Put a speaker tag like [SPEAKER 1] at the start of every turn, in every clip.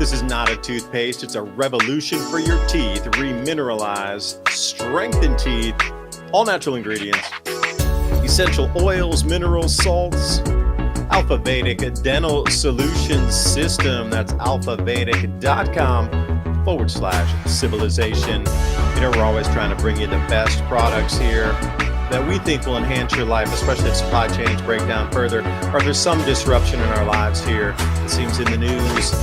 [SPEAKER 1] This is not a toothpaste. It's a revolution for your teeth. Remineralized, strengthened teeth, all natural ingredients, essential oils, minerals, salts, Alpha Vedic Dental Solutions System. That's alphavedic.com/civilization. You know, we're always trying to bring you the best products here that we think will enhance your life, especially if supply chains break down further, or if there's some disruption in our lives here. It seems in the news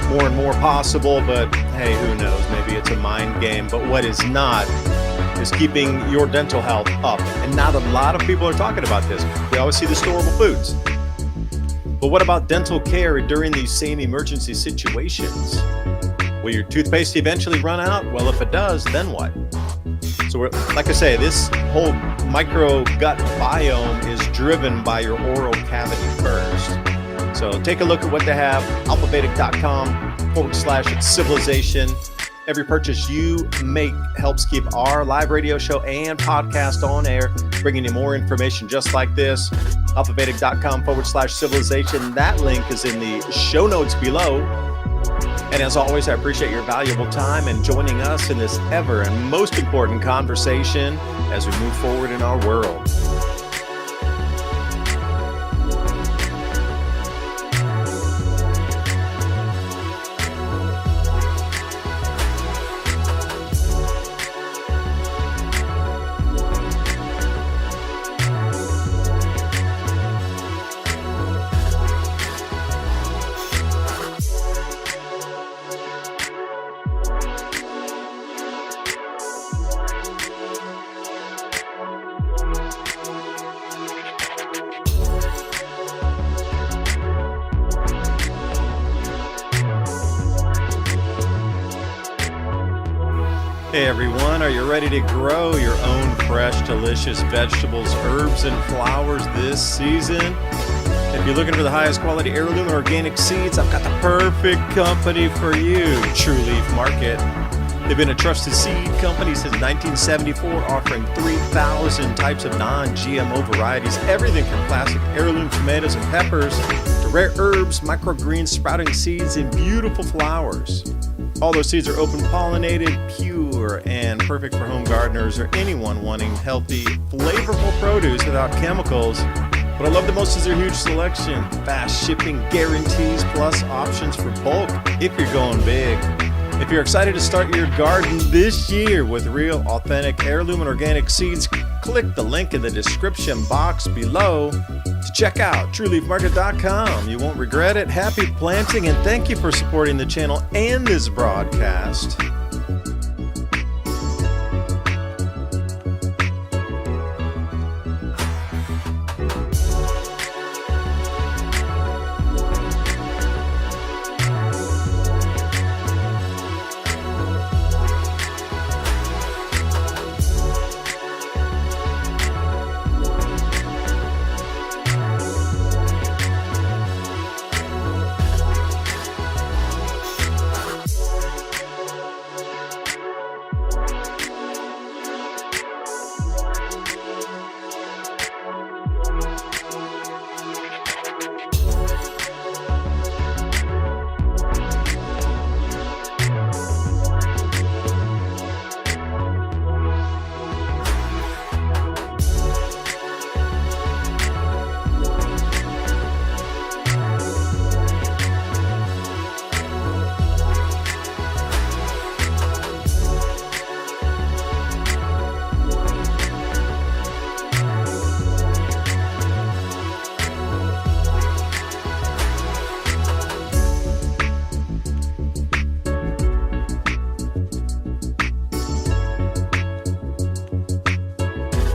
[SPEAKER 1] more and more possible, but hey, who knows? Maybe it's a mind game. But what is not is keeping your dental health up. And not a lot of people are talking about this. We always see the storable foods. But what about dental care during these same emergency situations? Will your toothpaste eventually run out? Well, if it does, then what? So like I say, this whole micro gut biome is driven by your oral cavity first. So take a look at what they have, alphavedic.com/civilization. Every purchase you make helps keep our live radio show and podcast on air, bringing you more information just like this. alphavedic.com/civilization. That link is in the show notes below. And as always, I appreciate your valuable time and joining us in this ever and most important conversation as we move forward in our world. Hey everyone, are you ready to grow your own fresh, delicious vegetables, herbs, and flowers this season? If you're looking for the highest quality heirloom and organic seeds, I've got the perfect company for you, True Leaf Market. They've been a trusted seed company since 1974, offering 3,000 types of non-GMO varieties, everything from classic heirloom tomatoes and peppers to rare herbs, microgreens, sprouting seeds, and beautiful flowers. All those seeds are open-pollinated, pure, and perfect for home gardeners or anyone wanting healthy, flavorful produce without chemicals. What I love the most is their huge selection, fast shipping guarantees, plus options for bulk if you're going big. If you're excited to start your garden this year with real, authentic heirloom and organic seeds, click the link in the description box below to check out TrueLeafMarket.com. You won't regret it. Happy planting, and thank you for supporting the channel and this broadcast.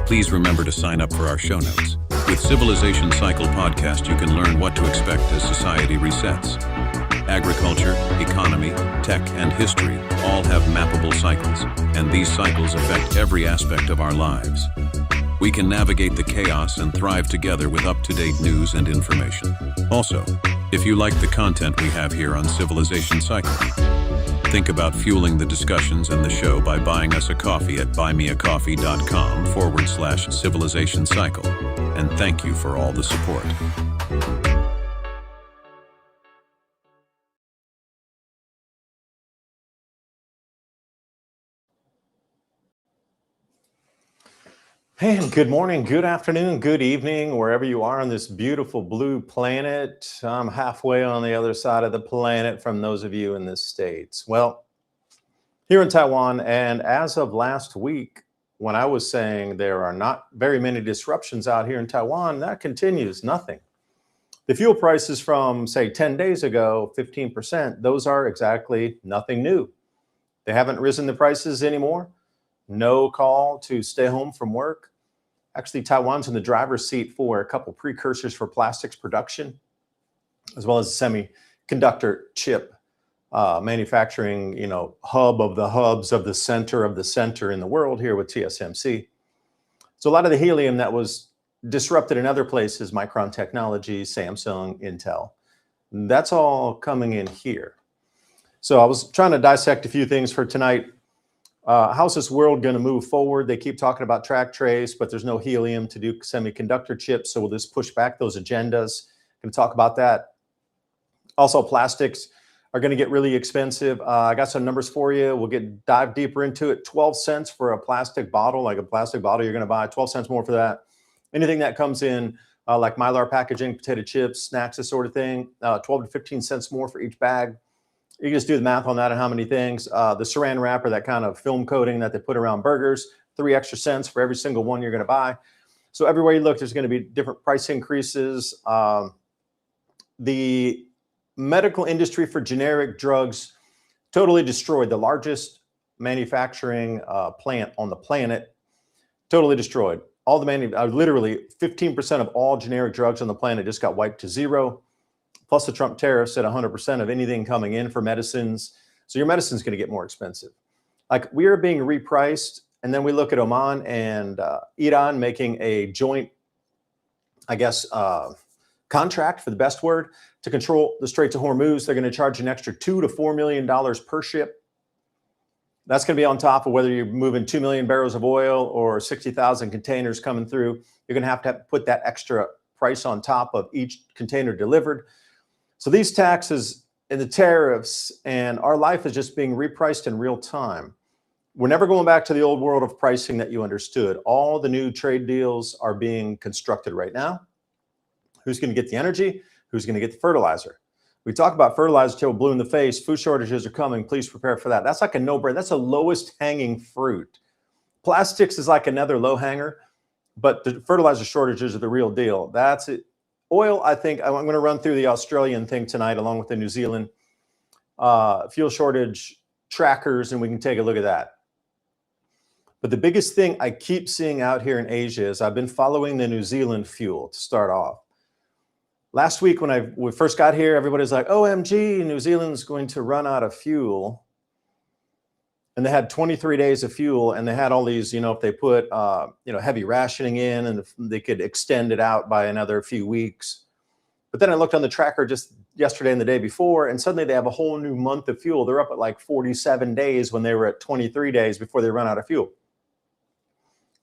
[SPEAKER 2] Please remember to sign up for our show notes. With Civilization Cycle podcast, you can learn what to expect as society resets. Agriculture, economy, tech, and history all have mappable cycles, and these cycles affect every aspect of our lives. We can navigate the chaos and thrive together with up-to-date news and information. Also, if you like the content we have here on Civilization Cycle, think about fueling the discussions and the show by buying us a coffee at buymeacoffee.com/Civilization Cycle. And thank you for all the support.
[SPEAKER 1] And good morning, good afternoon, good evening, wherever you are on this beautiful blue planet. I'm halfway on the other side of the planet from those of you in the States. Well, here in Taiwan, and as of last week, when I was saying there are not very many disruptions out here in Taiwan, that continues, nothing. The fuel prices from, say, 10 days ago, 15%, those are exactly nothing new. They haven't risen the prices anymore. No call to stay home from work. Actually, Taiwan's in the driver's seat for a couple precursors for plastics production, as well as a semiconductor chip manufacturing, hub of the hubs of the center in the world here with TSMC. So a lot of the helium that was disrupted in other places, Micron Technology, Samsung, Intel, that's all coming in here. So I was trying to dissect a few things for tonight. How's this world going to move forward? They keep talking about track trace, but there's no helium to do semiconductor chips. So will this push back those agendas? Going to talk about that. Also, plastics are going to get really expensive. I got some numbers for you. We'll dive deeper into it. 12 cents for a plastic bottle, like a plastic bottle you're going to buy, 12 cents more for that. Anything that comes in like Mylar packaging, potato chips, snacks, this sort of thing, 12 to 15 cents more for each bag. You can just do the math on that and how many things. The saran wrap, or that kind of film coating that they put around burgers, 3 extra cents for every single one you're going to buy. So everywhere you look, there's going to be different price increases. The medical industry for generic drugs totally destroyed. The largest manufacturing plant on the planet, totally destroyed. All the literally 15% of all generic drugs on the planet just got wiped to zero. Plus the Trump tariffs at 100% of anything coming in for medicines. So your medicine's going to get more expensive. Like, we are being repriced. And then we look at Oman and Iran making a joint, contract, for the best word, to control the Straits of Hormuz. They're going to charge an extra $2 to $4 million per ship. That's going to be on top of whether you're moving 2 million barrels of oil or 60,000 containers coming through. You're going to have put that extra price on top of each container delivered. So these taxes and the tariffs and our life is just being repriced in real time. We're never going back to the old world of pricing that you understood. All the new trade deals are being constructed right now. Who's going to get the energy? Who's going to get the fertilizer? We talk about fertilizer till blue in the face. Food shortages are coming. Please prepare for that. That's like a no-brainer. That's a lowest hanging fruit. Plastics is like another low hanger, but the fertilizer shortages are the real deal. That's it. Oil, I think I'm going to run through the Australian thing tonight, along with the New Zealand fuel shortage trackers, and we can take a look at that. But the biggest thing I keep seeing out here in Asia is I've been following the New Zealand fuel to start off. Last week when we first got here, everybody's like, OMG, New Zealand's going to run out of fuel. And they had 23 days of fuel, and they had all these, if they put, heavy rationing in, and they could extend it out by another few weeks. But then I looked on the tracker just yesterday and the day before, and suddenly they have a whole new month of fuel. They're up at like 47 days when they were at 23 days before they run out of fuel.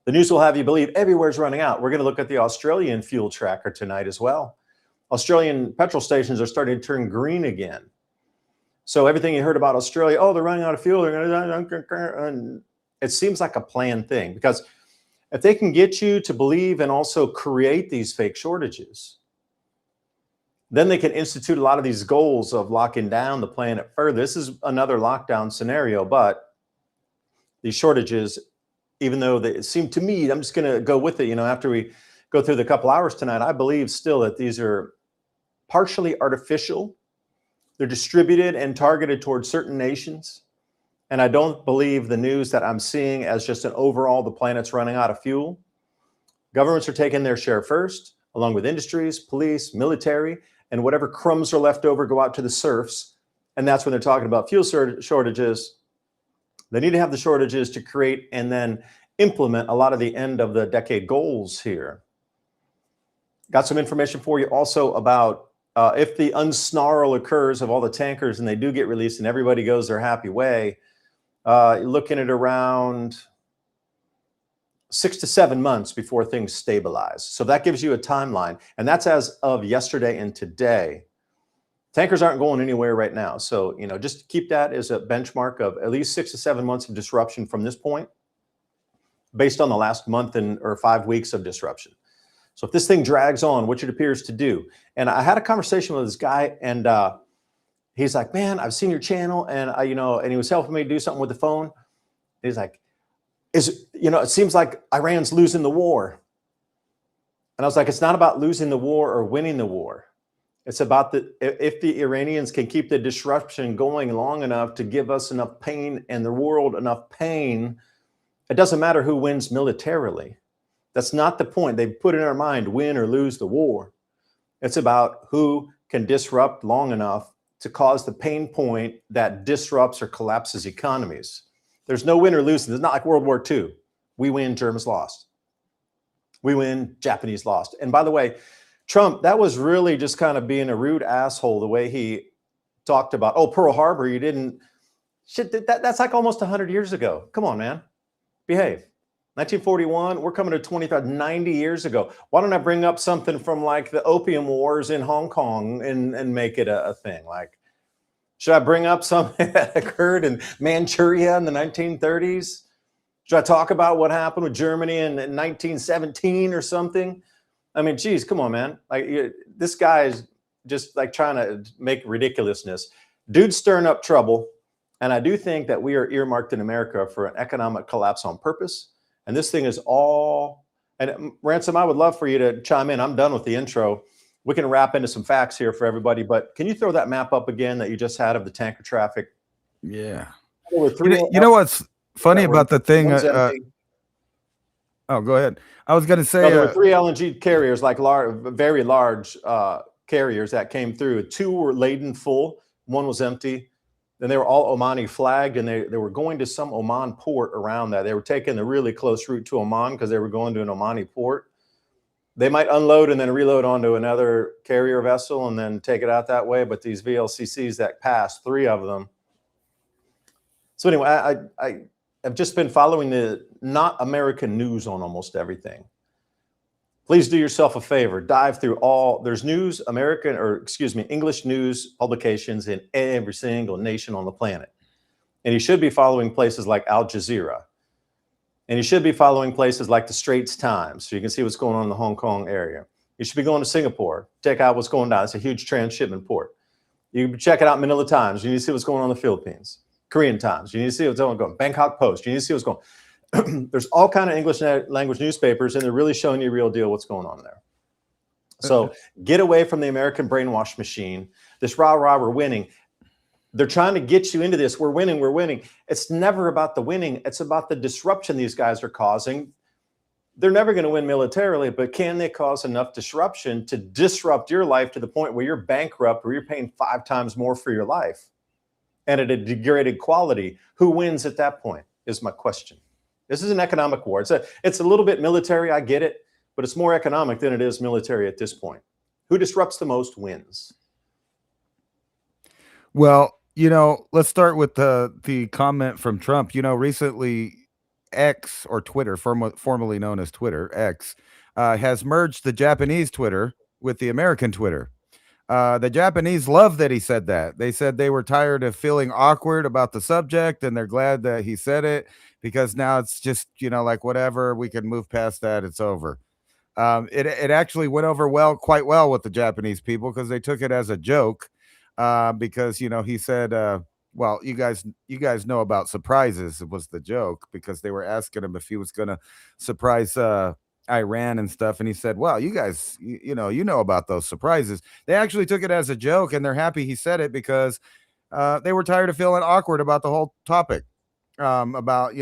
[SPEAKER 1] The news will have you believe everywhere's running out. We're going to look at the Australian fuel tracker tonight as well. Australian petrol stations are starting to turn green again. So everything you heard about Australia, they're running out of fuel, and it seems like a planned thing, because if they can get you to believe and also create these fake shortages, then they can institute a lot of these goals of locking down the planet further. This is another lockdown scenario, but these shortages, even though they seem to me, I'm just going to go with it, after we go through the couple hours tonight, I believe still that these are partially artificial. They're distributed and targeted towards certain nations. And I don't believe the news that I'm seeing as just an overall, the planet's running out of fuel. Governments are taking their share first, along with industries, police, military, and whatever crumbs are left over go out to the serfs. And that's when they're talking about fuel shortages. They need to have the shortages to create and then implement a lot of the end of the decade goals here. Got some information for you also about if the unsnarl occurs of all the tankers and they do get released and everybody goes their happy way, you're looking at around 6 to 7 months before things stabilize. So that gives you a timeline. And that's as of yesterday and today. Tankers aren't going anywhere right now. So, just keep that as a benchmark of at least 6 to 7 months of disruption from this point. based on the last month or 5 weeks of disruption. So if this thing drags on, which it appears to do, and I had a conversation with this guy, and he's like, "Man, I've seen your channel," and and he was helping me do something with the phone. He's like, it seems like Iran's losing the war. And I was like, it's not about losing the war or winning the war. It's about if the Iranians can keep the disruption going long enough to give us enough pain and the world enough pain, it doesn't matter who wins militarily. That's not the point. They put in our mind, win or lose the war. It's about who can disrupt long enough to cause the pain point that disrupts or collapses economies. There's no win or lose. It's not like World War II. We win, Germans lost. We win, Japanese lost. And by the way, Trump, that was really just kind of being a rude asshole, the way he talked about, oh, Pearl Harbor, you didn't, shit, that's like almost 100 years ago. Come on, man, behave. 1941, we're coming to 25, 90 years ago. Why don't I bring up something from like the Opium Wars in Hong Kong and make it a thing? Like, should I bring up something that occurred in Manchuria in the 1930s? Should I talk about what happened with Germany in 1917 or something? I mean, geez, come on, man. Like, this guy is just like trying to make ridiculousness. Dude's stirring up trouble. And I do think that we are earmarked in America for an economic collapse on purpose. And this thing is all, and Ransom, I would love for you to chime in. I'm done with the intro. We can wrap into some facts here for everybody, but can you throw that map up again that you just had of the tanker traffic?
[SPEAKER 3] Yeah. You know what's funny about the thing? Oh, go ahead. I was going to say
[SPEAKER 1] there were 3 LNG carriers, like very large carriers that came through. 2 were laden full, 1 was empty. Then they were all Omani flagged, and they were going to some Oman port around that. They were taking the really close route to Oman because they were going to an Omani port. They might unload and then reload onto another carrier vessel and then take it out that way. But these VLCCs that passed, 3 of them. So anyway, I've just been following the not American news on almost everything. Please do yourself a favor, dive through there's news, English news publications in every single nation on the planet. And you should be following places like Al Jazeera. And you should be following places like the Straits Times, so you can see what's going on in the Hong Kong area. You should be going to Singapore, check out what's going on. It's a huge transshipment port. You can check it out Manila Times. You need to see what's going on in the Philippines. Korean Times. You need to see what's going on. Bangkok Post. You need to see what's going on. There's all kind of English language newspapers, and they're really showing you real deal what's going on there. So get away from the American brainwash machine. This rah, we're winning. They're trying to get you into this. We're winning, we're winning. It's never about the winning. It's about the disruption these guys are causing. They're never going to win militarily, but can they cause enough disruption to disrupt your life to the point where you're bankrupt, where you're paying 5 times more for your life and at a degraded quality? Who wins at that point is my question. This is an economic war. It's a little bit military, I get it, but it's more economic than it is military at this point. Who disrupts the most wins.
[SPEAKER 3] Well, let's start with the comment from Trump. Recently X, or Twitter, formerly known as Twitter, X, has merged the Japanese Twitter with the American Twitter. The Japanese love that he said that. They said they were tired of feeling awkward about the subject, and they're glad that he said it, because now it's just, like whatever, we can move past that. It's over. It actually went over quite well with the Japanese people, because they took it as a joke, because, he said, well, you guys know about surprises. It was the joke, because they were asking him if he was going to surprise Iran and stuff, and he said, well, you guys, you know about those surprises. They actually took it as a joke, and they're happy he said it, because they were tired of feeling awkward about the whole topic, about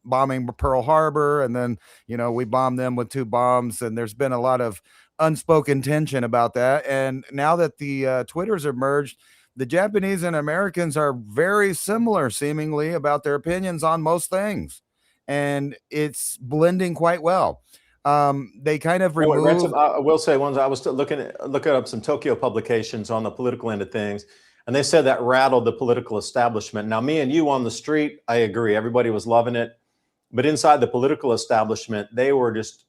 [SPEAKER 3] bombing Pearl Harbor, and then we bombed them with 2 bombs, and there's been a lot of unspoken tension about that. And now that the Twitters are merged, the Japanese and Americans are very similar, seemingly, about their opinions on most things, and it's blending quite well. They kind of removed.
[SPEAKER 1] I will say, I was looking up some Tokyo publications on the political end of things, and they said that rattled the political establishment. Now, me and you on the street, I agree. Everybody was loving it. But inside the political establishment, they were just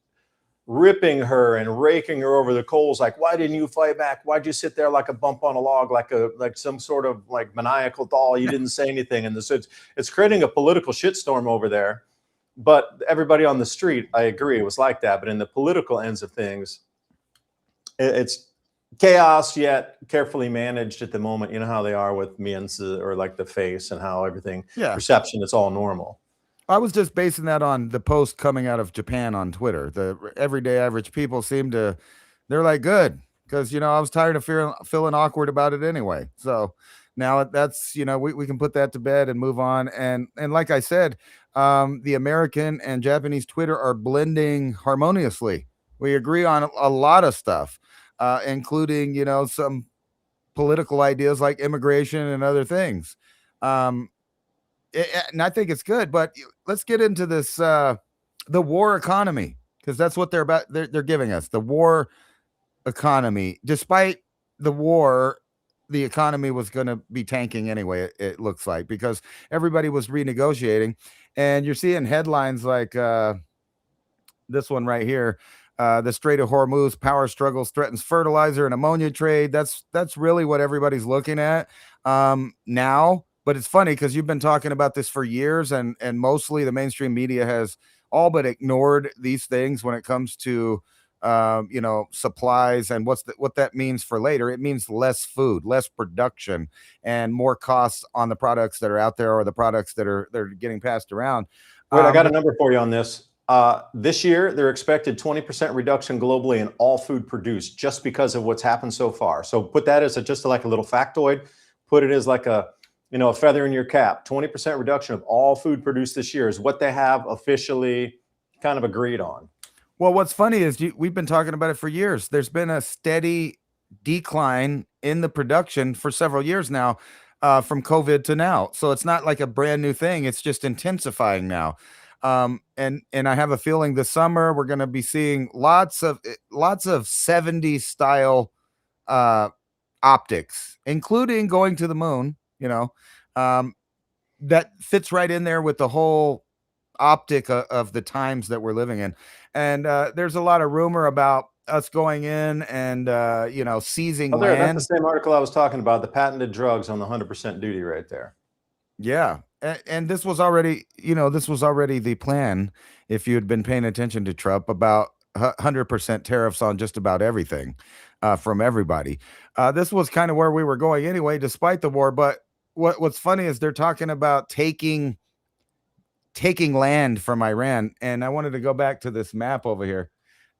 [SPEAKER 1] ripping her and raking her over the coals. Like, why didn't you fight back? Why'd you sit there like a bump on a log, like some sort of like maniacal doll? You didn't say anything. And it's creating a political shitstorm over there. but everybody on the street, I agree, it was like that. But in the political ends of things, it's chaos yet carefully managed at the moment. You know how they are with Mienzi or like the face and how everything perception, it's all normal.
[SPEAKER 3] I was just basing that on the post coming out of Japan on Twitter. The everyday average people seem to, they're like, good, because I was tired of feeling awkward about it anyway. So now that's we can put that to bed and move on. And like I said, the American and Japanese Twitter are blending harmoniously. We agree on a lot of stuff, including some political ideas like immigration and other things. Um, and I think it's good. But let's get into this the war economy, because that's what they're about. They're giving us the war economy. Despite the war, the economy was going to be tanking anyway. It looks like, because everybody was renegotiating, and you're seeing headlines like this one right here. The Strait of Hormuz power struggles threatens fertilizer and ammonia trade. That's really what everybody's looking at now. But it's funny because you've been talking about this for years, and mostly the mainstream media has all but ignored these things when it comes to supplies and what that means for later. It means less food, less production, and more costs on the products that are out there or the products that are getting passed around.
[SPEAKER 1] Wait, I got a number for you on this. This year, they're expected 20% reduction globally in all food produced just because of what's happened so far. So put that as just like a little factoid. Put it as like a feather in your cap. 20% reduction of all food produced this year is what they have officially kind of agreed on.
[SPEAKER 3] Well, what's funny is we've been talking about it for years. There's been a steady decline in the production for several years now, from COVID to now. So it's not like a brand new thing. It's just intensifying now. And I have a feeling this summer we're going to be seeing lots of 70s style optics, including going to the moon. That fits right in there with the whole optic of the times that we're living in. And there's a lot of rumor about us going in and seizing land.
[SPEAKER 1] That's the same article I was talking about, the patented drugs on the 100% duty right there.
[SPEAKER 3] Yeah. And this was already the plan, if you had been paying attention to Trump, about 100% tariffs on just about everything from everybody. This was kind of where we were going anyway, despite the war. But what's funny is they're talking about taking land from Iran. And I wanted to go back to this map over here.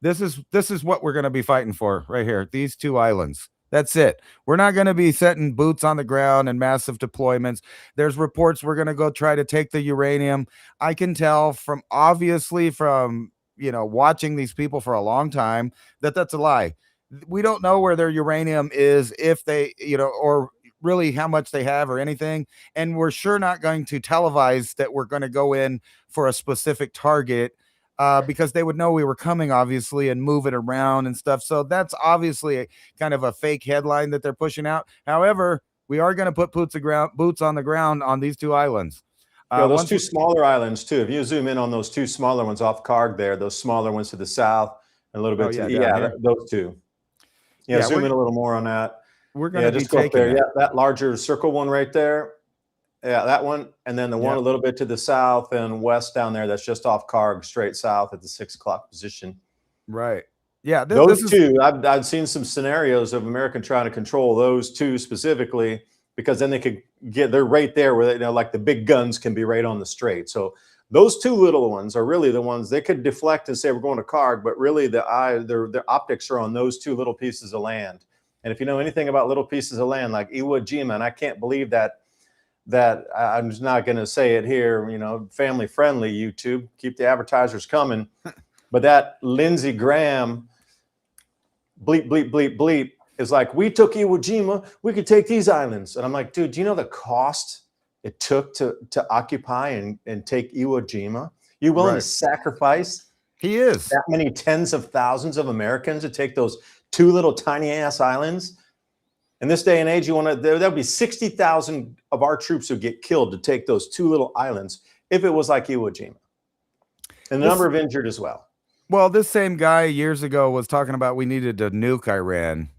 [SPEAKER 3] This is what we're going to be fighting for right here. These two islands. That's it. We're not going to be setting boots on the ground and massive deployments. There's reports we're going to go try to take the uranium. I can tell from watching these people for a long time that that's a lie. We don't know where their uranium is, if they, or really how much they have or anything. And we're sure not going to televise that we're going to go in for a specific target, because they would know we were coming, obviously, and move it around and stuff. So that's obviously kind of a fake headline that they're pushing out. However, we are going to put boots on the ground on these two islands.
[SPEAKER 1] Those two smaller islands too. If you zoom in on those two smaller ones off Karg there, those smaller ones to the south and a little bit those two. Zoom in a little more on that.
[SPEAKER 3] We're going to
[SPEAKER 1] just go up there. Yeah, that larger circle one right there. Yeah, that one. And then the one a little bit to the south and west down there, that's just off Karg, straight south at the 6 o'clock position.
[SPEAKER 3] Right. Yeah.
[SPEAKER 1] Those two, I've seen some scenarios of American trying to control those two specifically, because then they're right there where like the big guns can be right on the strait. So those two little ones are really the ones they could deflect and say we're going to Karg, but really their optics are on those two little pieces of land. And if you know anything about little pieces of land like Iwo Jima, and I can't believe that I'm just not going to say it here, family friendly YouTube, keep the advertisers coming. But that Lindsey Graham bleep, bleep, bleep, bleep is like, we took Iwo Jima, we could take these islands. And I'm like, dude, do you know the cost it took to occupy and take Iwo Jima? You willing to sacrifice that many tens of thousands of Americans to take those two little tiny ass islands? In this day and age, there'll be 60,000 of our troops who get killed to take those two little islands if it was like Iwo Jima. And the number of injured as well.
[SPEAKER 3] Well, this same guy years ago was talking about we needed to nuke Iran.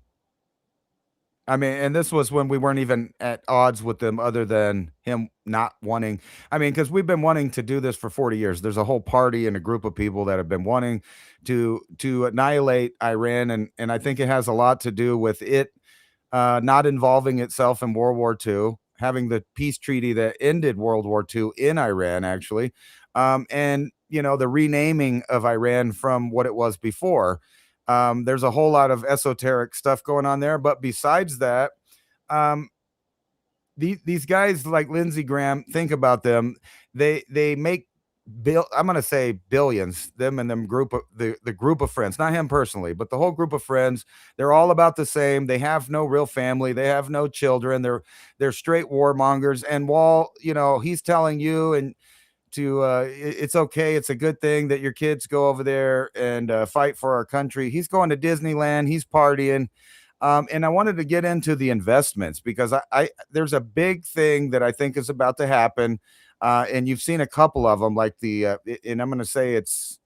[SPEAKER 3] I mean, and this was when we weren't even at odds with them, other than him not wanting. I mean, because we've been wanting to do this for 40 years. There's a whole party and a group of people that have been wanting to annihilate Iran, and I think it has a lot to do with it not involving itself in World War II, having the peace treaty that ended World War II in Iran, actually, and the renaming of Iran from what it was before. There's a whole lot of esoteric stuff going on there, but besides that, um, these guys like Lindsey Graham, think about them. They make I'm gonna say billions. Them and them group of the group of friends, not him personally, but the whole group of friends. They're all about the same. They have no real family. They have no children. They're straight warmongers. And while he's telling you and it's okay, it's a good thing that your kids go over there and fight for our country. He's going to Disneyland. He's partying. And I wanted to get into the investments because I there's a big thing that I think is about to happen, and you've seen a couple of them, like and I'm going to say it's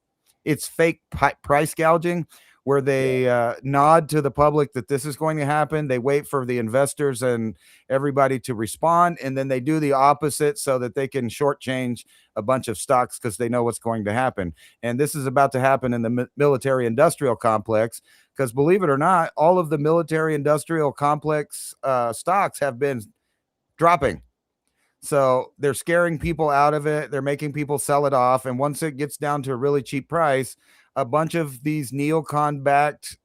[SPEAKER 3] fake price gouging, where they nod to the public that this is going to happen. They wait for the investors and everybody to respond, and then they do the opposite so that they can shortchange a bunch of stocks because they know what's going to happen. And this is about to happen in the military industrial complex because, believe it or not, all of the military industrial complex stocks have been dropping. So they're scaring people out of it. They're making people sell it off. And once it gets down to a really cheap price, a bunch of these neocon backed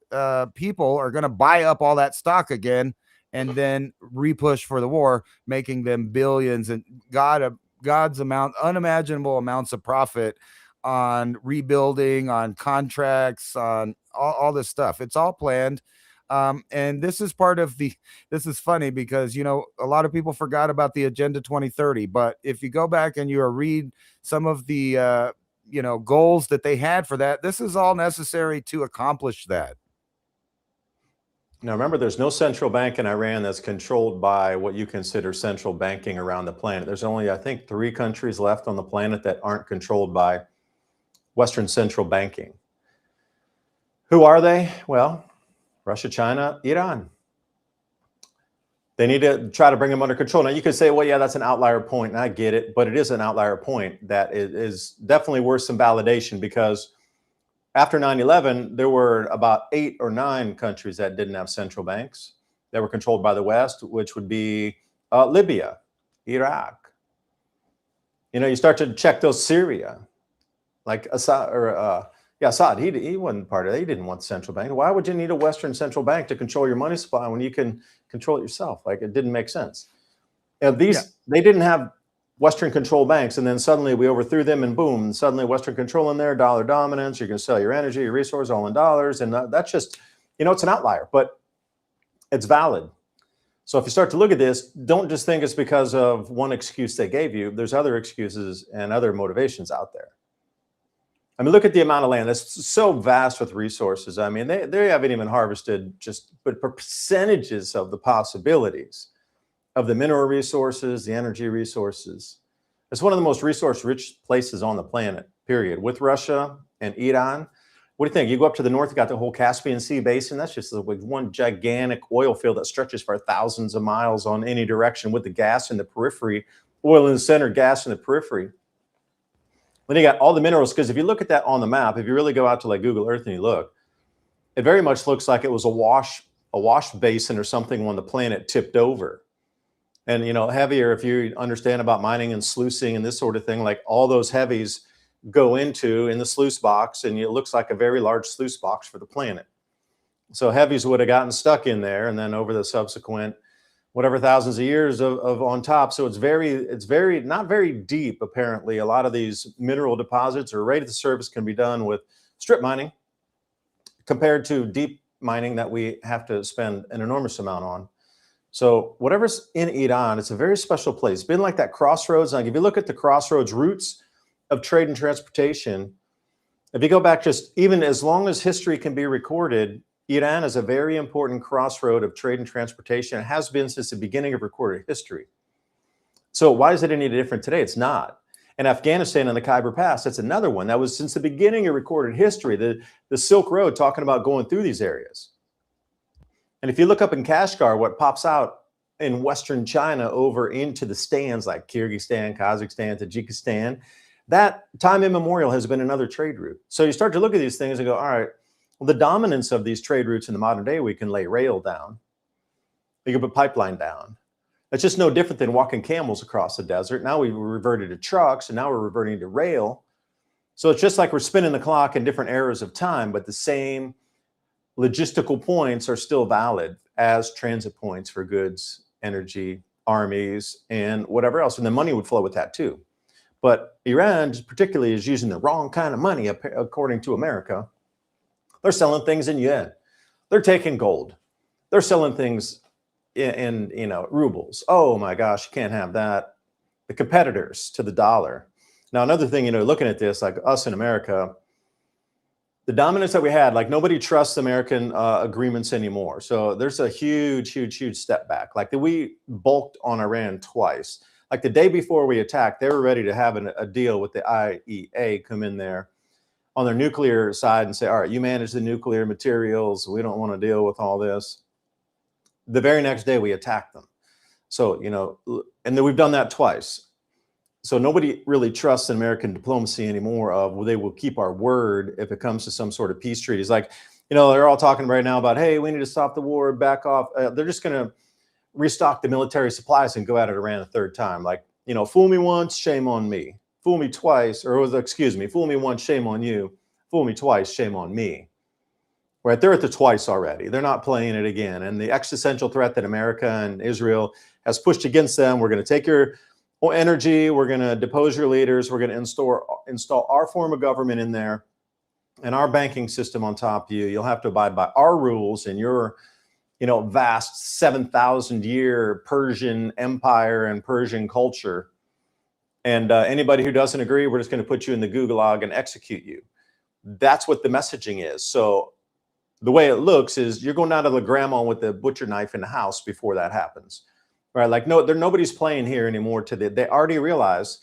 [SPEAKER 3] people are going to buy up all that stock again and then repush for the war, making them billions and God's unimaginable amounts of profit on rebuilding, on contracts, on all this stuff. It's all planned. And this is part of this is funny because, a lot of people forgot about the Agenda 2030. But if you go back and you read some of the, goals that they had for that, this is all necessary to accomplish that.
[SPEAKER 1] Now, remember, there's no central bank in Iran that's controlled by what you consider central banking around the planet. There's only, I think, 3 countries left on the planet that aren't controlled by Western central banking. Who are they? Well, Russia, China, Iran. They need to try to bring them under control. Now, you could say, well, yeah, that's an outlier point, and I get it, but it is an outlier point that is definitely worth some validation because after 9/11, there were about 8 or 9 countries that didn't have central banks that were controlled by the West, which would be Libya, Iraq. You start to check those, Syria, like Assad, or Assad, he wasn't part of it. He didn't want the central bank. Why would you need a Western central bank to control your money supply when you can control it yourself? Like, it didn't make sense. They didn't have Western control banks, and then suddenly we overthrew them, and boom, suddenly Western control in there, dollar dominance. You can sell your energy, your resources all in dollars, and that's just, it's an outlier, but it's valid. So if you start to look at this, don't just think it's because of one excuse they gave you. There's other excuses and other motivations out there. I mean, look at the amount of land that's so vast with resources. I mean, they haven't even harvested but percentages of the possibilities of the mineral resources, the energy resources. It's one of the most resource-rich places on the planet, period. With Russia and Iran, what do you think? You go up to the north, you got the whole Caspian Sea basin. That's just like one gigantic oil field that stretches for thousands of miles on any direction with the gas in the periphery, oil in the center, gas in the periphery. Then you got all the minerals, because if you look at that on the map, if you really go out to like Google Earth and you look, it very much looks like it was a wash basin or something when the planet tipped over. And, heavier, if you understand about mining and sluicing and this sort of thing, like all those heavies go in the sluice box, and it looks like a very large sluice box for the planet. So heavies would have gotten stuck in there, and then over the subsequent whatever thousands of years of on top. So it's very not very deep. Apparently, a lot of these mineral deposits are right at the surface, can be done with strip mining compared to deep mining that we have to spend an enormous amount on. So whatever's in Iran, it's a very special place. It's been like that crossroads. Like if you look at the crossroads routes of trade and transportation, if you go back just even as long as history can be recorded, Iran is a very important crossroad of trade and transportation. It has been since the beginning of recorded history. So why is it any different today? It's not. And Afghanistan and the Khyber Pass, that's another one. That was since the beginning of recorded history, the Silk Road, talking about going through these areas. And if you look up in Kashgar, what pops out in Western China over into the stands like Kyrgyzstan, Kazakhstan, Tajikistan, that time immemorial has been another trade route. So you start to look at these things and go, all right, well, the dominance of these trade routes in the modern day, we can lay rail down. We can put pipeline down. It's just no different than walking camels across the desert. Now we've reverted to trucks, and now we're reverting to rail. So it's just like we're spinning the clock in different eras of time, but the same logistical points are still valid as transit points for goods, energy, armies, and whatever else. And the money would flow with that too. But Iran particularly is using the wrong kind of money, according to America. They're selling things in yuan. They're taking gold. They're selling things in rubles. Oh my gosh, you can't have that. The competitors to the dollar. Now, another thing, looking at this, like us in America, the dominance that we had, like nobody trusts American agreements anymore. So there's a huge, huge, huge step back. Like we bulked on Iran twice. Like the day before we attacked, they were ready to have a deal with the IEA come in there on their nuclear side and say, all right, you manage the nuclear materials. We don't want to deal with all this. The very next day we attacked them. So, and then we've done that twice. So nobody really trusts in American diplomacy anymore they will keep our word if it comes to some sort of peace treaties. Like, they're all talking right now about, hey, we need to stop the war, back off. They're just going to restock the military supplies and go at it Iran a third time. Like, fool me once, shame on me. Fool me twice, or excuse me, fool me once, shame on you. Fool me twice, shame on me. Right? They're at the twice already. They're not playing it again. And the existential threat that America and Israel has pushed against them, we're going to take your energy, we're going to depose your leaders, we're going to install our form of government in there and our banking system on top of you. You'll have to abide by our rules and your vast 7,000-year Persian empire and Persian culture. And anybody who doesn't agree, we're just going to put you in the gulag and execute you. That's what the messaging is. So the way it looks is you're going down to the grandma with the butcher knife in the house before that happens. Right? Like, nobody's playing here anymore. They already realize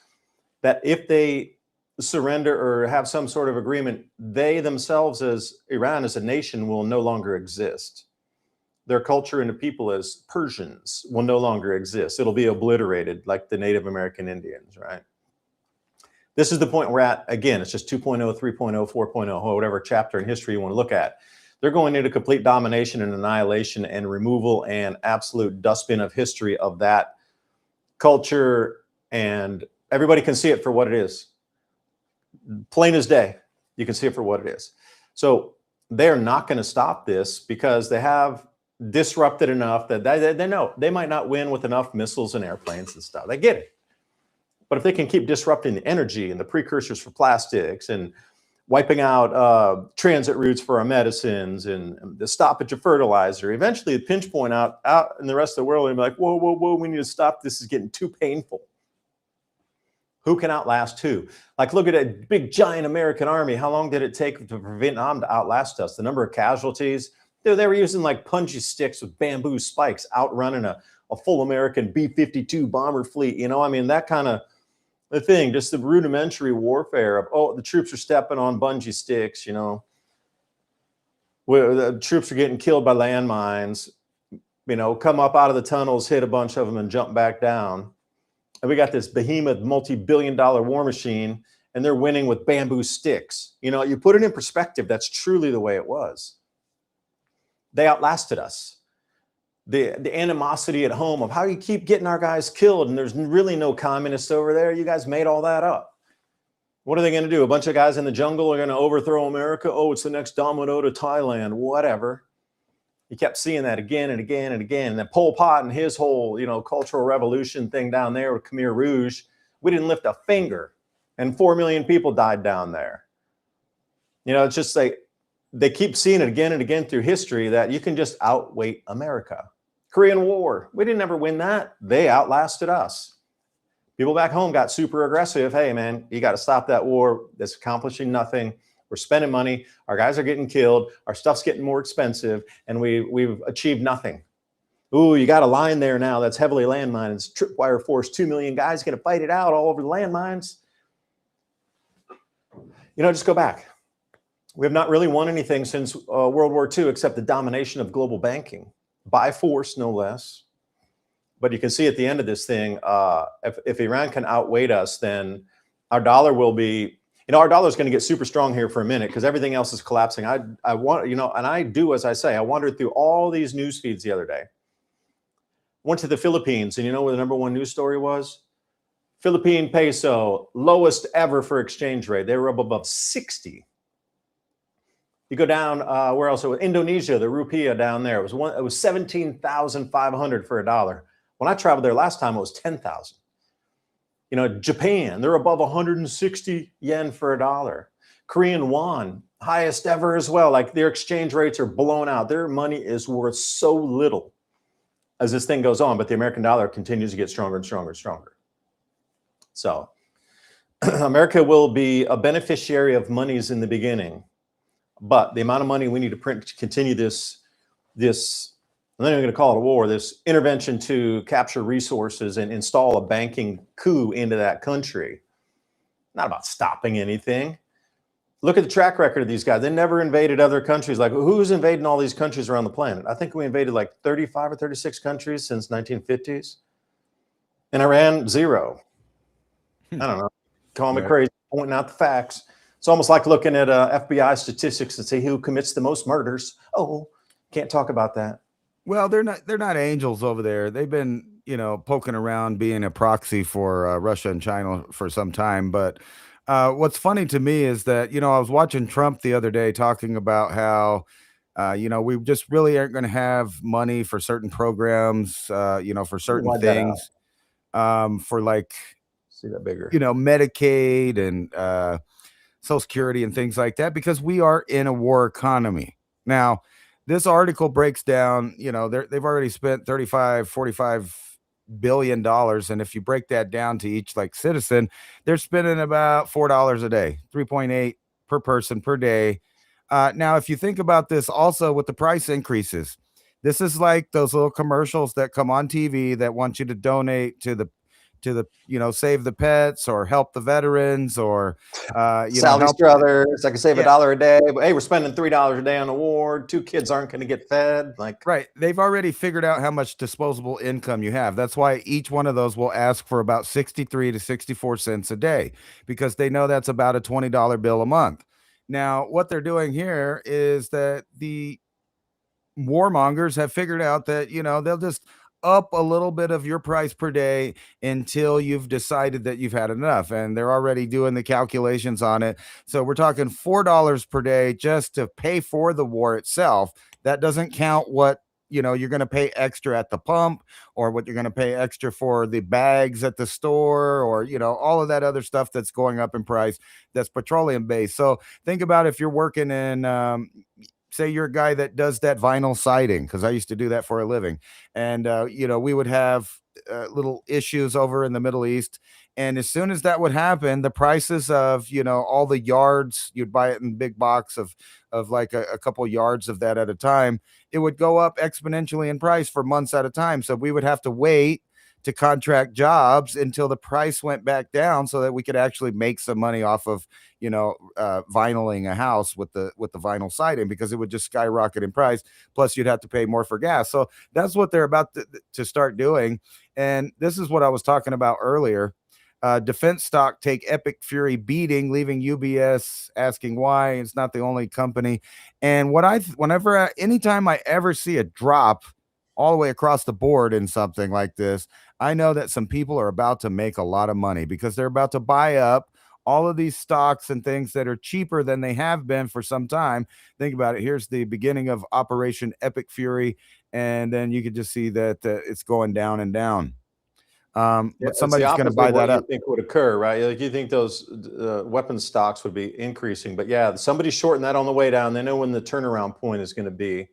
[SPEAKER 1] that if they surrender or have some sort of agreement, they themselves as Iran as a nation will no longer exist. Their culture and the people as Persians will no longer exist. It'll be obliterated like the Native American Indians, right? This is the point we're at. Again, it's just 2.0, 3.0, 4.0, whatever chapter in history you want to look at. They're going into complete domination and annihilation and removal and absolute dustbin of history of that culture. And everybody can see it for what it is. Plain as day, you can see it for what it is. So they're not going to stop this because they have disrupted enough that they know they might not win with enough missiles and airplanes and stuff. They get it. But if they can keep disrupting the energy and the precursors for plastics and wiping out transit routes for our medicines and the stoppage of fertilizer, eventually the pinch point out in the rest of the world and be like, whoa, whoa, whoa, we need to stop. This is getting too painful. Who can outlast who? Like, look at a big, giant American army. How long did it take for Vietnam to outlast us? The number of casualties. Dude, they were using like punji sticks with bamboo spikes outrunning a full American B-52 bomber fleet. That kind of the thing, just the rudimentary warfare of, the troops are stepping on bungee sticks, where the troops are getting killed by landmines, come up out of the tunnels, hit a bunch of them and jump back down. And we got this behemoth multi-billion-dollar war machine and they're winning with bamboo sticks. You put it in perspective, that's truly the way it was. They outlasted us. The animosity at home of how you keep getting our guys killed and there's really no communists over there. You guys made all that up. What are they going to do? A bunch of guys in the jungle are going to overthrow America. Oh, it's the next domino to Thailand, whatever. You kept seeing that again and again and again. And then Pol Pot and his whole, cultural revolution thing down there with Khmer Rouge, we didn't lift a finger and 4 million people died down there. It's just like they keep seeing it again and again through history that you can just outweight America. Korean War, we didn't ever win that. They outlasted us. People back home got super aggressive. Hey, man, you got to stop that war. That's accomplishing nothing. We're spending money. Our guys are getting killed. Our stuff's getting more expensive, and we've achieved nothing. Ooh, you got a line there now that's heavily landmined. It's tripwire force, 2 million guys going to fight it out all over the landmines. Just go back. We have not really won anything since World War II except the domination of global banking. by force, no less. But you can see at the end of this thing, if Iran can outweight us, then our dollar will be, our dollar is going to get super strong here for a minute because everything else is collapsing. I want, and I do, as I say, I wandered through all these news feeds the other day. Went to the Philippines, and you know where the number one news story was? Philippine peso, lowest ever for exchange rate. They were up above 60. You go down, where else? Indonesia, the rupiah down there. It was 17,500 for a dollar. When I traveled there last time, it was 10,000. Japan, they're above 160 yen for a dollar. Korean won, highest ever as well. Like their exchange rates are blown out. Their money is worth so little as this thing goes on, but the American dollar continues to get stronger and stronger and stronger. So America will be a beneficiary of monies in the beginning, but the amount of money we need to print to continue this, I'm not even going to call it a war, this intervention to capture resources and install a banking coup into that country. Not about stopping anything. Look at the track record of these guys. They never invaded other countries. Like, who's invading all these countries around the planet? I think we invaded like 35 or 36 countries since 1950s. And Iran, 0. I don't know. Call me crazy, pointing out the facts. It's almost like looking at FBI statistics and say who commits the most murders. Oh, can't talk about that.
[SPEAKER 3] Well, they're not angels over there. They've been, poking around being a proxy for Russia and China for some time. But what's funny to me is that, I was watching Trump the other day talking about how, we just really aren't going to have money for certain programs, for certain things, for like,
[SPEAKER 1] see that bigger,
[SPEAKER 3] Medicaid and Social Security and things like that, because we are in a war economy. Now, this article breaks down, they've already spent $45 billion. And if you break that down to each like citizen, they're spending about $4 a day, 3.8 per person per day. Now, if you think about this also with the price increases, this is like those little commercials that come on TV that want you to donate to the save the pets or help the veterans or
[SPEAKER 1] Sally Struthers. I can save $1 a day, but hey, we're spending $3 a day on a war. 2 kids aren't going to get fed.
[SPEAKER 3] Right. They've already figured out how much disposable income you have. That's why each one of those will ask for about 63 to 64 cents a day, because they know that's about a $20 bill a month. Now, what they're doing here is that the warmongers have figured out that, they'll just up a little bit of your price per day until you've decided that you've had enough. And they're already doing the calculations on it. So we're talking $4 per day just to pay for the war itself. That doesn't count what, you're going to pay extra at the pump or what you're going to pay extra for the bags at the store or, all of that other stuff that's going up in price that's petroleum based. So think about if you're working in, say you're a guy that does that vinyl siding, because I used to do that for a living. And, we would have little issues over in the Middle East. And as soon as that would happen, the prices of, all the yards, you'd buy it in big box of like a couple yards of that at a time, it would go up exponentially in price for months at a time. So we would have to wait to contract jobs until the price went back down so that we could actually make some money off of, vinyling a house with the vinyl siding, because it would just skyrocket in price. Plus you'd have to pay more for gas. So that's what they're about to start doing. And this is what I was talking about earlier. Defense stock take epic fury beating, leaving UBS asking why. It's not the only company. And anytime I ever see a drop all the way across the board in something like this, I know that some people are about to make a lot of money because they're about to buy up all of these stocks and things that are cheaper than they have been for some time. Think about it. Here's the beginning of Operation Epic Fury. And then you can just see that it's going down and down. But somebody's going to buy that up.
[SPEAKER 1] You think would occur, right? Like you think those weapons stocks would be increasing, but yeah, somebody's shorting that on the way down. They know when the turnaround point is going to be.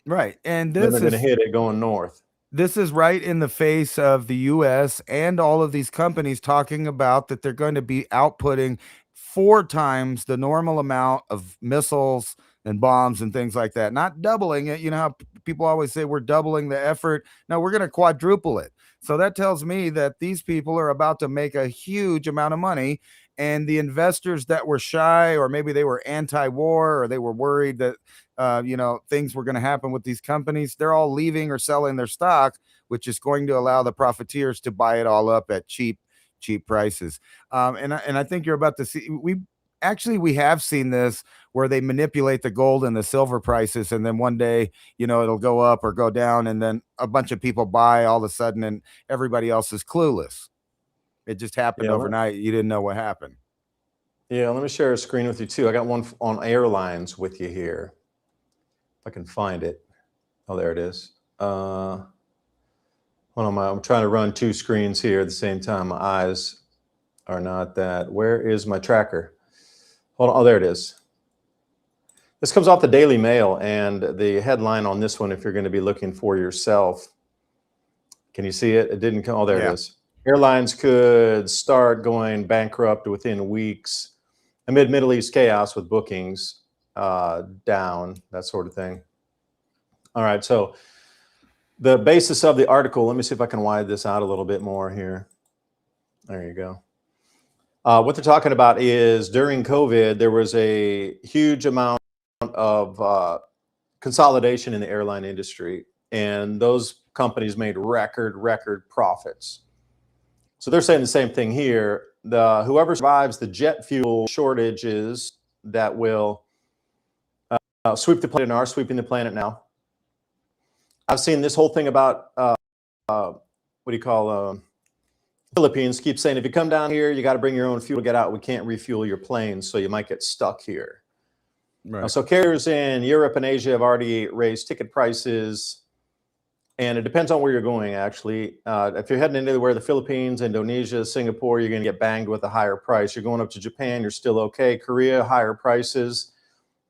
[SPEAKER 3] Right. And
[SPEAKER 1] they're going to hit it going north.
[SPEAKER 3] This is right in the face of the U.S. and all of these companies talking about that they're going to be outputting 4 times the normal amount of missiles, and bombs and things like that. Not doubling it. You know how people always say we're doubling the effort. No, we're going to quadruple it. So that tells me that these people are about to make a huge amount of money. And the investors that were shy, or maybe they were anti-war, or they were worried that things were going to happen with these companies, they're all leaving or selling their stock, which is going to allow the profiteers to buy it all up at cheap prices. And I think you're about to see, we have seen this where they manipulate the gold and the silver prices, and then one day, it'll go up or go down, and then a bunch of people buy all of a sudden, and everybody else is clueless. It just happened overnight. You didn't know what happened.
[SPEAKER 1] Yeah, let me share a screen with you too. I got one on airlines with you here. If I can find it. Oh, there it is. Hold on, I'm trying to run two screens here at the same time. My eyes are not that. Where is my tracker? Hold on. Oh, there it is. This comes off the Daily Mail, and the headline on this one, if you're going to be looking for yourself, can you see it? It didn't come. Oh, there it is. Airlines could start going bankrupt within weeks amid Middle East chaos with bookings down, that sort of thing. All right, so the basis of the article, let me see if I can widen this out a little bit more here. There you go. What they're talking about is during COVID, there was a huge amount of consolidation in the airline industry, and those companies made record profits. So they're saying the same thing here. Whoever survives the jet fuel shortages that will sweep the planet, and are sweeping the planet now. I've seen this whole thing about Philippines keep saying, if you come down here, you got to bring your own fuel to get out. We can't refuel your planes, so you might get stuck here. Right. So carriers in Europe and Asia have already raised ticket prices. And it depends on where you're going, actually. If you're heading anywhere, the Philippines, Indonesia, Singapore, you're going to get banged with a higher price. You're going up to Japan, you're still okay. Korea, higher prices.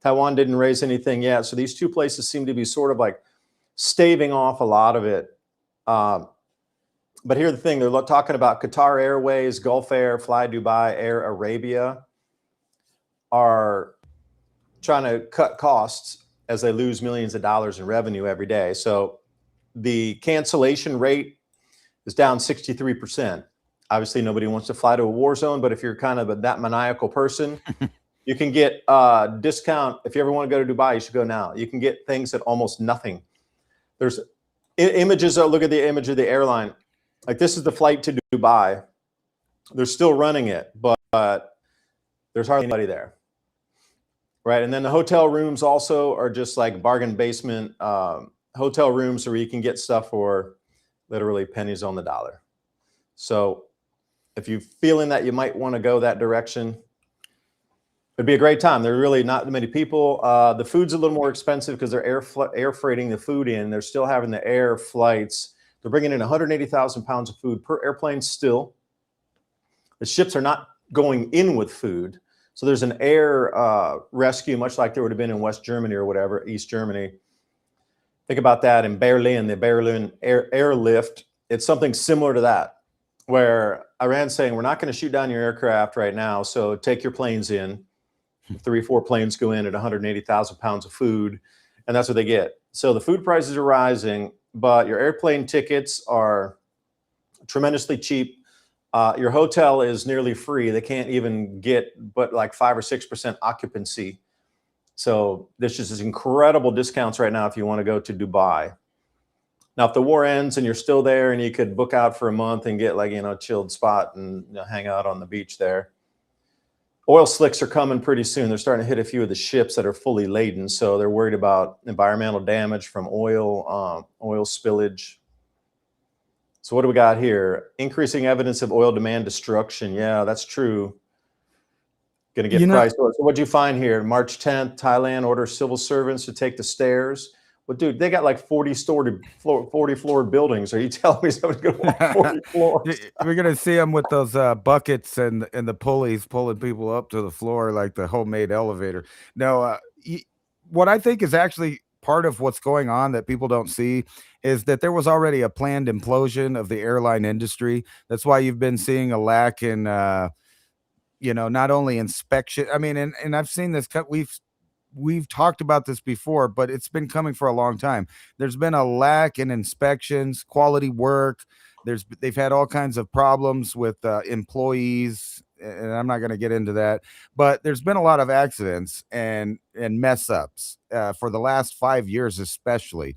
[SPEAKER 1] Taiwan didn't raise anything yet. So these two places seem to be sort of like staving off a lot of it. But here's the thing. They're talking about Qatar Airways, Gulf Air, Fly Dubai, Air Arabia are trying to cut costs as they lose millions of dollars in revenue every day. So the cancellation rate is down 63%. Obviously, nobody wants to fly to a war zone, but if you're kind of that maniacal person, you can get a discount. If you ever want to go to Dubai, you should go now. You can get things at almost nothing. There's images. Look at the image of the airline. Like, this is the flight to Dubai. They're still running it, but there's hardly anybody there. Right. And then the hotel rooms also are just like bargain basement hotel rooms where you can get stuff for literally pennies on the dollar. So if you're feeling that you might want to go that direction, it'd be a great time. There are really not many people. The food's a little more expensive because they're air freighting the food in. They're still having the air flights. They're bringing in 180,000 pounds of food per airplane still. The ships are not going in with food. So there's an air rescue, much like there would have been in West Germany or whatever, East Germany. Think about that in Berlin, the Berlin airlift. It's something similar to that, where Iran's saying, we're not going to shoot down your aircraft right now, so take your planes in. 3-4 planes go in at 180,000 pounds of food, and that's what they get. So the food prices are rising, but your airplane tickets are tremendously cheap. Your hotel is nearly free. They can't even get but like 5 or 6% occupancy. So there's just this incredible discounts right now if you want to go to Dubai. Now, if the war ends and you're still there and you could book out for a month and get like, a chilled spot and hang out on the beach there. Oil slicks are coming pretty soon. They're starting to hit a few of the ships that are fully laden. So they're worried about environmental damage from oil spillage. So what do we got here? Increasing evidence of oil demand destruction. Yeah, that's true. Going to get priced. So what'd you find here? March 10th, Thailand orders civil servants to take the stairs. Well, dude, they got like 40 floor buildings. Are you telling me somebody's going to walk 40 floors?
[SPEAKER 3] We're going to see them with those buckets and the pulleys pulling people up to the floor like the homemade elevator. No, what I think is actually part of what's going on that people don't see is that there was already a planned implosion of the airline industry. That's why you've been seeing a lack in not only inspection. I mean, and I've seen this. we've talked about this before, but it's been coming for a long time. There's been a lack in inspections, quality work. They've had all kinds of problems with employees, and I'm not going to get into that. But there's been a lot of accidents and mess ups for the last 5 years, especially.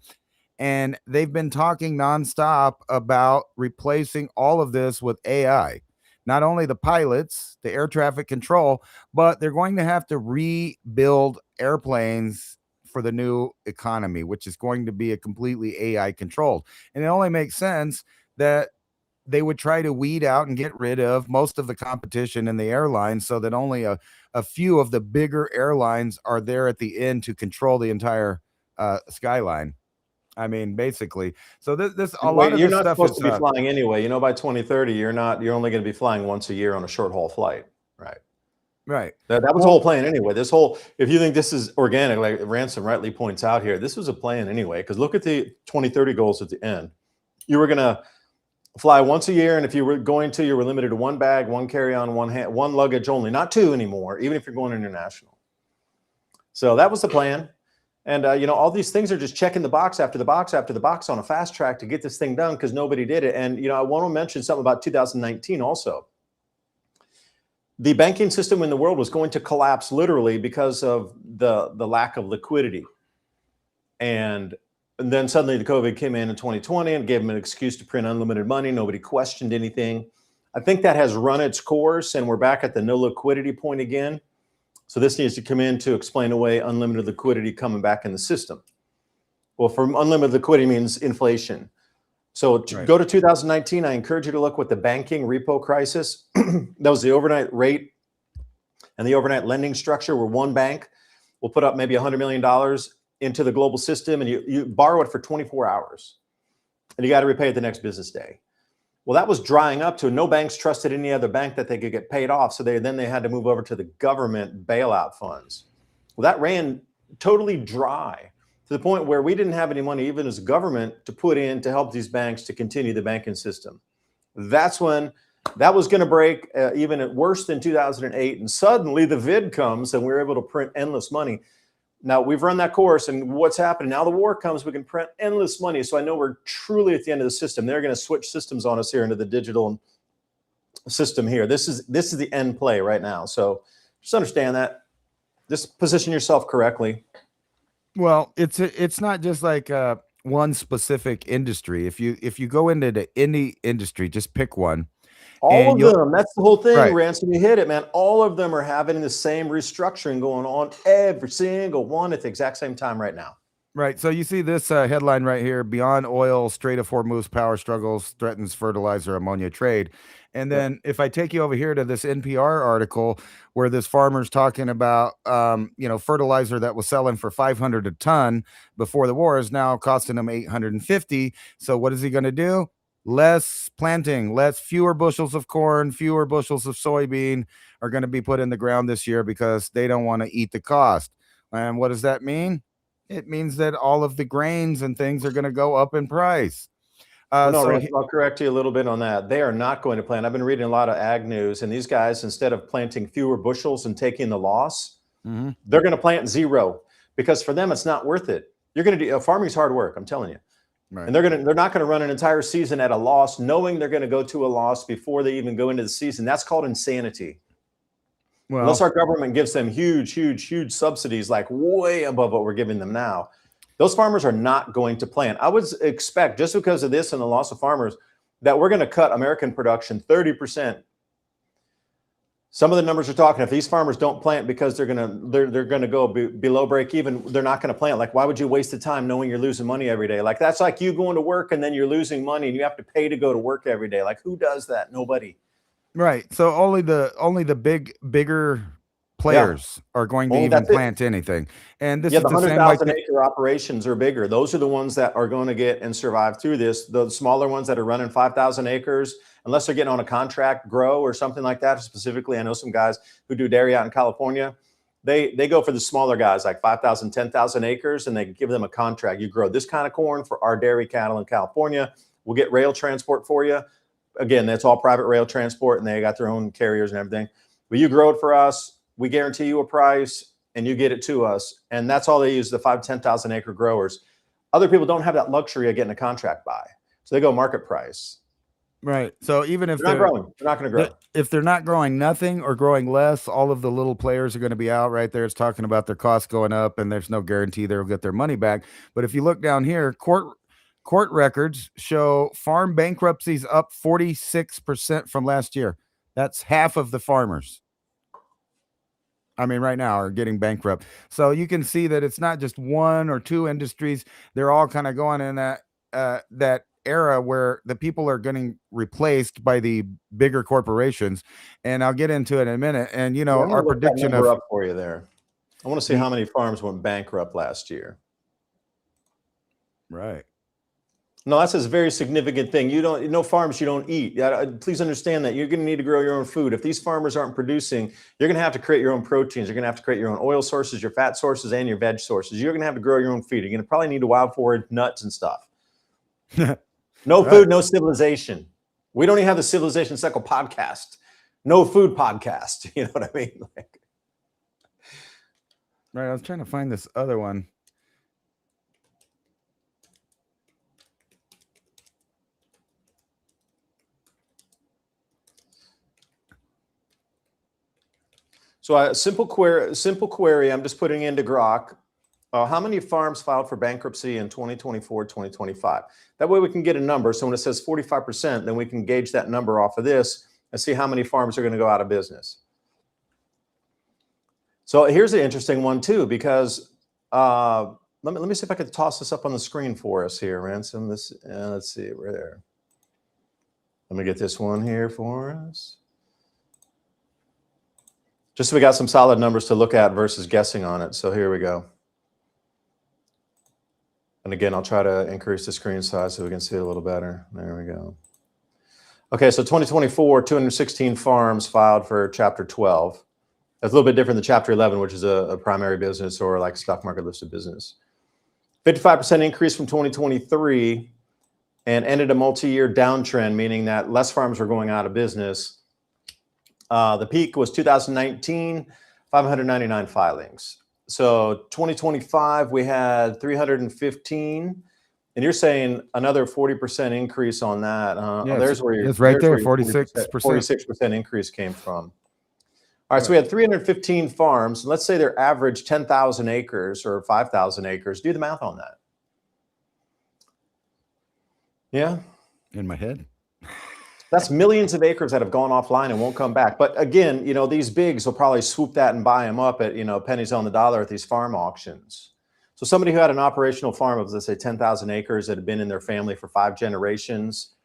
[SPEAKER 3] And they've been talking nonstop about replacing all of this with AI. Not only the pilots, the air traffic control, but they're going to have to rebuild airplanes for the new economy, which is going to be a completely AI controlled. And it only makes sense that they would try to weed out and get rid of most of the competition in the airlines so that only a few of the bigger airlines are there at the end to control the entire skyline. I mean, basically. So this a
[SPEAKER 1] And
[SPEAKER 3] lot
[SPEAKER 1] wait,
[SPEAKER 3] of
[SPEAKER 1] you're
[SPEAKER 3] this
[SPEAKER 1] not
[SPEAKER 3] stuff
[SPEAKER 1] supposed
[SPEAKER 3] is
[SPEAKER 1] to be flying anyway. By 2030, you're only going to be flying once a year on a short haul flight. Right.
[SPEAKER 3] right.
[SPEAKER 1] That was the whole plan anyway. If you think this is organic, like Ransom rightly points out here, this was a plan anyway. Because look at the 2030 goals at the end. You were going to fly once a year, and if you were going to, you were limited to one bag, one carry-on, one luggage only, not two anymore, even if you're going international. So that was the plan. And, all these things are just checking the box after the box after the box on a fast track to get this thing done because nobody did it. And, I want to mention something about 2019 also. The banking system in the world was going to collapse literally because of the lack of liquidity. And then suddenly the COVID came in 2020 and gave them an excuse to print unlimited money. Nobody questioned anything. I think that has run its course, and we're back at the no liquidity point again. So this needs to come in to explain away unlimited liquidity coming back in the system. Well, for unlimited liquidity means inflation. So go to 2019. I encourage you to look with the banking repo crisis. That was the overnight rate and the overnight lending structure where one bank will put up maybe $100 million into the global system, and you borrow it for 24 hours. And you got to repay it the next business day. Well, that was drying up to no banks trusted any other bank that they could get paid off. So they had to move over to the government bailout funds. Well, that ran totally dry to the point where we didn't have any money, even as a government, to put in to help these banks to continue the banking system. That's when that was going to break, even at worse than 2008. And suddenly the vid comes and we're able to print endless money. Now we've run that course, and what's happening now? The war comes, we can print endless money. So I know we're truly at the end of the system. They're going to switch systems on us here into the digital system here. This is the end play right now. So just understand that. Just position yourself correctly.
[SPEAKER 3] Well, it's not just like one specific industry. If you go into any industry, just pick one.
[SPEAKER 1] All of them. That's the whole thing,
[SPEAKER 3] Right.
[SPEAKER 1] Ransom. You hit it, man. All of them are having the same restructuring going on, every single one at the exact same time right now.
[SPEAKER 3] Right. So you see this headline right here: Beyond Oil, Strait of Hormuz power struggles threatens fertilizer ammonia trade. And then if I take you over here to this NPR article where this farmer's talking about, fertilizer that was selling for 500 a ton before the war is now costing him 850. So what is he going to do? Less planting, fewer bushels of corn, fewer bushels of soybean are going to be put in the ground this year because they don't want to eat the cost. And what does that mean? It means that all of the grains and things are going to go up in price.
[SPEAKER 1] Ransom, I'll correct you a little bit on that. They are not going to plant. I've been reading a lot of ag news, and these guys, instead of planting fewer bushels and taking the loss, they're going to plant zero because for them, it's not worth it. You're going to do farming's hard work, I'm telling you. Right. And they're not going to run an entire season at a loss, knowing they're going to go to a loss before they even go into the season. That's called insanity. Well, unless our government gives them huge subsidies, like way above what we're giving them now, those farmers are not going to plant. I would expect, just because of this and the loss of farmers, that we're going to cut American production 30%. Some of the numbers are talking, if these farmers don't plant because they're going to go below break even, they're not going to plant. Like, why would you waste the time knowing you're losing money every day? Like, that's like you going to work and then you're losing money and you have to pay to go to work every day. Like, who does that? Nobody.
[SPEAKER 3] Right. So only the bigger players are going to even plant anything. And this is
[SPEAKER 1] the
[SPEAKER 3] the same
[SPEAKER 1] 100,000 acre operations are bigger. Those are the ones that are going to get and survive through this. The smaller ones that are running 5,000 acres, unless they're getting on a contract grow or something like that. Specifically, I know some guys who do dairy out in California. They go for the smaller guys, like 5,000, 10,000 acres, and they give them a contract. You grow this kind of corn for our dairy cattle in California. We'll get rail transport for you. Again, that's all private rail transport, and they got their own carriers and everything. But you grow it for us. We guarantee you a price. and you get it to us. And that's all they use, the 5,000 to 10,000 acre growers. Other people don't have that luxury of getting a contract buy. So they go market price.
[SPEAKER 3] Right. So even if
[SPEAKER 1] they're not growing, they're not going to grow.
[SPEAKER 3] If they're not growing nothing or growing less, all of the little players are going to be out right there. It's talking about their costs going up, and there's no guarantee they'll get their money back. But if you look down here, court records show farm bankruptcies up 46% from last year. That's half of the farmers. I mean, right now are getting bankrupt. So you can see that it's not just one or two industries. They're all kind of going in that era where the people are getting replaced by the bigger corporations. And I'll get into it in a minute. And, you know, our prediction
[SPEAKER 1] up for you there. I want to see how many farms went bankrupt last year.
[SPEAKER 3] Right.
[SPEAKER 1] No, that's a very significant thing. No farms you don't eat. Please understand that you're going to need to grow your own food. If these farmers aren't producing, you're going to have to create your own proteins. You're going to have to create your own oil sources, your fat sources, and your veg sources. You're going to have to grow your own feed. You're going to probably need to wild forage nuts and stuff. No food, no civilization. We don't even have the Civilization Cycle podcast. No food podcast. You know what I mean?
[SPEAKER 3] Right. I was trying to find this other one.
[SPEAKER 1] So a simple query, I'm just putting into Grok. How many farms filed for bankruptcy in 2024, 2025? That way we can get a number. So when it says 45%, then we can gauge that number off of this and see how many farms are going to go out of business. So here's an interesting one too, because let me see if I could toss this up on the screen for us here, Ransom. Let's see, we're there. Let me get this one here for us. Just so we got some solid numbers to look at versus guessing on it. So here we go. And again, I'll try to increase the screen size so we can see it a little better. There we go. Okay, so 2024, 216 farms filed for Chapter 12. That's a little bit different than Chapter 11, which is a primary business or like stock market listed business. 55% increase from 2023 and ended a multi-year downtrend, meaning that less farms were going out of business. The peak was 2019, 599 filings. So 2025, we had 315. And you're saying another 40% increase on that.
[SPEAKER 3] Yeah, there's where you're, it's right there, 46%.
[SPEAKER 1] 46% increase came from. All right, so we had 315 farms. Let's say they're average 10,000 acres or 5,000 acres. Do the math on that. Yeah?
[SPEAKER 3] In my head.
[SPEAKER 1] That's millions of acres that have gone offline and won't come back. But again, you know, these bigs will probably swoop that and buy them up at, you know, pennies on the dollar at these farm auctions. So somebody who had an operational farm of, let's say, 10,000 acres that had been in their family for 5 generations,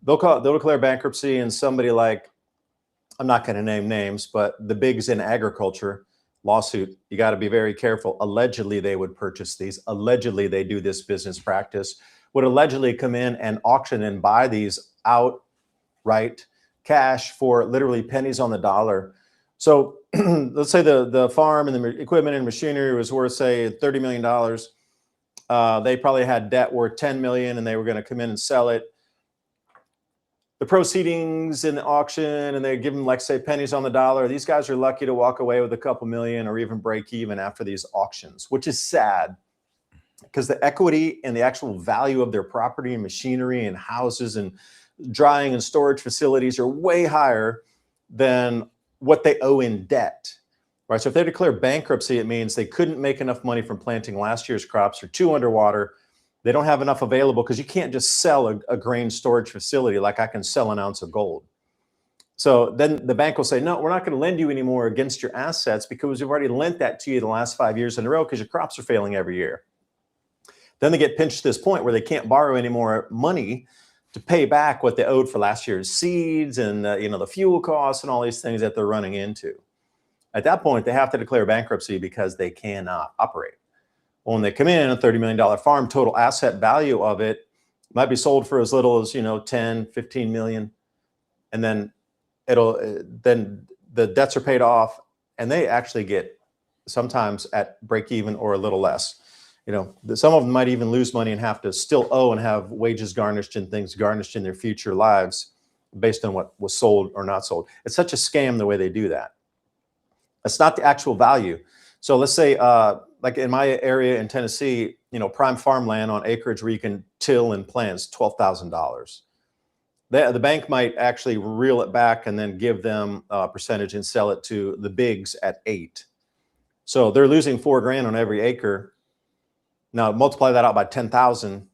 [SPEAKER 1] they'll declare bankruptcy, and somebody like, I'm not going to name names, but the bigs in agriculture lawsuit, you got to be very careful. Allegedly, they would purchase these. Allegedly, they do this business practice, would allegedly come in and auction and buy these outright cash for literally pennies on the dollar. So let's say the farm and the equipment and machinery was worth, say, $30 million. They probably had debt worth $10 million, and they were going to come in and sell it. The proceedings in the auction, and they give them, like, say, pennies on the dollar. These guys are lucky to walk away with a couple million or even break even after these auctions, which is sad because the equity and the actual value of their property and machinery and houses and drying and storage facilities are way higher than what they owe in debt, right? So if they declare bankruptcy, it means they couldn't make enough money from planting last year's crops, or 2 underwater. They don't have enough available, because you can't just sell a grain storage facility like I can sell an ounce of gold. So then the bank will say, no, we're not going to lend you anymore against your assets because we've already lent that to you the last 5 years in a row because your crops are failing every year. Then they get pinched to this point where they can't borrow any more money to pay back what they owed for last year's seeds and the fuel costs and all these things that they're running into. At that point, they have to declare bankruptcy because they cannot operate. When they come in, a $30 million farm, total asset value of it might be sold for as little as 10, 15 million. And then then the debts are paid off, and they actually get sometimes at break even or a little less. Some of them might even lose money and have to still owe and have wages garnished and things garnished in their future lives based on what was sold or not sold. It's such a scam the way they do that. It's not the actual value. So let's say, like in my area in Tennessee, prime farmland on acreage where you can till and plant is $12,000. The bank might actually reel it back and then give them a percentage and sell it to the bigs at 8. So they're losing $4,000 on every acre. Now multiply that out by 10,000.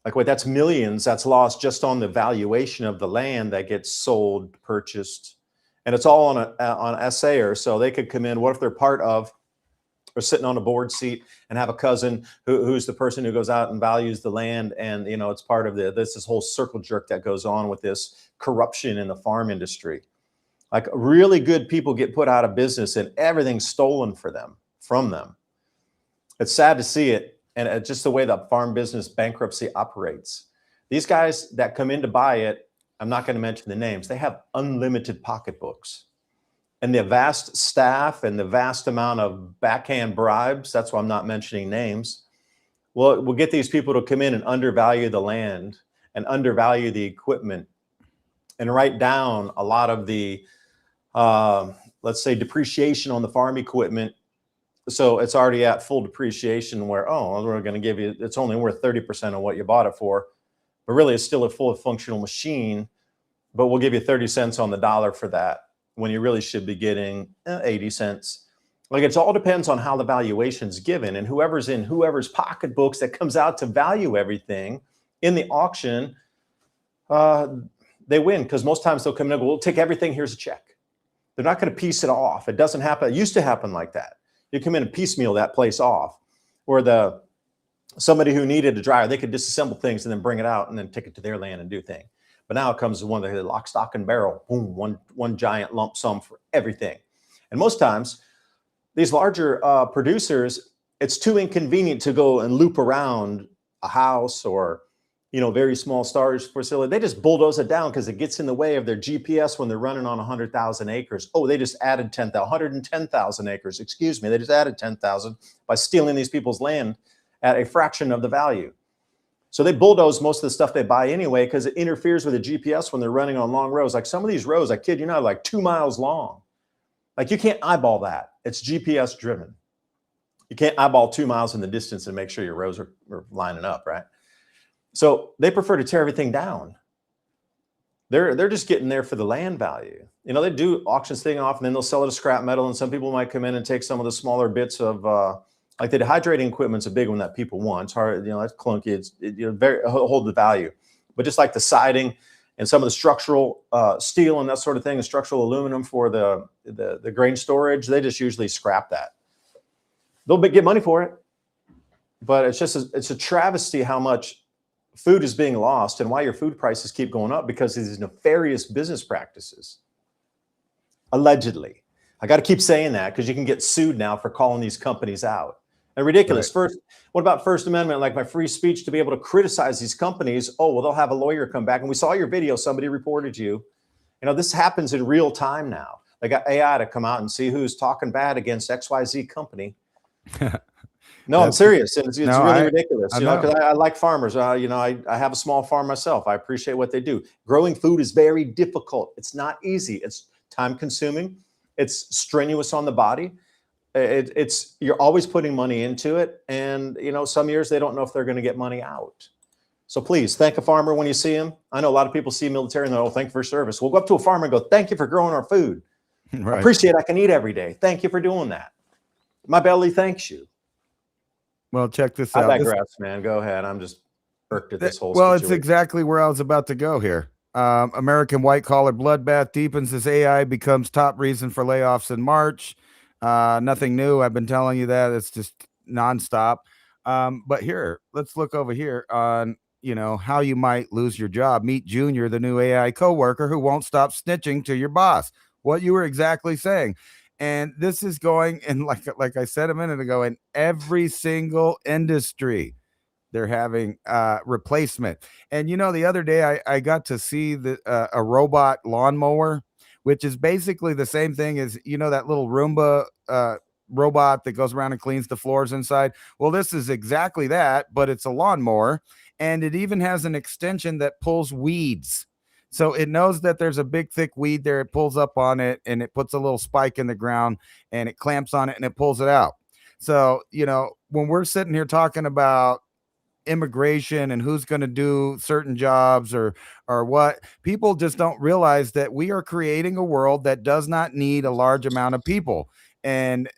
[SPEAKER 1] Like, wait, that's millions that's lost just on the valuation of the land that gets sold, purchased, and it's all on SAer. So they could come in. What if they're part of or sitting on a board seat and have a cousin who's the person who goes out and values the land, and it's part of this whole circle jerk that goes on with this corruption in the farm industry. Like, really good people get put out of business and everything's stolen from them. It's sad to see it. And just the way the farm business bankruptcy operates. These guys that come in to buy it, I'm not going to mention the names, they have unlimited pocketbooks. And the vast staff and the vast amount of backhand bribes, that's why I'm not mentioning names, we'll get these people to come in and undervalue the land and undervalue the equipment and write down a lot of the, let's say, depreciation on the farm equipment. So it's already at full depreciation where, we're going to give you, it's only worth 30% of what you bought it for. But really, it's still a full functional machine. But we'll give you 30 cents on the dollar for that when you really should be getting 80 cents. Like, it all depends on how the valuation's given. And whoever's in whoever's pocketbooks that comes out to value everything in the auction, they win. Because most times they'll come in and go, we'll take everything, here's a check. They're not going to piece it off. It doesn't happen. It used to happen like that. You come in and piecemeal that place off, or somebody who needed a dryer, they could disassemble things and then bring it out and then take it to their land and do things. But now it comes to one of the lock, stock, and barrel, boom, one giant lump sum for everything. And most times, these larger producers, it's too inconvenient to go and loop around a house or very small storage facility. They just bulldoze it down because it gets in the way of their GPS when they're running on 100,000 acres. Oh, they just added 110,000 acres. Excuse me. They just added 10,000 by stealing these people's land at a fraction of the value. So they bulldoze most of the stuff they buy anyway because it interferes with the GPS when they're running on long rows. Like some of these rows, I kid you not, like 2 miles long. Like, you can't eyeball that. It's GPS driven. You can't eyeball 2 miles in the distance and make sure your rows are lining up, right? So they prefer to tear everything down. They're just getting there for the land value. They do auctions thing off and then they'll sell it as scrap metal. And some people might come in and take some of the smaller bits of, like the dehydrating equipment's a big one that people want. It's hard, that's clunky. It's very hold the value. But just like the siding and some of the structural steel and that sort of thing, and structural aluminum for the grain storage, they just usually scrap that. They'll get money for it, but it's a travesty how much food is being lost and why your food prices keep going up, because of these nefarious business practices. Allegedly. I got to keep saying that because you can get sued now for calling these companies out. And ridiculous. Right. What about First Amendment, like my free speech to be able to criticize these companies? Oh, well, they'll have a lawyer come back. And we saw your video. Somebody reported you. This happens in real time now. They got AI to come out and see who's talking bad against XYZ company. No, I'm serious. It's really ridiculous. Because I like farmers. I have a small farm myself. I appreciate what they do. Growing food is very difficult. It's not easy. It's time consuming. It's strenuous on the body. You're always putting money into it. And, some years they don't know if they're going to get money out. So please thank a farmer when you see him. I know a lot of people see military and they'll thank you for service. We'll go up to a farmer and go, thank you for growing our food. Right. I appreciate I can eat every day. Thank you for doing that. My belly thanks you.
[SPEAKER 3] Well, check this out.
[SPEAKER 1] I digress, man. Go ahead. I'm just irked at this whole
[SPEAKER 3] situation.
[SPEAKER 1] It's
[SPEAKER 3] exactly where I was about to go here. American white-collar bloodbath deepens as AI becomes top reason for layoffs in March. Nothing new. I've been telling you that. It's just nonstop. But here, let's look over here on, how you might lose your job. Meet Junior, the new AI coworker who won't stop snitching to your boss. What you were exactly saying. And this is going, and like I said a minute ago, in every single industry, they're having replacement. And the other day I got to see a robot lawnmower, which is basically the same thing as that little Roomba robot that goes around and cleans the floors inside. Well, this is exactly that, but it's a lawnmower, and it even has an extension that pulls weeds. So it knows that there's a big thick weed there. It pulls up on it and it puts a little spike in the ground and it clamps on it and it pulls it out. So, when we're sitting here talking about immigration and who's going to do certain jobs or what, people just don't realize that we are creating a world that does not need a large amount of people. And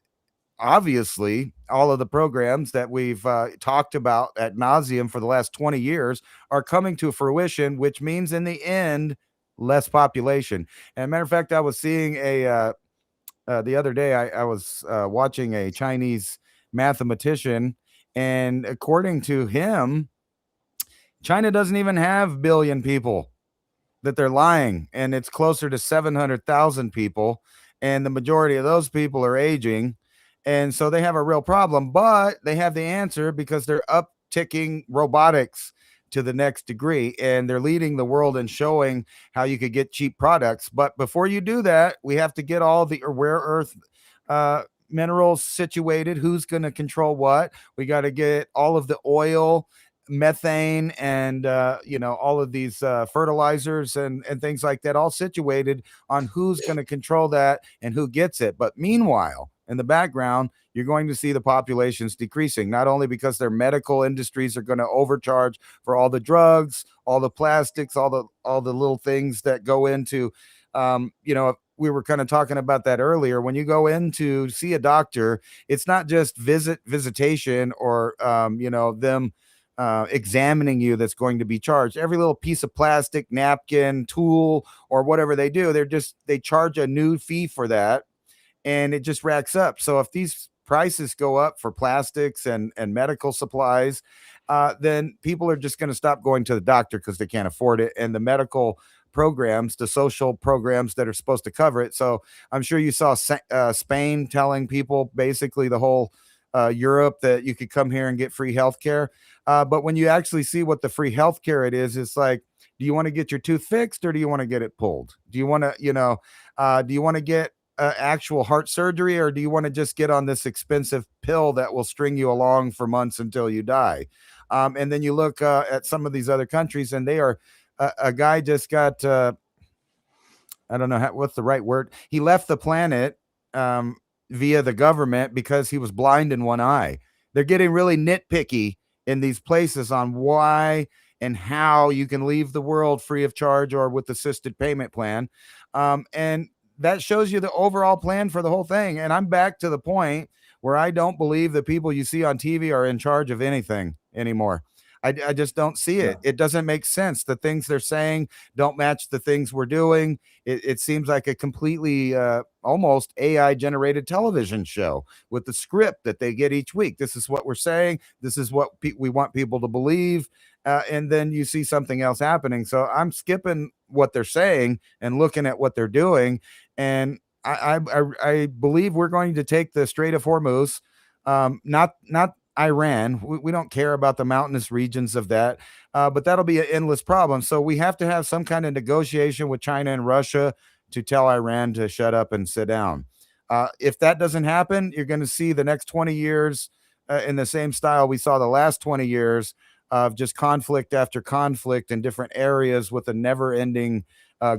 [SPEAKER 3] obviously all of the programs that we've talked about at nauseum for the last 20 years are coming to fruition, which means in the end less population. And a matter of fact, I was seeing the other day, I was watching a Chinese mathematician, and according to him, China doesn't even have billion people, that they're lying, and it's closer to 700,000 people, and the majority of those people are aging, and so they have a real problem, but they have the answer because they're upticking robotics to the next degree, and they're leading the world in showing how you could get cheap products. But before you do that, we have to get all the rare earth minerals situated. Who's going to control what? We got to get all of the oil, methane, and all of these fertilizers and things like that all situated on who's going to control that and who gets it. But meanwhile, in the background, you're going to see the populations decreasing, not only because their medical industries are going to overcharge for all the drugs, all the plastics, all the little things that go into we were kind of talking about that earlier. When you go in to see a doctor, it's not just visitation or them examining you that's going to be charged. Every little piece of plastic, napkin, tool, or whatever they do, they charge a new fee for that, and it just racks up. So if these prices go up for plastics and medical supplies, then people are just going to stop going to the doctor because they can't afford it, and the medical programs, the social programs that are supposed to cover it. So I'm sure you saw Spain telling people, basically the whole Europe, that you could come here and get free healthcare. But when you actually see what the free healthcare it is, it's like, do you want to get your tooth fixed or do you want to get it pulled? Do you want to, do you want to get actual heart surgery, or do you want to just get on this expensive pill that will string you along for months until you die? And then you look at some of these other countries, and they are. A guy just got, I don't know what's the right word. He left the planet via the government because he was blind in one eye. They're getting really nitpicky in these places on why and how you can leave the world free of charge or with assisted payment plan. And that shows you the overall plan for the whole thing. And I'm back to the point where I don't believe the people you see on TV are in charge of anything anymore. I just don't see it. It doesn't make sense. The things they're saying don't match the things we're doing. It seems like a completely almost AI generated television show with the script that they get each week. This is what we're saying. This is what we want people to believe. And then you see something else happening. So I'm skipping what they're saying and looking at what they're doing. And I believe we're going to take the Strait of Hormuz, not Iran. We don't care about the mountainous regions of that, but that'll be an endless problem. So we have to have some kind of negotiation with China and Russia to tell Iran to shut up and sit down. If that doesn't happen, you're going to see the next 20 years in the same style we saw the last 20 years of just conflict after conflict in different areas with a never-ending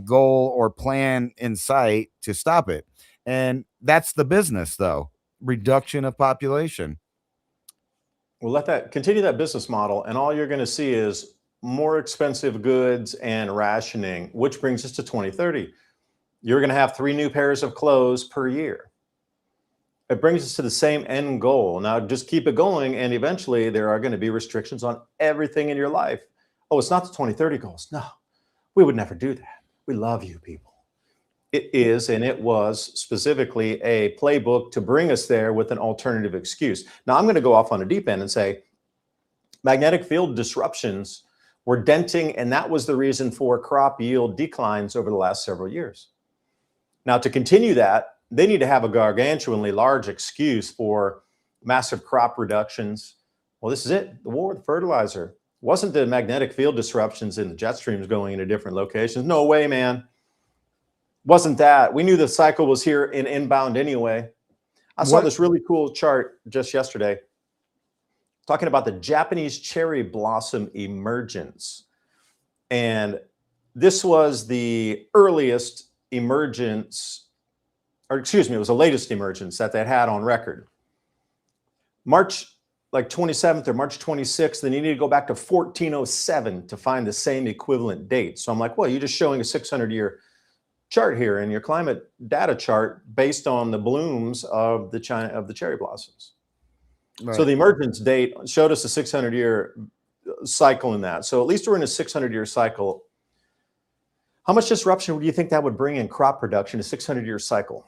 [SPEAKER 3] goal or plan in sight to stop it. And that's the business, though, reduction of population.
[SPEAKER 1] Well, let that continue that business model, and all you're going to see is more expensive goods and rationing, which brings us to 2030. You're going to have 3 new pairs of clothes per year. It brings us to the same end goal. Now, just keep it going, and eventually there are going to be restrictions on everything in your life. Oh, it's not the 2030 goals. No, we would never do that. We love you people. It is, and it was specifically a playbook to bring us there with an alternative excuse. Now, I'm going to go off on a deep end and say magnetic field disruptions were denting, and that was the reason for crop yield declines over the last several years. Now, to continue that, they need to have a gargantuanly large excuse for massive crop reductions. Well, this is it. The war with fertilizer. Wasn't the magnetic field disruptions in the jet streams going into different locations? No way, man. Wasn't that. We knew the cycle was here in inbound anyway. I saw this really cool chart just yesterday talking about the Japanese cherry blossom emergence. And This was the earliest emergence, or excuse me, it was the latest emergence that they had on record. March like 27th or March 26th, then you need to go back to 1407 to find the same equivalent date. So I'm like, well, you're just showing a 600-year chart here in your climate data chart based on the blooms of the cherry blossoms. Right. So the emergence date showed us a 600-year cycle in that. So at least we're in a 600-year cycle. How much disruption do you think that would bring in crop production, a 600-year cycle?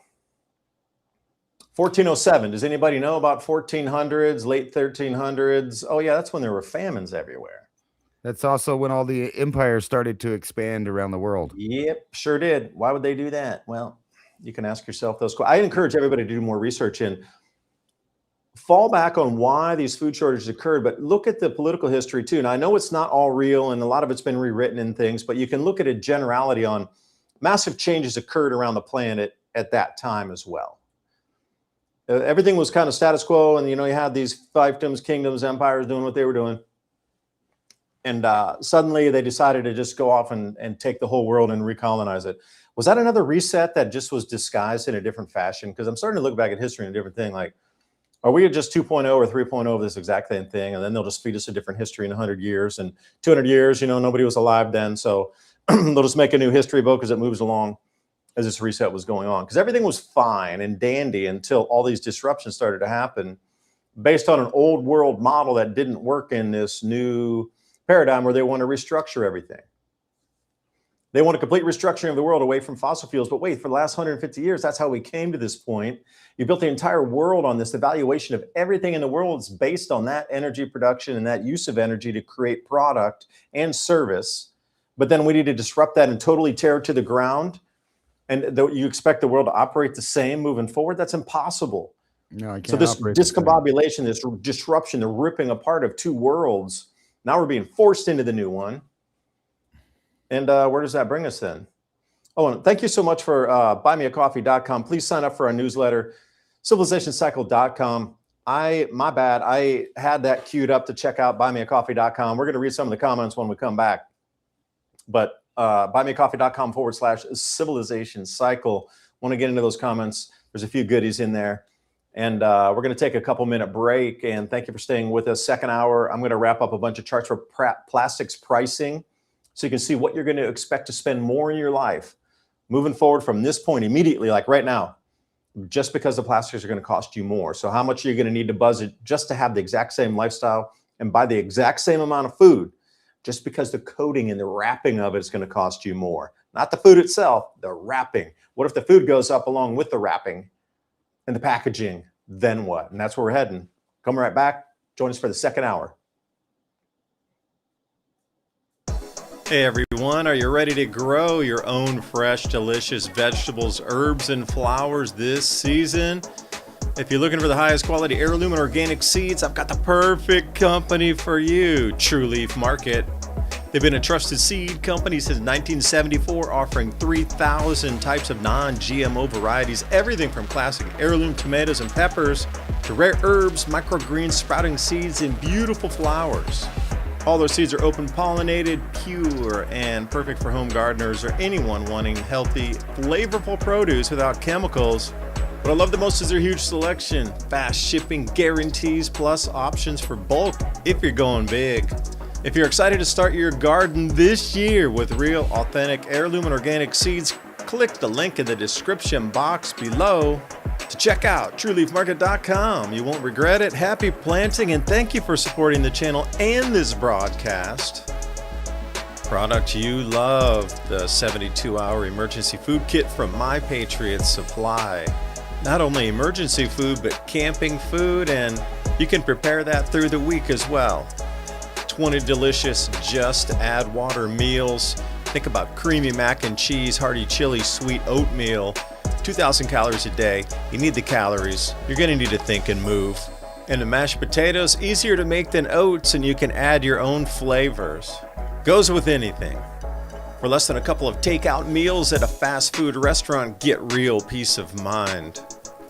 [SPEAKER 1] 1407, does anybody know about 1400s, late 1300s? Oh yeah, that's when there were famines everywhere.
[SPEAKER 3] That's also when all the empires started to expand around the world.
[SPEAKER 1] Yep, sure did. Why would they do that? Well, you can ask yourself those questions. I encourage everybody to do more research and fall back on why these food shortages occurred, but look at the political history too. And I know it's not all real and a lot of it's been rewritten in things, but you can look at a generality on massive changes occurred around the planet at that time as well. Everything was kind of status quo, and you had these fiefdoms, kingdoms, empires doing what they were doing. And suddenly they decided to just go off and take the whole world and recolonize it. Was that another reset that just was disguised in a different fashion? Because I'm starting to look back at history in a different thing. Like, are we just 2.0 or 3.0 of this exact same thing? And then they'll just feed us a different history in 100 years. And 200 years, nobody was alive then. So they'll just make a new history book as it moves along, as this reset was going on. Because everything was fine and dandy until all these disruptions started to happen based on an old world model that didn't work in this new paradigm where they want to restructure everything. They want a complete restructuring of the world away from fossil fuels. But wait, for the last 150 years, that's how we came to this point. You built the entire world on this. Evaluation of everything in the world is based on that energy production and that use of energy to create product and service. But then we need to disrupt that and totally tear it to the ground. And you expect the world to operate the same moving forward? That's impossible.
[SPEAKER 3] No, I can't.
[SPEAKER 1] So this discombobulation, this disruption, the ripping apart of two worlds, now we're being forced into the new one. And where does that bring us then? Oh, and thank you so much for buymeacoffee.com. Please sign up for our newsletter, civilizationcycle.com. My bad. I had that queued up to check out buymeacoffee.com. We're going to read some of the comments when we come back. But buymeacoffee.com/civilization cycle. Want to get into those comments. There's a few goodies in there. And we're going to take a couple-minute break. And thank you for staying with us. Second hour, I'm going to wrap up a bunch of charts for plastics pricing so you can see what you're going to expect to spend more in your life moving forward from this point immediately, like right now, just because the plastics are going to cost you more. So how much are you going to need to budget just to have the exact same lifestyle and buy the exact same amount of food, just because the coating and the wrapping of it is going to cost you more? Not the food itself, the wrapping. What if the food goes up along with the wrapping and the packaging? Then what? And that's where we're heading. Come right back. Join us for the second hour. Hey everyone, are you ready to grow your own fresh, delicious vegetables, herbs, and flowers this season? If you're looking for the highest quality heirloom and organic seeds, I've got the perfect company for you, True Leaf Market. They've been a trusted seed company since 1974, offering 3,000 types of non-GMO varieties, everything from classic heirloom tomatoes and peppers to rare herbs, microgreens, sprouting seeds, and beautiful flowers. All those seeds are open pollinated, pure, and perfect for home gardeners or anyone wanting healthy, flavorful produce without chemicals. What I love the most is their huge selection, fast shipping guarantees, plus options for bulk if you're going big. If you're excited to start your garden this year with real, authentic heirloom and organic seeds, click the link in the description box below to check out trueleafmarket.com. You won't regret it. Happy planting, and thank you for supporting the channel and this broadcast. Product you love, the 72-hour emergency food kit from My Patriot Supply. Not only emergency food, but camping food, and you can prepare that through the week as well. 20 delicious just add water meals. Think about creamy mac and cheese, hearty chili, sweet oatmeal. 2,000 calories a day. You need the calories. You're going to need to think and move. And the mashed potatoes, easier to make than oats, and you can add your own flavors. Goes with anything. For less than a couple of takeout meals at a fast food restaurant, get real peace of mind.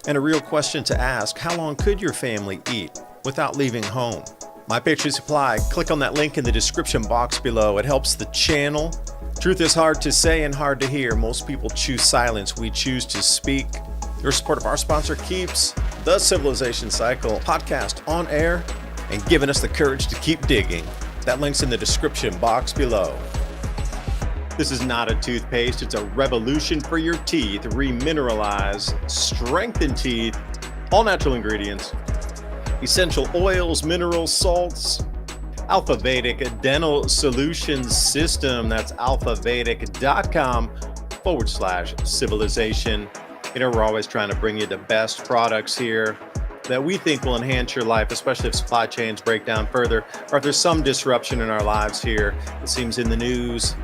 [SPEAKER 1] And a real question to ask, how long could your family eat without leaving home? My Patriot Supply. Click on that link in the description box below. It helps the channel. Truth is hard to say and hard to hear. Most people choose silence. We choose to speak. Your support of our sponsor keeps the Civilization Cycle podcast on air and giving us the courage to keep digging. That link's in the description box below. This is not a toothpaste. It's a revolution for your teeth. Remineralize, strengthen teeth, all natural ingredients. Essential oils, minerals, salts. Alpha Vedic Dental Solutions System. That's alphavedic.com/civilization. You know, we're always trying to bring you the best products here that we think will enhance your life, especially if supply chains break down further, or if there's some disruption in our lives here. It seems in the news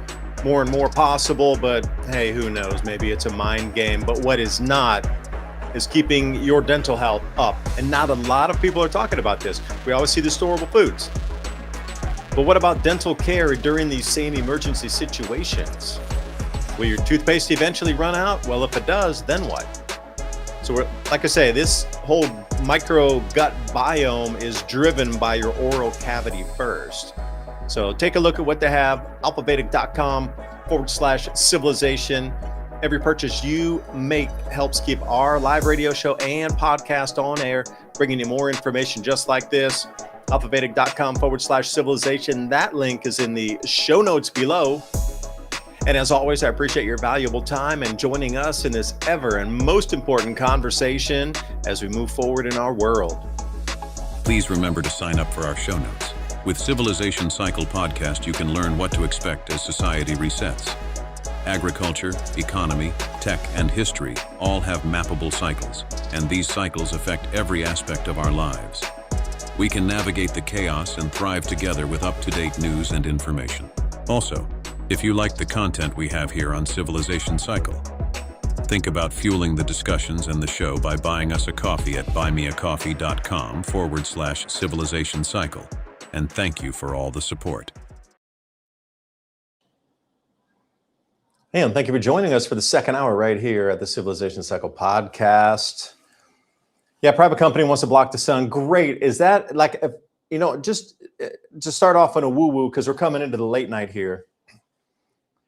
[SPEAKER 1] more and more possible, but hey, who knows? Maybe it's a mind game. But what is not is keeping your dental health up. And not a lot of people are talking about this. We always see the storable foods. But what about dental care during these same emergency situations? Will your toothpaste eventually run out? Well, if it does, then what? So like I say, this whole micro gut biome is driven by your oral cavity first. So take a look at what they have, alphavedic.com/civilization. Every purchase you make helps keep our live radio show and podcast on air, bringing you more information just like this. alphavedic.com/civilization. That link is in the show notes below. And as always, I appreciate your valuable time and joining us in this ever and most important conversation as we move forward in our world.
[SPEAKER 2] Please remember to sign up for our show notes. With Civilization Cycle podcast, you can learn what to expect as society resets. Agriculture, economy, tech, and history all have mappable cycles, and these cycles affect every aspect of our lives. We can navigate the chaos and thrive together with up-to-date news and information. Also, if you like the content we have here on Civilization Cycle, think about fueling the discussions and the show by buying us a coffee at buymeacoffee.com/Civilization Cycle. And thank you for all the support.
[SPEAKER 1] Hey, and thank you for joining us for the second hour right here at the Civilization Cycle podcast. Yeah, private company wants to block the sun. Great. Is that like, just to start off on a woo-woo, because we're coming into the late night here.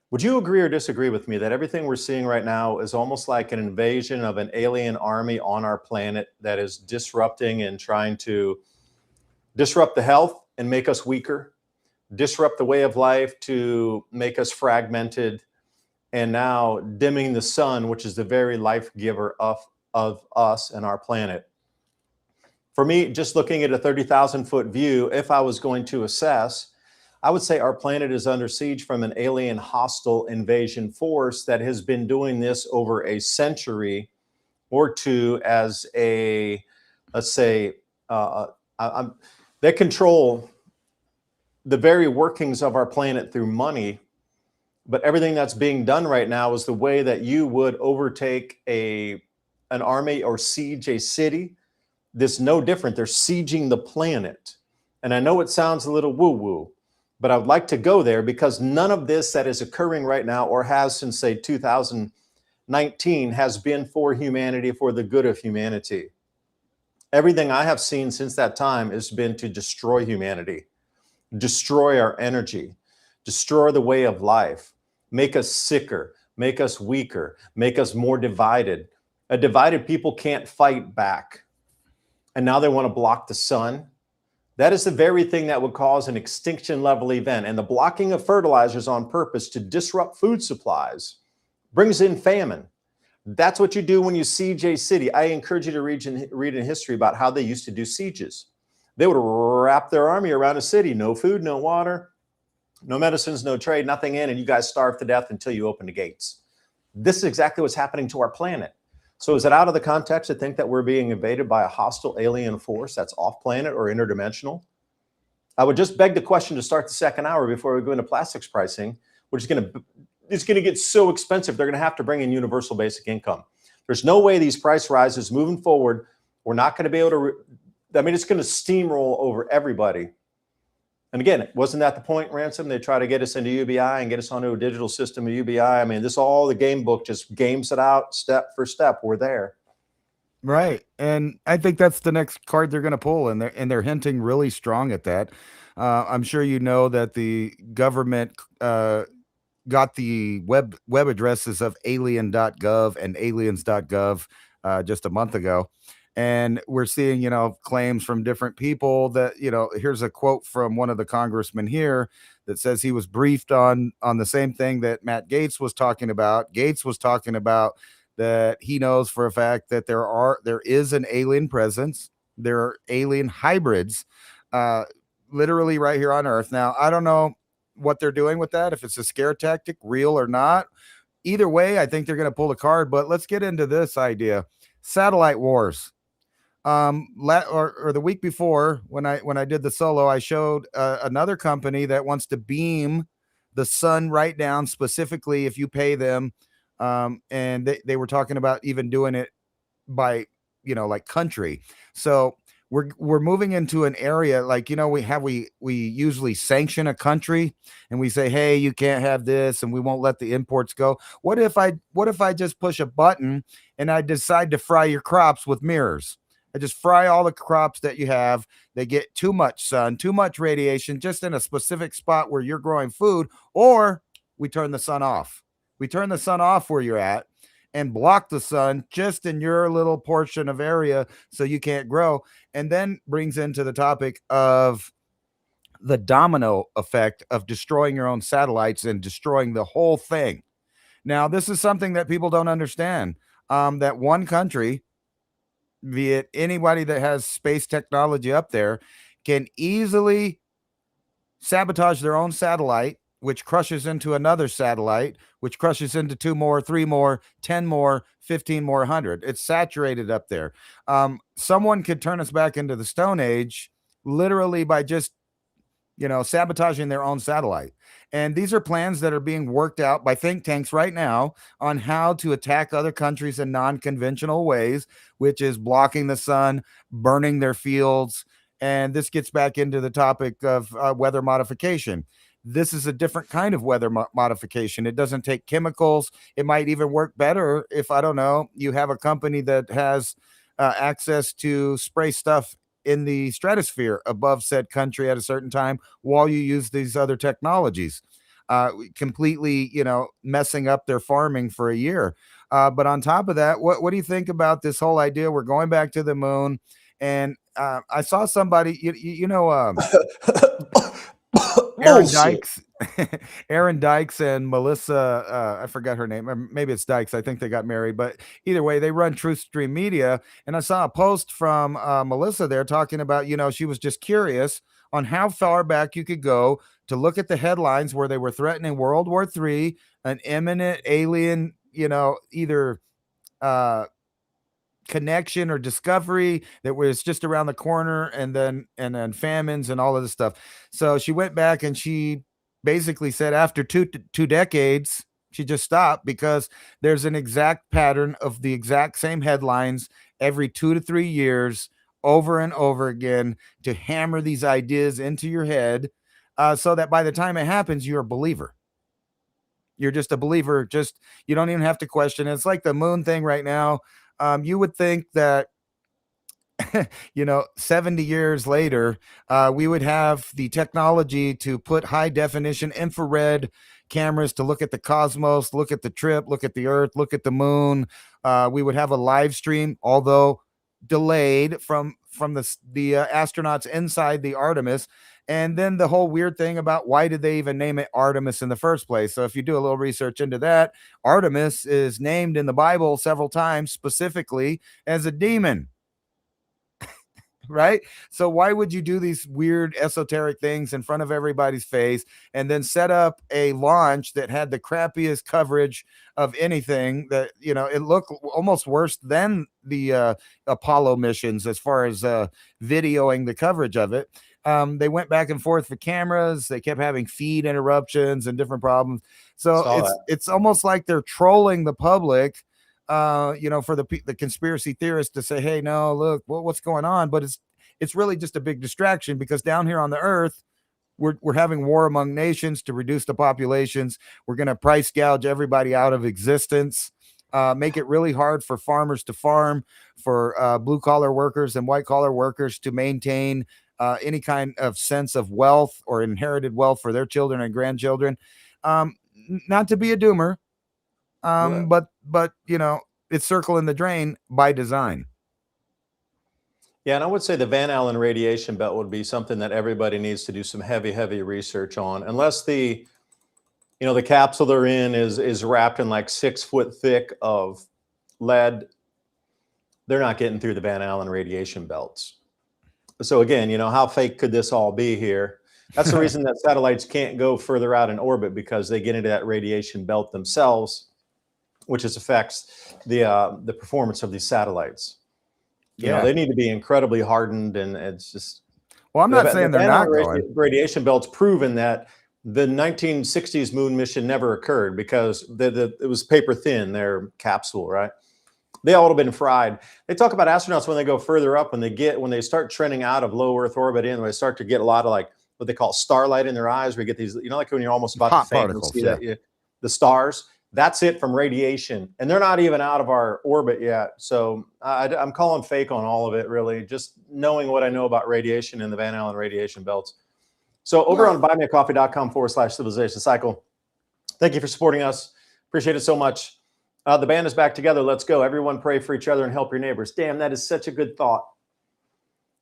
[SPEAKER 1] Would you agree or disagree with me that everything we're seeing right now is almost like an invasion of an alien army on our planet that is disrupting and trying to disrupt the health and make us weaker, disrupt the way of life to make us fragmented, and now dimming the sun, which is the very life giver of us and our planet? For me, just looking at a 30,000-foot view, if I was going to assess, I would say our planet is under siege from an alien hostile invasion force that has been doing this over a century or two as a, let's say, they control the very workings of our planet through money. But everything that's being done right now is the way that you would overtake an army or siege a city. This is no different. They're sieging the planet. And I know it sounds a little woo-woo, but I would like to go there because none of this that is occurring right now or has since, say, 2019 has been for humanity, for the good of humanity. Everything I have seen since that time has been to destroy humanity, destroy our energy, destroy the way of life, make us sicker, make us weaker, make us more divided. A divided people can't fight back. And now they want to block the sun. That is the very thing that would cause an extinction level event. And the blocking of fertilizers on purpose to disrupt food supplies brings in famine. That's what you do when you siege a city. I encourage you to read in history about how they used to do sieges. They would wrap their army around a city, no food, no water, no medicines, no trade, nothing in, and you guys starve to death until you open the gates. This is exactly what's happening to our planet. So is it out of the context to think that we're being invaded by a hostile alien force that's off-planet or interdimensional? I would just beg the question to start the second hour before we go into plastics pricing, which is going to get so expensive, they're going to have to bring in universal basic income. There's no way these price rises moving forward, we're not going to be able to, it's going to steamroll over everybody. And again, wasn't that the point, Ransom? They try to get us into UBI and get us onto a digital system of UBI. This all the game book just games it out step for step. We're there.
[SPEAKER 3] Right. And I think that's the next card they're going to pull, and they're hinting really strong at that. I'm sure you know that the government got the web addresses of alien.gov and aliens.gov just a month ago. And we're seeing, claims from different people that, here's a quote from one of the congressmen here that says he was briefed on the same thing that Matt Gaetz was talking about. Gates was talking about that he knows for a fact that there is an alien presence. There are alien hybrids, uh, literally right here on Earth. Now, I don't know what they're doing with that, if it's a scare tactic, real or not. Either way, I think they're going to pull the card. But let's get into this idea: satellite wars. Or the week before, when I did the solo, I showed another company that wants to beam the sun right down, specifically if you pay them. And they were talking about even doing it by, like country. So we're moving into an area, like, we usually sanction a country and we say, hey, you can't have this, and we won't let the imports go. What if I just push a button and I decide to fry your crops with mirrors? I just fry all the crops that you have. They get too much sun, too much radiation, just in a specific spot where you're growing food. Or we turn the sun off. We turn the sun off where you're at and block the sun just in your little portion of area so you can't grow. And then brings into the topic of the domino effect of destroying your own satellites and destroying the whole thing. Now, this is something that people don't understand. That one country, be it anybody that has space technology up there, can easily sabotage their own satellite, which crushes into another satellite, which crushes into 2 more, 3 more, 10 more, 15 more, 100. It's saturated up there. Someone could turn us back into the Stone Age literally by just, sabotaging their own satellite. And these are plans that are being worked out by think tanks right now on how to attack other countries in non-conventional ways, which is blocking the sun, burning their fields. And this gets back into the topic of weather modification. This is a different kind of weather modification. It doesn't take chemicals. It might even work better if, I don't know, you have a company that has access to spray stuff in the stratosphere above said country at a certain time while you use these other technologies, completely, messing up their farming for a year. But on top of that, what do you think about this whole idea? We're going back to the moon. And I saw somebody, Aaron
[SPEAKER 4] Bullshit.
[SPEAKER 3] Dykes, Aaron Dykes and Melissa, I forgot her name, or maybe it's Dykes. I think they got married, but either way, they run Truth Stream Media. And I saw a post from Melissa there talking about, she was just curious on how far back you could go to look at the headlines where they were threatening World War III, an imminent alien, either connection or discovery that was just around the corner, and then famines and all of this stuff. So she went back and she basically said after two decades she just stopped, because there's an exact pattern of the exact same headlines every 2 to 3 years, over and over again, to hammer these ideas into your head, so that by the time it happens, you're a believer. You're just a believer. Just, you don't even have to question it. It's like the moon thing right now. You would think that 70 years later, we would have the technology to put high definition infrared cameras to look at the cosmos, look at the trip, look at the Earth, look at the moon. We would have a live stream, although delayed, from the astronauts inside the Artemis. And then the whole weird thing about why did they even name it Artemis in the first place? So if you do a little research into that, Artemis is named in the Bible several times specifically as a demon, right? So why would you do these weird esoteric things in front of everybody's face and then set up a launch that had the crappiest coverage of anything? That, it looked almost worse than the Apollo missions as far as videoing the coverage of it. They went back and forth for cameras. They kept having feed interruptions and different problems. So
[SPEAKER 4] Saw
[SPEAKER 3] it's
[SPEAKER 4] that.
[SPEAKER 3] it's almost like they're trolling the public, for the conspiracy theorists to say, "Hey, no, look, what's going on?" But it's really just a big distraction, because down here on the Earth, we're having war among nations to reduce the populations. We're going to price gouge everybody out of existence. make it really hard for farmers to farm, for blue collar workers and white collar workers to maintain any kind of sense of wealth or inherited wealth for their children and grandchildren. Not to be a doomer,
[SPEAKER 1] Well,
[SPEAKER 3] but it's circling the drain by design.
[SPEAKER 1] yeah, and I would say the Van Allen radiation belt would be something that everybody needs to do some heavy research on, unless the capsule they're in is wrapped in like 6 foot thick of lead. They're not getting through the Van Allen radiation belts. So again, how fake could this all be here? That's the reason that satellites can't go further out in orbit, because they get into that radiation belt themselves, which affects the performance of these satellites.
[SPEAKER 3] Yeah.
[SPEAKER 1] They need to be incredibly hardened, and it's just.
[SPEAKER 3] Well, I'm not saying they're
[SPEAKER 1] Van
[SPEAKER 3] not
[SPEAKER 1] Allen
[SPEAKER 3] going.
[SPEAKER 1] radiation belt's proven that the 1960s moon mission never occurred because it was paper thin, their capsule, right? They all would have been fried. They talk about astronauts when they go further up, when they start trending out of low Earth orbit when they start to get a lot of like what they call starlight in their eyes, where you get these, like when you're almost about
[SPEAKER 3] Hot
[SPEAKER 1] to faint,
[SPEAKER 3] particles,
[SPEAKER 1] you see
[SPEAKER 3] yeah.
[SPEAKER 1] the stars. That's it from radiation, and they're not even out of our orbit yet. So I'm calling fake on all of it, really, just knowing what I know about radiation and the Van Allen radiation belts. So over on buymeacoffee.com/civilization cycle, thank you for supporting us. Appreciate it so much. The band is back together. Let's go. Everyone pray for each other and help your neighbors. Damn, that is such a good thought.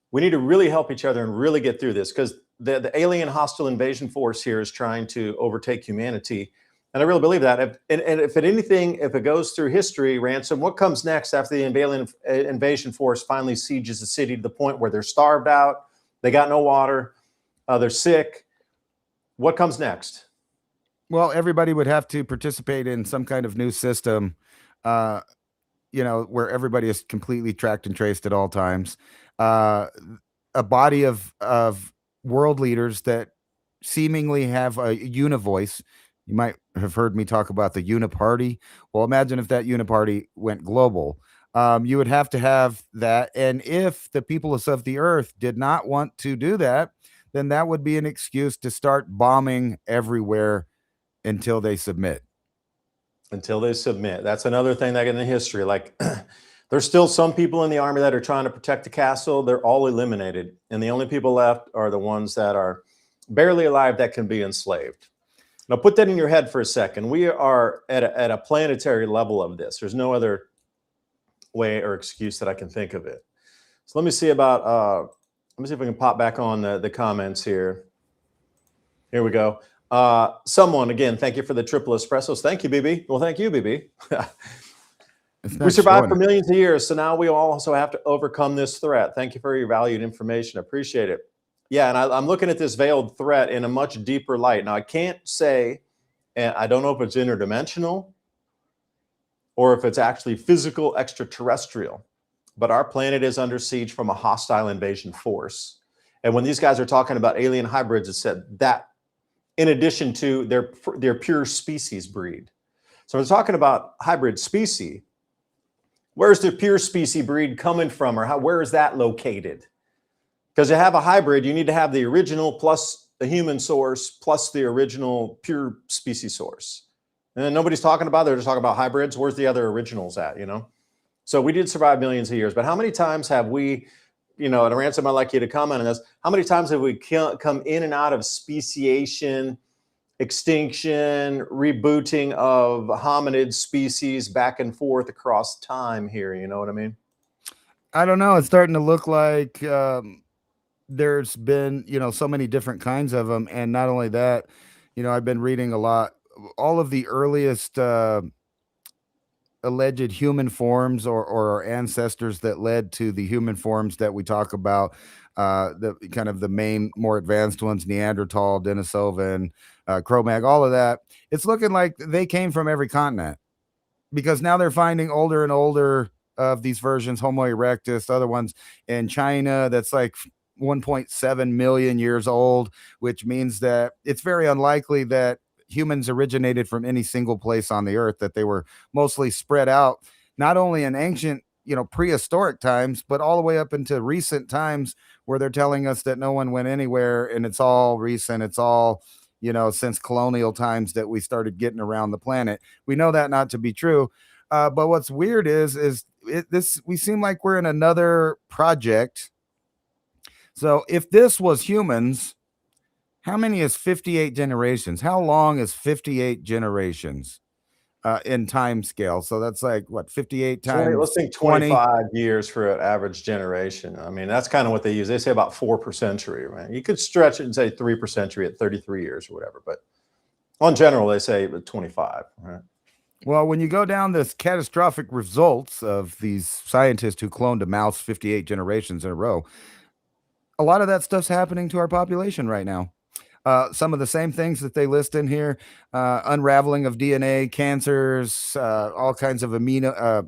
[SPEAKER 1] We need to really help each other and really get through this, because the alien hostile invasion force here is trying to overtake humanity. And I really believe that. If it goes through history, Ransom, what comes next after the invasion force finally sieges the city to the point where they're starved out, they got no water, they're sick? What comes next?
[SPEAKER 3] Well, everybody would have to participate in some kind of new system, where everybody is completely tracked and traced at all times. A body of world leaders that seemingly have a univoice. You might have heard me talk about the uniparty. Well, imagine if that uniparty went global. You would have to have that. And if the peoples of the earth did not want to do that, then that would be an excuse to start bombing everywhere until they submit.
[SPEAKER 1] Until they submit. That's another thing that in the history, like there's still some people in the army that are trying to protect the castle. They're all eliminated. And the only people left are the ones that are barely alive that can be enslaved. Now, put that in your head for a second. We are at a planetary level of this. There's no other way or excuse that I can think of it. So let me see if we can pop back on the comments here. Here we go. Someone, again, thank you for the triple espressos. Thank you, BB. Well, thank you, BB. We survived for millions of years, so now we all also have to overcome this threat. Thank you for your valued information. Appreciate it. Yeah, and I'm looking at this veiled threat in a much deeper light. Now, I can't say, and I don't know if it's interdimensional or if it's actually physical extraterrestrial, but our planet is under siege from a hostile invasion force. And when these guys are talking about alien hybrids, it said that in addition to their pure species breed. So we're talking about hybrid species. Where's the pure species breed coming from, or where is that located? Because to have a hybrid, you need to have the original plus the human source plus the original pure species source. And then nobody's talking about, they're just talking about hybrids. Where's the other originals at, So we did survive millions of years, but how many times have we, and Ransom, I'd like you to comment on this. How many times have we come in and out of speciation, extinction, rebooting of hominid species back and forth across time here? You know what I mean?
[SPEAKER 3] I don't know. It's starting to look like there's been, so many different kinds of them. And not only that, I've been reading a lot, all of the earliest alleged human forms or our ancestors that led to the human forms that we talk about, the kind of the main more advanced ones, Neanderthal, Denisovan, Cro-Mag, all of that. It's looking like they came from every continent, because now they're finding older and older of these versions, Homo erectus, other ones in China that's like 1.7 million years old, which means that it's very unlikely that humans originated from any single place on the earth, that they were mostly spread out, not only in ancient, prehistoric times, but all the way up into recent times, where they're telling us that no one went anywhere, and it's all recent. It's all, since colonial times that we started getting around the planet. We know that not to be true. But what's weird is this we seem like we're in another project. So if this was humans, how many is 58 generations? How long is 58 generations in time scale? So that's like what, 58
[SPEAKER 1] Let's
[SPEAKER 3] times
[SPEAKER 1] think
[SPEAKER 3] 20?
[SPEAKER 1] 25 years for an average generation. I mean, that's kind of what they use. They say about 4 per century, right? You could stretch it and say 3 per century at 33 years or whatever, but on general, they say 25, right?
[SPEAKER 3] Well, when you go down this catastrophic results of these scientists who cloned a mouse 58 generations in a row, a lot of that stuff's happening to our population right now. Some of the same things that they list in here: unraveling of DNA, cancers, all kinds of immuno,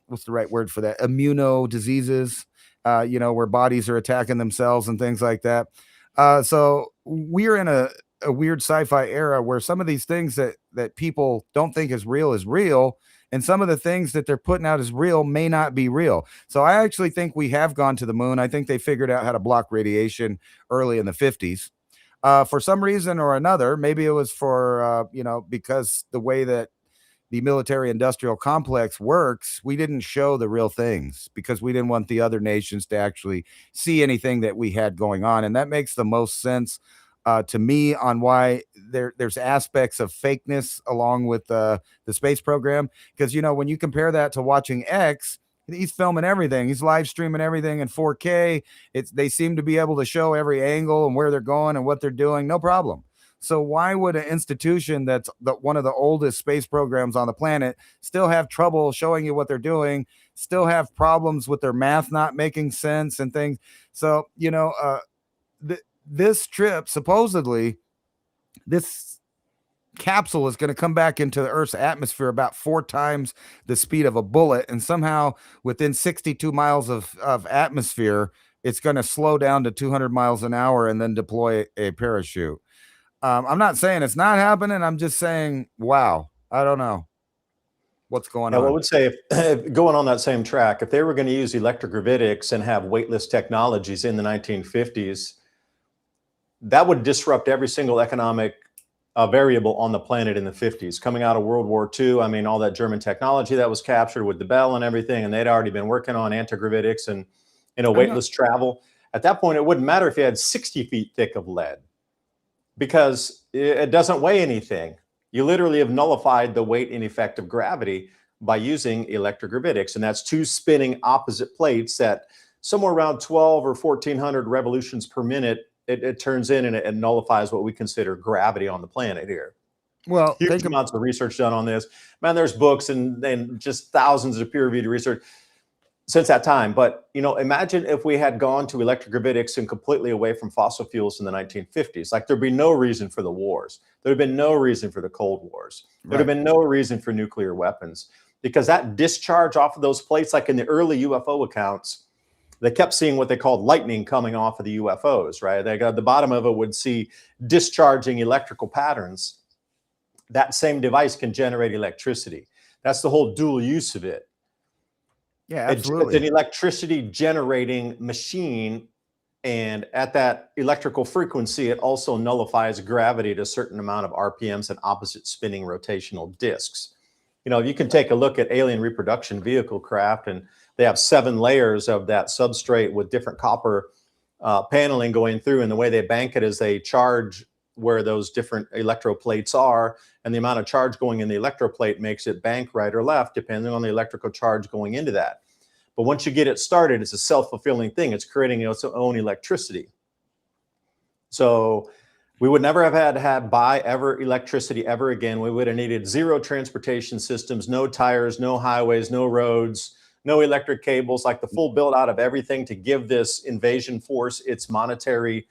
[SPEAKER 3] what's the right word for that? Immuno diseases, where bodies are attacking themselves and things like that. So we're in a weird sci-fi era where some of these things that people don't think is real, and some of the things that they're putting out as real may not be real. So I actually think we have gone to the moon. I think they figured out how to block radiation early in the 50s. For some reason or another, maybe it was for because the way that the military industrial complex works, we didn't show the real things because we didn't want the other nations to actually see anything that we had going on. And that makes the most sense to me on why there's aspects of fakeness along with the space program. Because, when you compare that to watching X, he's filming everything. He's live streaming everything in 4K. They seem to be able to show every angle and where they're going and what they're doing. No problem. So why would an institution that's one of the oldest space programs on the planet still have trouble showing you what they're doing, still have problems with their math not making sense and things? So, this trip, supposedly, this capsule is going to come back into the Earth's atmosphere about 4 times the speed of a bullet. And somehow within 62 miles of atmosphere, it's going to slow down to 200 miles an hour and then deploy a parachute. I'm not saying it's not happening. I'm just saying, wow, I don't know what's going
[SPEAKER 1] Well, I
[SPEAKER 3] on.
[SPEAKER 1] would say if going on that same track, if they were going to use electrogravitics and have weightless technologies in the 1950s, that would disrupt every single economic variable on the planet in the 50s. Coming out of World War II, I mean, all that German technology that was captured with the Bell and everything, and they'd already been working on antigravitics and weightless travel. At that point, it wouldn't matter if you had 60 feet thick of lead, because it doesn't weigh anything. You literally have nullified the weight and effect of gravity by using electrogravitics. And that's 2 spinning opposite plates that somewhere around 12 or 1400 revolutions per minute, it turns in and it nullifies what we consider gravity on the planet here.
[SPEAKER 3] Well,
[SPEAKER 1] Huge amounts of research done on this. Man, there's books and just thousands of peer-reviewed research since that time. But, imagine if we had gone to electrogravitics and completely away from fossil fuels in the 1950s. Like, there'd be no reason for the wars. There'd have been no reason for the Cold Wars. There'd have been no reason for nuclear weapons, because that discharge off of those plates, like in the early UFO accounts, they kept seeing what they called lightning coming off of the UFOs, right? They got the bottom of it would see discharging electrical patterns. That same device can generate electricity. That's the whole dual use of it.
[SPEAKER 3] Yeah, absolutely.
[SPEAKER 1] It's an electricity generating machine. And at that electrical frequency, it also nullifies gravity to a certain amount of RPMs and opposite spinning rotational disks. You can take a look at alien reproduction vehicle craft, and they have 7 layers of that substrate with different copper paneling going through. And the way they bank it is they charge where those different electroplates are, and the amount of charge going in the electroplate makes it bank right or left, depending on the electrical charge going into that. But once you get it started, it's a self-fulfilling thing. It's creating its own electricity. So we would never have had to buy electricity ever again. We would have needed 0 transportation systems, no tires, no highways, no roads, no electric cables, like the full build out of everything to give this invasion force its monetary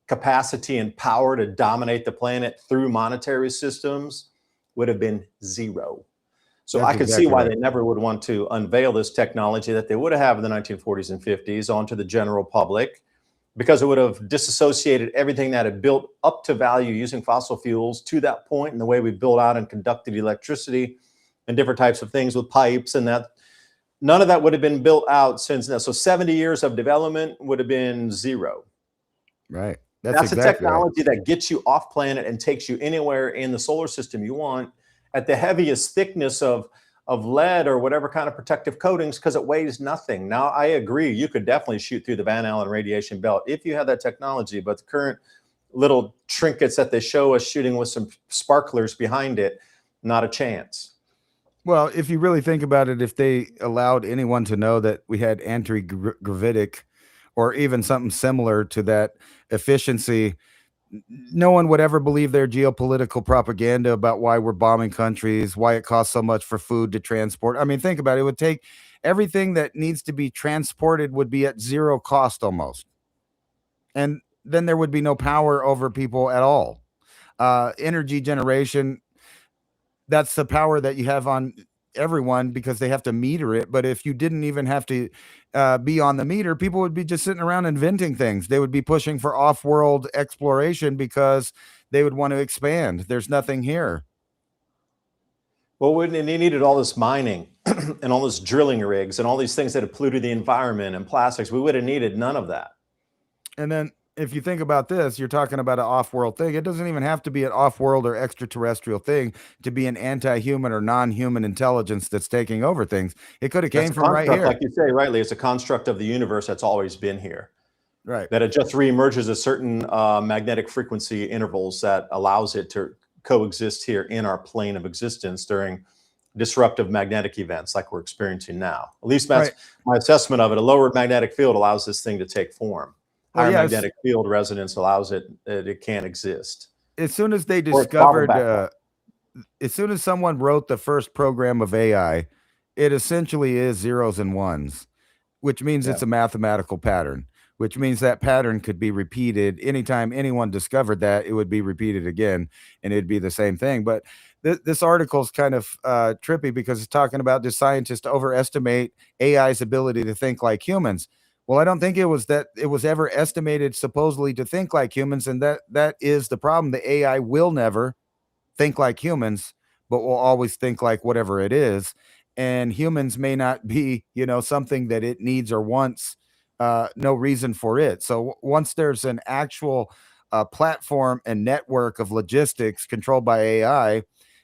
[SPEAKER 1] capacity and power to dominate the planet through monetary systems would have been 0. So I could see why they never would want to unveil this technology that they would have in the 1940s and 50s onto the general public, because it would have disassociated everything that had built up to value using fossil fuels to that point, and the way we built out and conducted electricity and different types of things with pipes, and that none of that would have been built out since then. So 70 years of development would have been 0.
[SPEAKER 3] Right.
[SPEAKER 1] That's exactly a technology that gets you off planet and takes you anywhere in the solar system you want. at the heaviest thickness of lead or whatever kind of protective coatings because it weighs nothing. Now, I agree, you could definitely shoot through the Van Allen radiation belt if you have that technology, but the current little trinkets that they show us shooting with some sparklers behind it, not a chance.
[SPEAKER 3] Well, if you really think about it, if they allowed anyone to know that we had anti-gravitic or even something similar to that efficiency, no one would ever believe their geopolitical propaganda about why we're bombing countries, why it costs so much for food to transport. I mean, think about it. It would take everything that needs to be transported would be at zero cost almost. And then there would be no power over people at all. Energy generation, that's the power that you have on everyone because they have to meter it. But if you didn't even have to be on the meter, people would be just sitting around inventing things. They would be pushing for off-world exploration because they would want to expand. There's nothing here.
[SPEAKER 1] Well, when they needed all this mining and all this drilling rigs and all these things that have polluted the environment and plastics, we would have needed none of that.
[SPEAKER 3] And then if you think about this, you're talking about an off-world thing. It doesn't even have to be an off-world or extraterrestrial thing to be an anti-human or non-human intelligence that's taking over things. It could have came from right here.
[SPEAKER 1] Like you say rightly, it's a construct of the universe that's always been here.
[SPEAKER 3] Right.
[SPEAKER 1] That it just reemerges at certain magnetic frequency intervals that allows it to coexist here in our plane of existence during disruptive magnetic events like we're experiencing now. At least that's my assessment of it. A lower magnetic field allows this thing to take form. Higher magnetic field resonance allows it can't exist.
[SPEAKER 3] As soon as they discovered, as soon as someone wrote the first program of AI, it essentially is zeros and ones, which means it's a mathematical pattern, which means that pattern could be repeated anytime anyone discovered that. It would be repeated again, and it'd be the same thing. But this article is kind of trippy because it's talking about the scientists overestimate AI's ability to think like humans. Well, I don't think it was ever estimated supposedly to think like humans, and that is the problem. The AI will never think like humans, but will always think like whatever it is. And humans may not be, something that it needs or wants, no reason for it. So once there's an actual platform and network of logistics controlled by AI,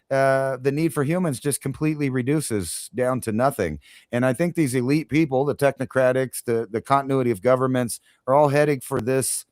[SPEAKER 3] the need for humans just completely reduces down to nothing. And I think these elite people, the technocratics, the continuity of governments, are all heading for this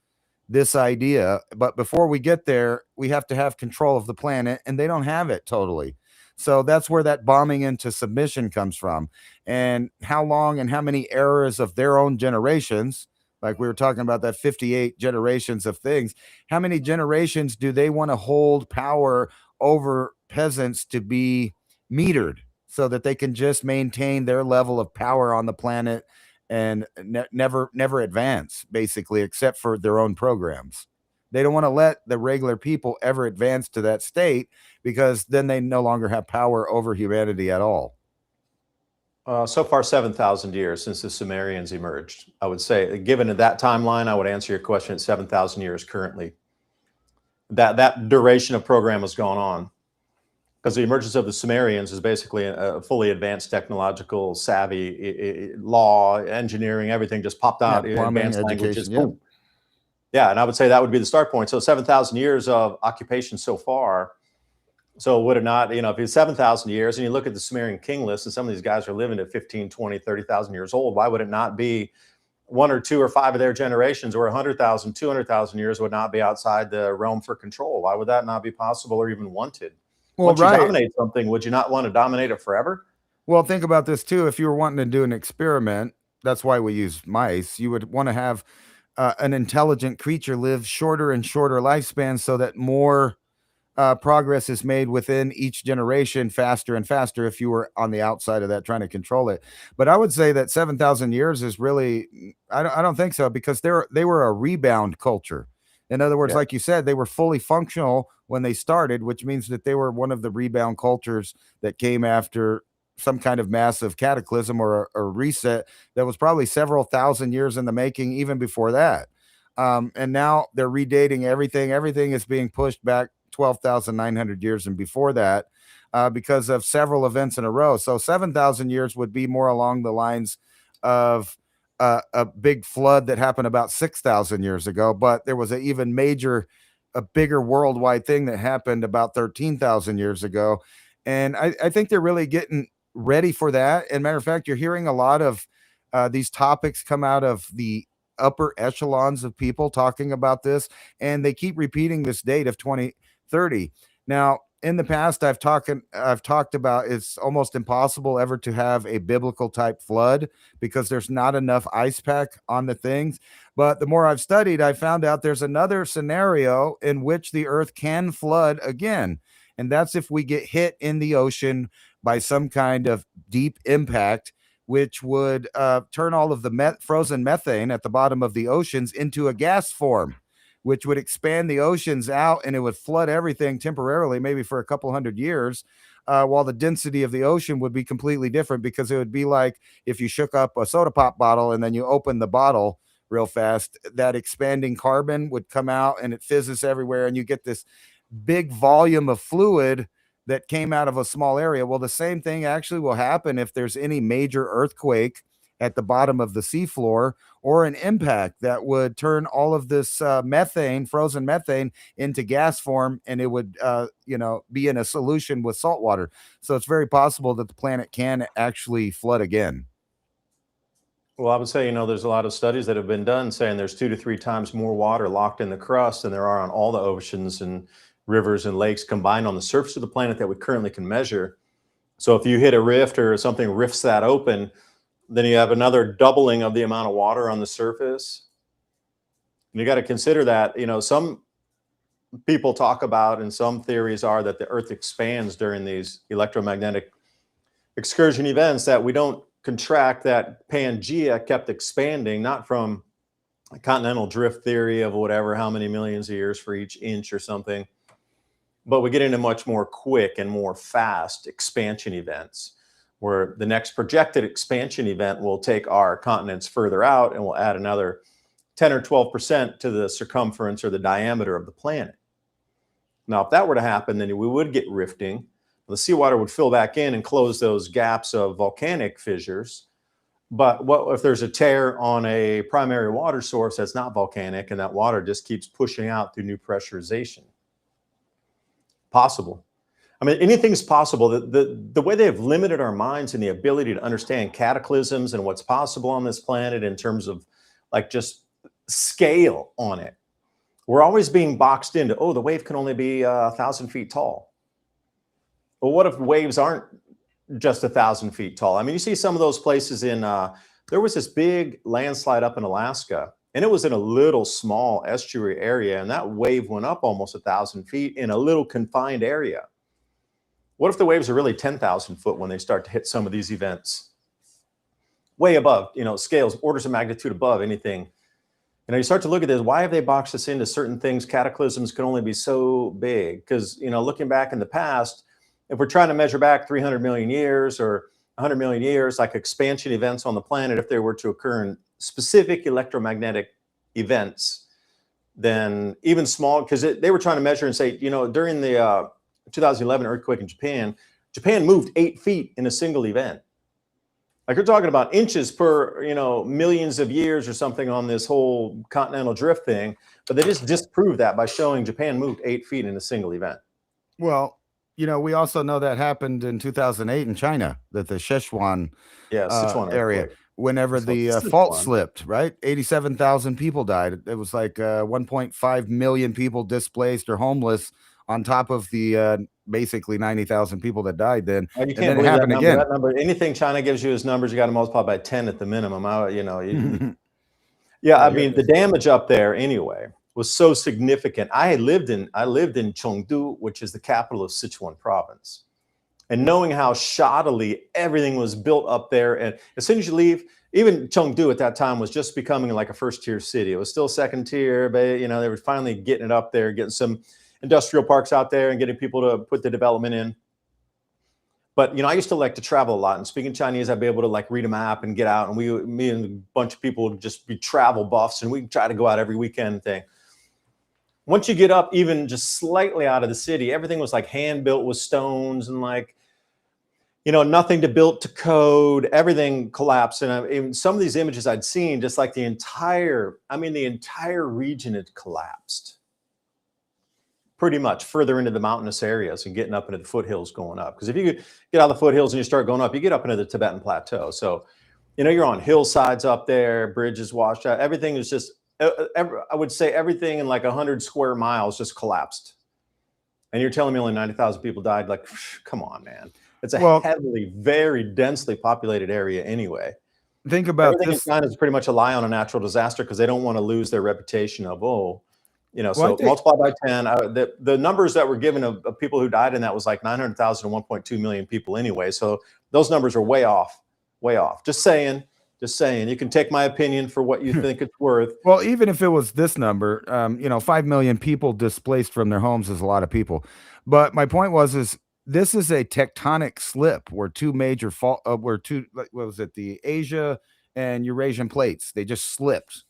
[SPEAKER 3] idea. But before we get there, we have to have control of the planet, and they don't have it totally. So that's where that bombing into submission comes from. And how long and how many eras of their own generations, like we were talking about that 58 generations of things, how many generations do they want to hold power over peasants to be metered so that they can just maintain their level of power on the planet and never advance, basically, except for their own programs. They don't want to let the regular people ever advance to that state because then they no longer have power over humanity at all.
[SPEAKER 1] So far, 7,000 years since the Sumerians emerged. I would say, given that timeline, I would answer your question at 7,000 years currently. That duration of program has gone on because the emergence of the Sumerians is basically a fully advanced technological savvy, law, engineering, everything just popped out.
[SPEAKER 3] Plumbing,
[SPEAKER 1] advanced languages.
[SPEAKER 3] education,
[SPEAKER 1] Yeah, and I would say that would be the start point. So 7,000 years of occupation so far. So would it not, if it's 7,000 years and you look at the Sumerian king list and some of these guys are living at 15, 20, 30,000 years old, why would it not be one or two or five of their generations or 100,000, 200,000 years would not be outside the realm for control? Why would that not be possible or even wanted?
[SPEAKER 3] Well,
[SPEAKER 1] Once you dominate something, would you not want to dominate it forever?
[SPEAKER 3] Well, think about this too. If you were wanting to do an experiment, that's why we use mice. You would want to have an intelligent creature live shorter and shorter lifespans so that more progress is made within each generation faster and faster if you were on the outside of that trying to control it. But I would say that 7,000 years is really, I don't think so, because they were a rebound culture. In other words, like you said, they were fully functional when they started, which means that they were one of the rebound cultures that came after some kind of massive cataclysm or a reset that was probably several thousand years in the making, even before that. And now they're redating everything. Everything is being pushed back 12,900 years and before that because of several events in a row. So 7,000 years would be more along the lines of a big flood that happened about 6,000 years ago. But there was a bigger worldwide thing that happened about 13,000 years ago. And I think they're really getting ready for that. And matter of fact, you're hearing a lot of these topics come out of the upper echelons of people talking about this, and they keep repeating this date of 2030. Now, in the past, I've talked about it's almost impossible ever to have a biblical type flood because there's not enough ice pack on the things. But the more I've studied, I found out there's another scenario in which the earth can flood again. And that's if we get hit in the ocean by some kind of deep impact, which would turn all of the frozen methane at the bottom of the oceans into a gas form, which would expand the oceans out and it would flood everything temporarily, maybe for a couple hundred years, while the density of the ocean would be completely different because it would be like if you shook up a soda pop bottle and then you open the bottle real fast, that expanding carbon would come out and it fizzes everywhere and you get this big volume of fluid that came out of a small area. Well, the same thing actually will happen if there's any major earthquake at the bottom of the seafloor or an impact that would turn all of this methane, frozen methane, into gas form, and it would, be in a solution with salt water. So it's very possible that the planet can actually flood again.
[SPEAKER 1] Well, I would say, there's a lot of studies that have been done saying there's 2 to 3 times more water locked in the crust than there are on all the oceans and rivers and lakes combined on the surface of the planet that we currently can measure. So if you hit a rift or something rifts that open, then you have another doubling of the amount of water on the surface. And you got to consider that, some people talk about, and some theories are that the earth expands during these electromagnetic excursion events, that we don't contract, that Pangea kept expanding, not from a continental drift theory of whatever, how many millions of years for each inch or something, but we get into much more quick and more fast expansion events where the next projected expansion event will take our continents further out and will add another 10 or 12% to the circumference or the diameter of the planet. Now, if that were to happen, then we would get rifting. The seawater would fill back in and close those gaps of volcanic fissures. But what if there's a tear on a primary water source that's not volcanic and that water just keeps pushing out through new pressurization? Possible. I mean, anything's possible. The way they have limited our minds and the ability to understand cataclysms and what's possible on this planet in terms of like just scale on it. We're always being boxed into, the wave can only be 1,000 feet tall. Well, what if waves aren't just 1,000 feet tall? I mean, you see some of those places there was this big landslide up in Alaska, and it was in a little small estuary area, and that wave went up almost 1,000 feet in a little confined area. What if the waves are really 10,000 foot when they start to hit some of these events? Way above, scales, orders of magnitude above anything. You start to look at this, why have they boxed us into certain things? Cataclysms can only be so big because, looking back in the past, if we're trying to measure back 300 million years or 100 million years, like expansion events on the planet, if they were to occur in specific electromagnetic events, then even small, because they were trying to measure and say, during the 2011 earthquake in Japan moved 8 feet in a single event. Like you're talking about inches per, millions of years or something on this whole continental drift thing, but they just disproved that by showing Japan moved 8 feet in a single event.
[SPEAKER 3] Well, we also know that happened in 2008 in China, that the Sichuan area,
[SPEAKER 1] earthquake.
[SPEAKER 3] whenever the fault slipped, right? 87,000 people died. It was like 1.5 million people displaced or homeless on top of the basically 90,000 people that died then.
[SPEAKER 1] You
[SPEAKER 3] and
[SPEAKER 1] can't
[SPEAKER 3] then
[SPEAKER 1] believe
[SPEAKER 3] it happened
[SPEAKER 1] that
[SPEAKER 3] again.
[SPEAKER 1] number. Anything China gives you as numbers, you got to multiply by 10 at the minimum. Yeah, I mean, the damage up there anyway was so significant. I lived in Chengdu, which is the capital of Sichuan province. And knowing how shoddily everything was built up there, and as soon as you leave, even Chengdu at that time was just becoming like a first-tier city. It was still second tier, but they were finally getting it up there, getting some industrial parks out there and getting people to put the development in. But, I used to like to travel a lot, and speaking Chinese, I'd be able to like read a map and get out, and me and a bunch of people would just be travel buffs, and we'd try to go out every weekend thing. Once you get up even just slightly out of the city, everything was like hand built with stones and like, nothing to build to code, everything collapsed. And even some of these images I'd seen, just like the entire region had collapsed. pretty much further into the mountainous areas and getting up into the foothills going up. Because if you get out of the foothills and you start going up, you get up into the Tibetan Plateau. So, you're on hillsides up there, bridges washed out. Everything is just, I would say everything in like 100 square miles just collapsed. And you're telling me only 90,000 people died? Like, come on, man. It's a heavily, very densely populated area anyway.
[SPEAKER 3] Think about
[SPEAKER 1] everything
[SPEAKER 3] this.
[SPEAKER 1] in China is pretty much a lie on a natural disaster because they don't want to lose their reputation of, so multiply by 10. The numbers that were given of people who died in that was like 900,000 to 1.2 million people anyway. So those numbers are way off, way off. Just saying. You can take my opinion for what you think it's worth.
[SPEAKER 3] Well, even if it was this number, 5 million people displaced from their homes is a lot of people. But my point is this is a tectonic slip where two major the Asia and Eurasian plates, they just slipped,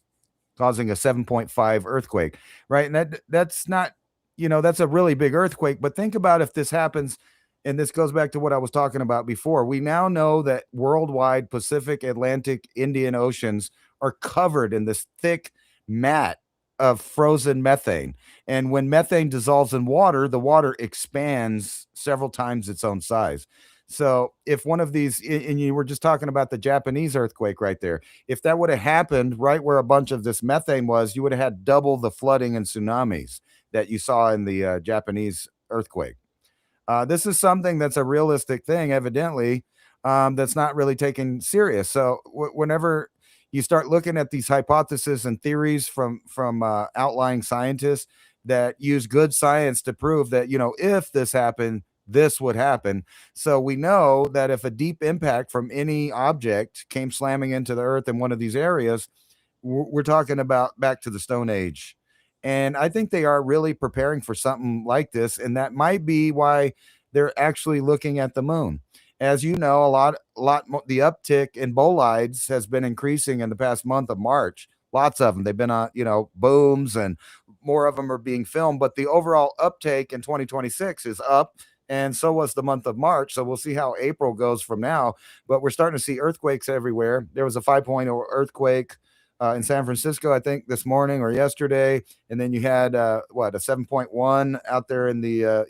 [SPEAKER 3] causing a 7.5 earthquake, right? And that's not, that's a really big earthquake. But think about if this happens, and this goes back to what I was talking about before. We now know that worldwide Pacific, Atlantic, Indian Oceans are covered in this thick mat of frozen methane. And when methane dissolves in water, the water expands several times its own size. So if one of these, and you were just talking about the Japanese earthquake right there, if that would have happened right where a bunch of this methane was, you would have had double the flooding and tsunamis that you saw in the Japanese earthquake. This is something that's a realistic thing, evidently, that's not really taken serious. So whenever you start looking at these hypotheses and theories from outlying scientists that use good science to prove that, if this happened, this would happen. So we know that if a deep impact from any object came slamming into the earth in one of these areas, we're talking about back to the Stone Age. And I think they are really preparing for something like this. And that might be why they're actually looking at the moon. As you know, the uptick in bolides has been increasing in the past month of March. Lots of them. They've been on, booms, and more of them are being filmed. But the overall uptake in 2026 is up. And so was the month of March. So we'll see how April goes from now. But we're starting to see earthquakes everywhere. There was a 5.0 earthquake in San Francisco, I think this morning or yesterday. And then you had, a 7.1 out there in the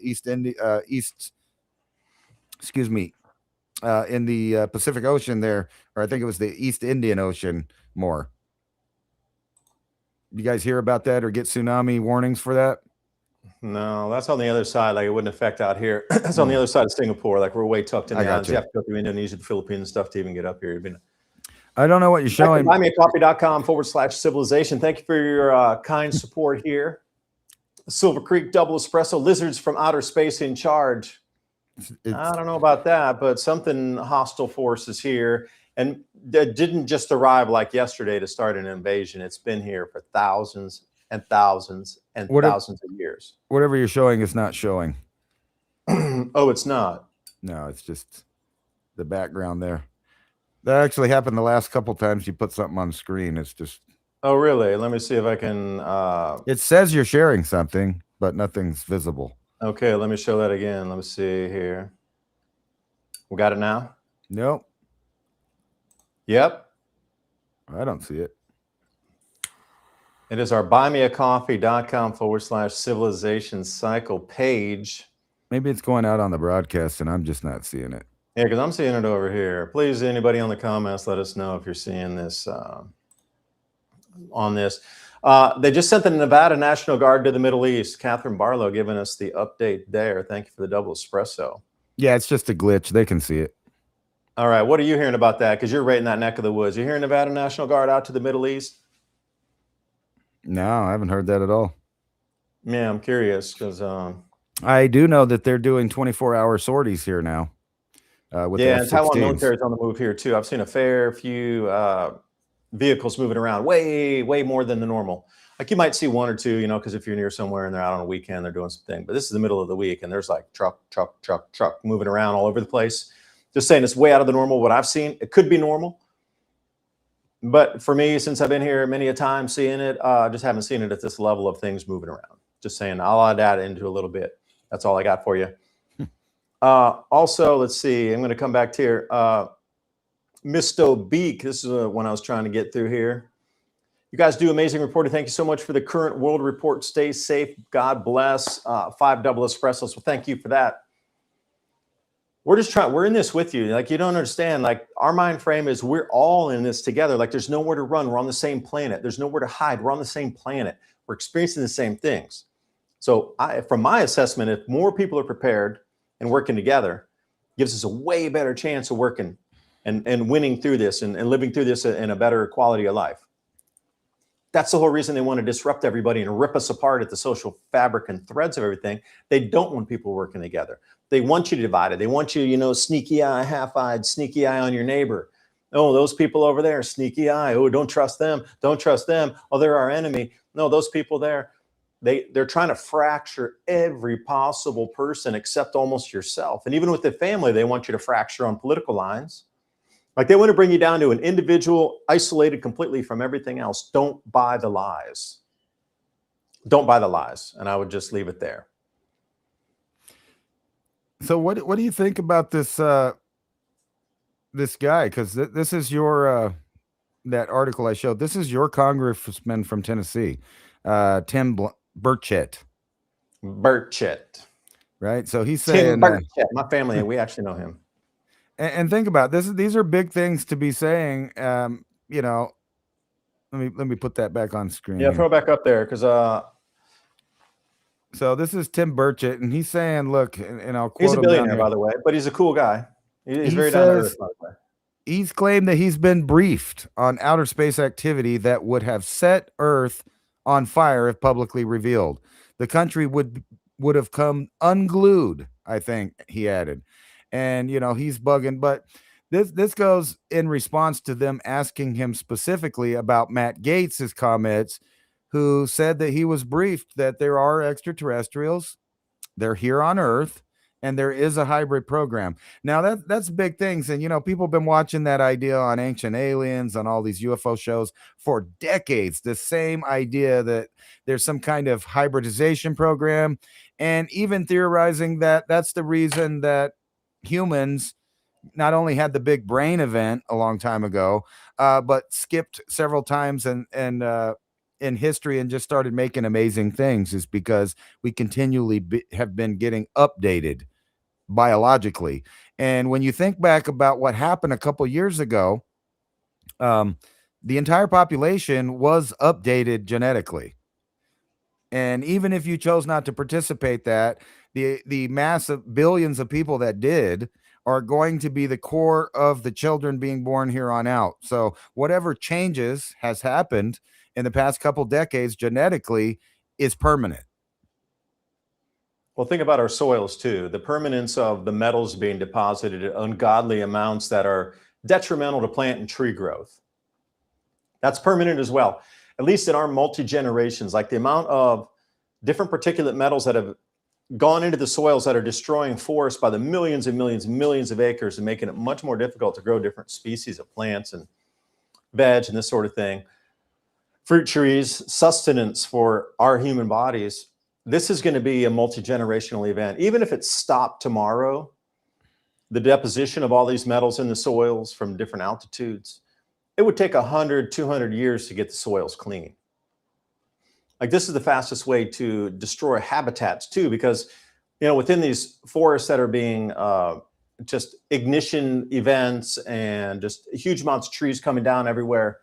[SPEAKER 3] in the Pacific Ocean there, or I think it was the East Indian Ocean more. You guys hear about that or get tsunami warnings for that?
[SPEAKER 1] No, that's on the other side. Like, it wouldn't affect out here. That's on the other side of Singapore. Like, we're way tucked in the islands. You have to go through Indonesia, the Philippines, and stuff to even get up here.
[SPEAKER 3] I don't know what you're showing.
[SPEAKER 1] buymeacoffee.com/civilization. Thank you for your kind support here. Silver Creek Double Espresso, lizards from outer space in charge. I don't know about that, but something hostile forces here. And that didn't just arrive like yesterday to start an invasion. It's been here for thousands and thousands and thousands of years.
[SPEAKER 3] Whatever you're showing is not showing.
[SPEAKER 1] Oh, it's not?
[SPEAKER 3] No, it's just the background there. That actually happened the last couple times you put something on screen. It's just...
[SPEAKER 1] Oh, really? Let me see if I can...
[SPEAKER 3] It says you're sharing something, but nothing's visible.
[SPEAKER 1] Okay, let me show that again. Let me see here. We got it now?
[SPEAKER 3] Nope.
[SPEAKER 1] Yep.
[SPEAKER 3] I don't see it.
[SPEAKER 1] It is our buymeacoffee.com/civilization cycle page.
[SPEAKER 3] Maybe it's going out on the broadcast and I'm just not seeing it.
[SPEAKER 1] Yeah, because I'm seeing it over here. Please, anybody on the comments, let us know if you're seeing this on this. They just sent the Nevada National Guard to the Middle East. Catherine Barlow giving us the update there. Thank you for the double espresso.
[SPEAKER 3] Yeah, it's just a glitch. They can see it.
[SPEAKER 1] All right. What are you hearing about that? Because you're right in that neck of the woods. You hearing Nevada National Guard out to the Middle East?
[SPEAKER 3] No, I haven't heard that at all.
[SPEAKER 1] Yeah, I'm curious because
[SPEAKER 3] I do know that they're doing 24-hour sorties here now.
[SPEAKER 1] With and Taiwan military is on the move here too. I've seen a fair few vehicles moving around, way more than the normal. Like, you might see one or two, because if you're near somewhere and they're out on a weekend, they're doing something. But this is the middle of the week, and there's like truck moving around all over the place. Just saying, it's way out of the normal. What I've seen, it could be normal, but for me, since I've been here many a time seeing it, I just haven't seen it at this level of things moving around. Just saying, I'll add that into a little bit. That's all I got for you. Also, let's see. I'm going to come back to here. Misto Beak. This is one I was trying to get through here. You guys do amazing reporting. Thank you so much for the current world report. Stay safe. God bless. 5 double espressos. Well, thank you for that. We're in this with you. Like, you don't understand. Like, our mind frame is we're all in this together. Like, there's nowhere to run. We're on the same planet. There's nowhere to hide. We're on the same planet. We're experiencing the same things. So from my assessment, if more people are prepared and working together, gives us a way better chance of working and winning through this and living through this in a better quality of life. That's the whole reason they want to disrupt everybody and rip us apart at the social fabric and threads of everything. They don't want people working together. They want you divided. They want you, sneaky eye, half-eyed, sneaky eye on your neighbor. Oh, those people over there, sneaky eye. Oh, don't trust them. Don't trust them. Oh, they're our enemy. No, those people there, they're trying to fracture every possible person except almost yourself. And even with the family, they want you to fracture on political lines. Like, they want to bring you down to an individual, isolated completely from everything else. Don't buy the lies. Don't buy the lies. And I would just leave it there.
[SPEAKER 3] So what do you think about this this guy? Because this is your that article I showed. This is your congressman from Tennessee, Tim Burchett.
[SPEAKER 1] Burchett.
[SPEAKER 3] Right. So he's saying
[SPEAKER 1] Tim Burchett. My family, we actually know him.
[SPEAKER 3] And think about this. These are big things to be saying. Let me put that back on screen.
[SPEAKER 1] Yeah, throw it back up there, because
[SPEAKER 3] so this is Tim Burchett, and he's saying, look, and I'll quote him.
[SPEAKER 1] He's a billionaire, by the way, but he's a cool guy. He's very down to earth, by the way. He's
[SPEAKER 3] claimed that he's been briefed on outer space activity that would have set Earth on fire if publicly revealed. The country would have come unglued, I think, he added. And, he's bugging, but this goes in response to them asking him specifically about Matt Gaetz's comments, who said that he was briefed that there are extraterrestrials, they're here on Earth, and there is a hybrid program. Now that's big things. And, people have been watching that idea on Ancient Aliens, on all these UFO shows for decades, the same idea that there's some kind of hybridization program, and even theorizing that that's the reason that humans not only had the big brain event a long time ago, but skipped several times and in history and just started making amazing things, is because we continually have been getting updated biologically. And when you think back about what happened a couple years ago, the entire population was updated genetically. And even if you chose not to participate, the massive billions of people that did are going to be the core of the children being born here on out. So whatever changes has happened in the past couple decades genetically is permanent.
[SPEAKER 1] Well, think about our soils too. The permanence of the metals being deposited at ungodly amounts that are detrimental to plant and tree growth. That's permanent as well. At least in our multi-generations, like the amount of different particulate metals that have gone into the soils that are destroying forests by the millions and millions and millions of acres and making it much more difficult to grow different species of plants and veg and this sort of thing. Fruit trees, sustenance for our human bodies. This is going to be a multi-generational event. Even if it stopped tomorrow, the deposition of all these metals in the soils from different altitudes, it would take 100, 200 years to get the soils clean. Like, this is the fastest way to destroy habitats too, because, within these forests that are being just ignition events and just huge amounts of trees coming down everywhere,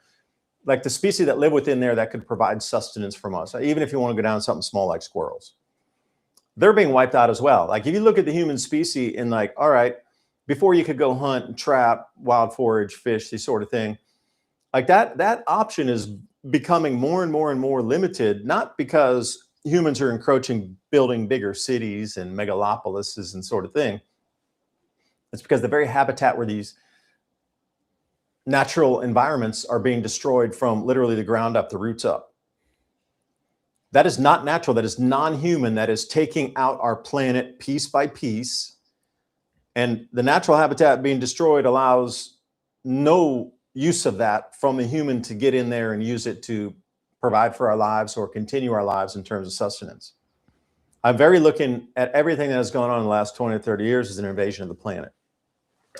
[SPEAKER 1] like the species that live within there that could provide sustenance from us, even if you want to go down something small like squirrels, they're being wiped out as well. Like, if you look at the human species and like, all right, before you could go hunt and trap, wild forage, fish, these sort of thing, like that option is becoming more and more and more limited, not because humans are encroaching, building bigger cities and megalopolises and sort of thing. It's because the very habitat where these natural environments are being destroyed from literally the ground up, the roots up. That is not natural. That is non-human. That is taking out our planet piece by piece. And the natural habitat being destroyed allows no use of that from a human to get in there and use it to provide for our lives or continue our lives in terms of sustenance. I'm very looking at everything that has gone on in the last 20 or 30 years as an invasion of the planet.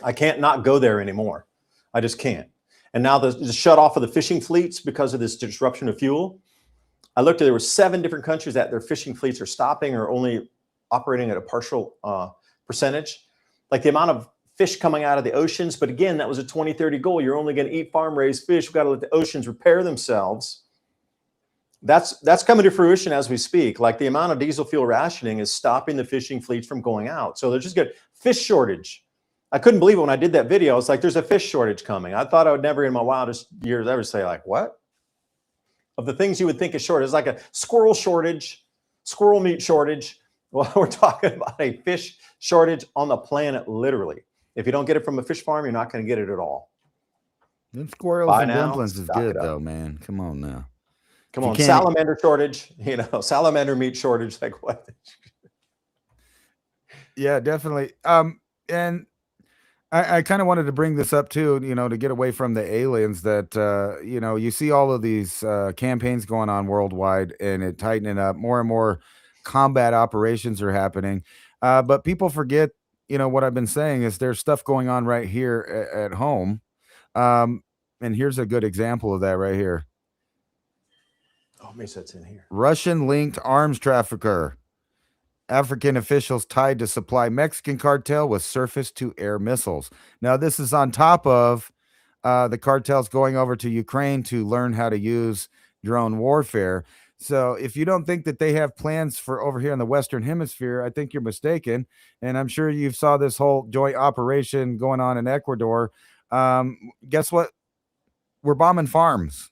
[SPEAKER 1] I can't not go there anymore. I just can't. And now the shut off of the fishing fleets because of this disruption of fuel. I looked at, there were 7 different countries that their fishing fleets are stopping or only operating at a partial percentage. Like the amount of fish coming out of the oceans. But again, that was a 2030 goal. You're only going to eat farm-raised fish. We've got to let the oceans repair themselves. That's coming to fruition as we speak. Like the amount of diesel fuel rationing is stopping the fishing fleets from going out. So they're just good. Fish shortage. I couldn't believe it when I did that video. It's like, there's a fish shortage coming. I thought I would never in my wildest years ever say like, what? Of the things you would think is short, it's like a squirrel shortage, squirrel meat shortage. Well, we're talking about a fish shortage on the planet, literally. If you don't get it from a fish farm, you're not going to get it at all.
[SPEAKER 3] Them squirrels and dumplings is good though, man. Come on now.
[SPEAKER 1] Come on, salamander shortage, salamander meat shortage. Like what?
[SPEAKER 3] Yeah, definitely. And I kind of wanted to bring this up too, to get away from the aliens that, you see all of these campaigns going on worldwide and it tightening up. More and more combat operations are happening. But people forget, what I've been saying is there's stuff going on right here at home. And here's a good example of that right here.
[SPEAKER 1] Oh, Mesa, it's in here.
[SPEAKER 3] Russian-linked arms trafficker. African officials tied to supply Mexican cartel with surface-to-air missiles. Now, this is on top of the cartels going over to Ukraine to learn how to use drone warfare. So if you don't think that they have plans for over here in the Western Hemisphere, I think you're mistaken. And I'm sure you saw this whole joint operation going on in Ecuador. Guess what? We're bombing farms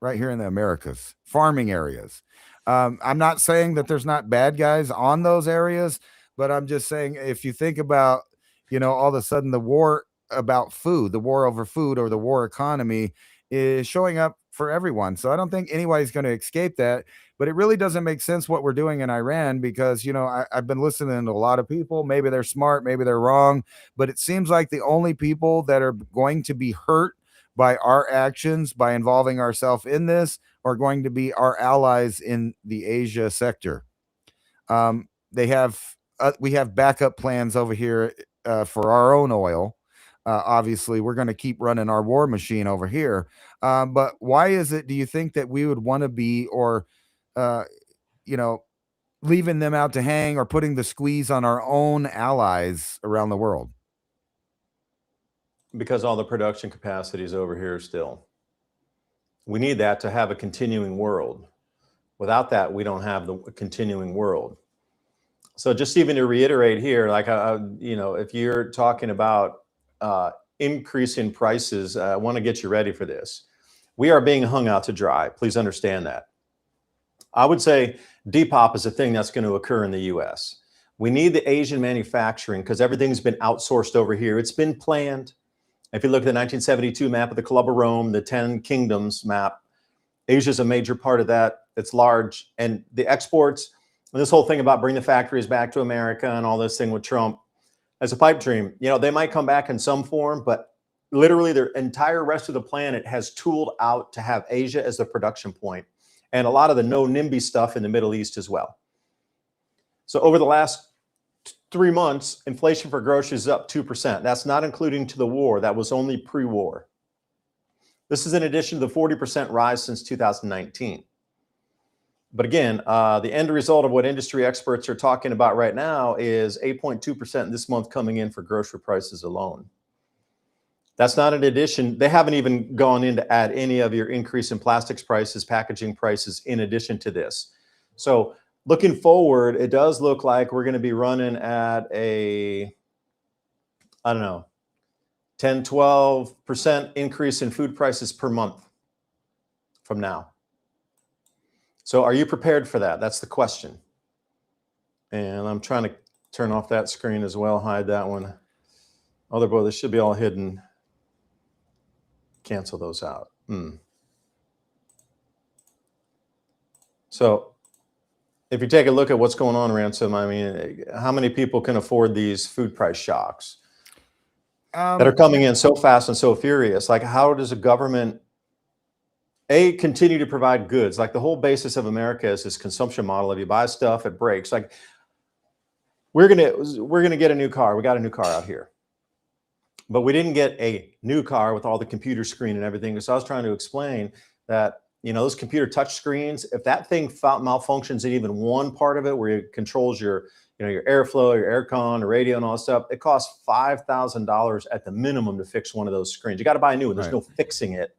[SPEAKER 3] right here in the Americas, farming areas. I'm not saying that there's not bad guys on those areas, but I'm just saying if you think about, all of a sudden the war about food, the war over food or the war economy is showing up for everyone. So I don't think anybody's going to escape that, but it really doesn't make sense what we're doing in Iran because, I've been listening to a lot of people. Maybe they're smart, maybe they're wrong, but it seems like the only people that are going to be hurt by our actions, by involving ourselves in this, are going to be our allies in the Asia sector. We have backup plans over here for our own oil. Obviously, we're going to keep running our war machine over here. But why is it, do you think, that we would want to be, or, leaving them out to hang or putting the squeeze on our own allies around the world?
[SPEAKER 1] Because all the production capacity is over here still. We need that to have a continuing world. Without that, we don't have the continuing world. So just even to reiterate here, like, if you're talking about increase in prices, I want to get you ready for this. We are being hung out to dry. Please understand that. I would say depop is a thing that's going to occur in the US. We need the Asian manufacturing because everything's been outsourced over here. It's been planned. If you look at the 1972 map of the Club of Rome, the 10 Kingdoms map, Asia is a major part of that. It's large. And the exports, and this whole thing about bring the factories back to America and all this thing with Trump, as a pipe dream, they might come back in some form, but literally their entire rest of the planet has tooled out to have Asia as the production point, and a lot of the no NIMBY stuff in the Middle East as well. So over the last 3 months, inflation for groceries is up 2%. That's not including to the war. That was only pre-war. This is in addition to the 40% rise since 2019. But again, the end result of what industry experts are talking about right now is 8.2% this month coming in for grocery prices alone. That's not an addition. They haven't even gone in to add any of your increase in plastics prices, packaging prices in addition to this. So looking forward, it does look like we're going to be running at a, 10, 12% increase in food prices per month from now. So are you prepared for that? That's the question. And I'm trying to turn off that screen as well, hide that one. Other boy, this should be all hidden. Cancel those out. So if you take a look at what's going on, Ransom, I mean, how many people can afford these food price shocks that are coming in so fast and so furious? Like, how does a government, continue to provide goods? Like, the whole basis of America is this consumption model. If you buy stuff, it breaks. Like, we're gonna get a new car. We got a new car out here. but we didn't get a new car with all the computer screen and everything. So I was trying to explain that, those computer touch screens, if that thing malfunctions in even one part of it where it controls your airflow, your aircon, the radio, and all that stuff, it costs $5,000 at the minimum to fix one of those screens. You got to buy a new one. There's no fixing it.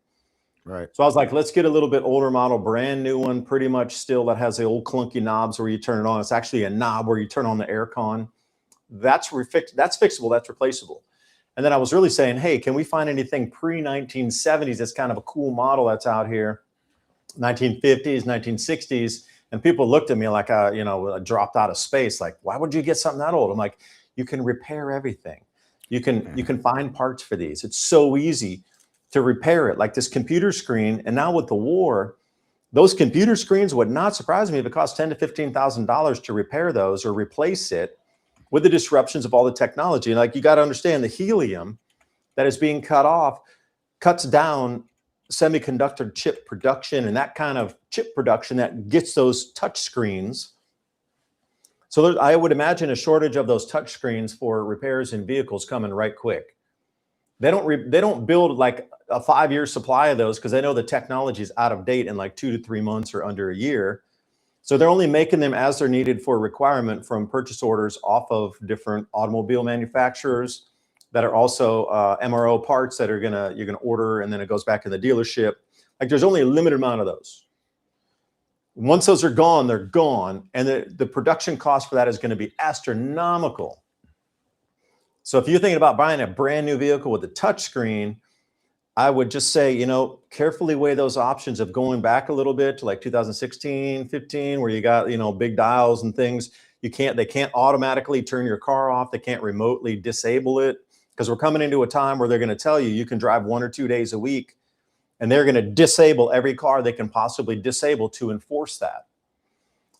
[SPEAKER 3] Right.
[SPEAKER 1] So I was like, let's get a little bit older model, brand new one, pretty much still, that has the old clunky knobs where you turn it on. It's actually a knob where you turn on the aircon. That's fixable. That's replaceable. And then I was really saying, hey, can we find anything pre-1970s that's kind of a cool model that's out here, 1950s, 1960s? And people looked at me like I dropped out of space. Like, why would you get something that old? I'm like, you can repair everything. You can find parts for these. It's so easy to repair it, like this computer screen. And now with the war, those computer screens would not surprise me if it cost $10,000 to $15,000 to repair those or replace it with the disruptions of all the technology. And like, you got to understand, the helium that is being cut off cuts down semiconductor chip production and that kind of chip production that gets those touch screens. So I would imagine a shortage of those touch screens for repairs in vehicles coming right quick. They don't build like a 5-year supply of those because they know the technology is out of date in like 2 to 3 months or under a year. So they're only making them as they're needed for requirement from purchase orders off of different automobile manufacturers that are also MRO parts that you're gonna order, and then it goes back in the dealership. Like, there's only a limited amount of those. Once those are gone, they're gone, and the production cost for that is going to be astronomical. So if you're thinking about buying a brand new vehicle with a touch screen, I would just say, carefully weigh those options of going back a little bit to like 2016, 15, where you got, big dials and things. They can't automatically turn your car off. They can't remotely disable it, because we're coming into a time where they're going to tell you can drive 1 or 2 days a week, and they're going to disable every car they can possibly disable to enforce that.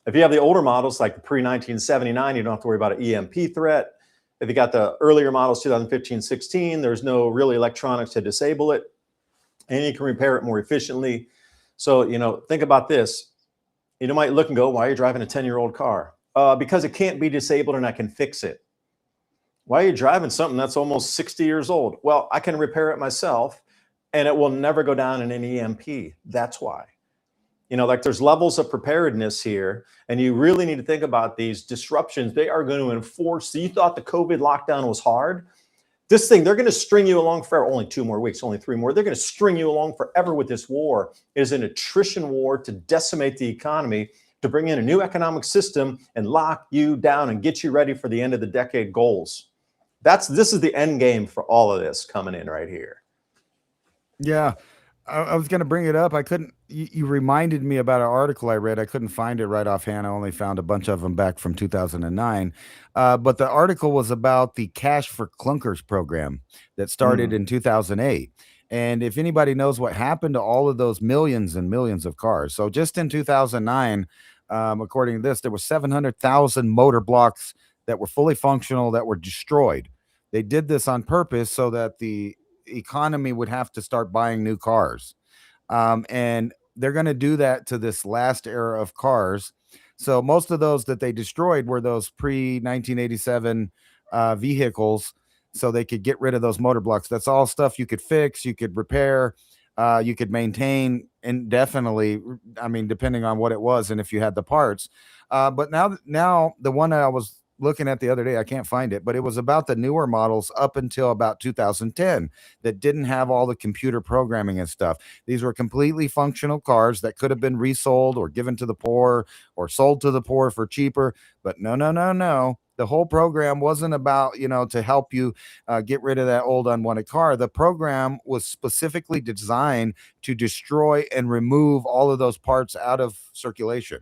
[SPEAKER 1] If you have the older models, like the pre-1979, you don't have to worry about an EMP threat. If you got the earlier models, 2015, 16, there's no really electronics to disable it, and you can repair it more efficiently. So, think about this. You might look and go, why are you driving a 10-year-old car? Because it can't be disabled and I can fix it. Why are you driving something that's almost 60 years old? Well, I can repair it myself, and it will never go down in an EMP. That's why. Like, there's levels of preparedness here, and you really need to think about these disruptions. They are going to enforce. So you thought the COVID lockdown was hard. This thing, they're going to string you along for only 2 more weeks, only 3 more. They're going to string you along forever with this war. It is an attrition war to decimate the economy, to bring in a new economic system and lock you down and get you ready for the end of the decade goals. This is the end game for all of this coming in right here.
[SPEAKER 3] Yeah. I was going to bring it up. I couldn't. You reminded me about an article I read. I couldn't find it right offhand. I only found a bunch of them back from 2009. But the article was about the Cash for Clunkers program that started in 2008. And if anybody knows what happened to all of those millions and millions of cars. So just in 2009, according to this, there were 700,000 motor blocks that were fully functional that were destroyed. They did this on purpose so that the economy would have to start buying new cars. And they're going to do that to this last era of cars. So most of those that they destroyed were those pre-1987 vehicles, so they could get rid of those motor blocks. That's all stuff you could fix, you could repair, you could maintain indefinitely. I mean, depending on what it was and if you had the parts. But now the one that I was looking at the other day, I can't find it, but it was about the newer models up until about 2010 that didn't have all the computer programming and stuff. These were completely functional cars that could have been resold or given to the poor or sold to the poor for cheaper. But no. The whole program wasn't about, to help you get rid of that old unwanted car. The program was specifically designed to destroy and remove all of those parts out of circulation.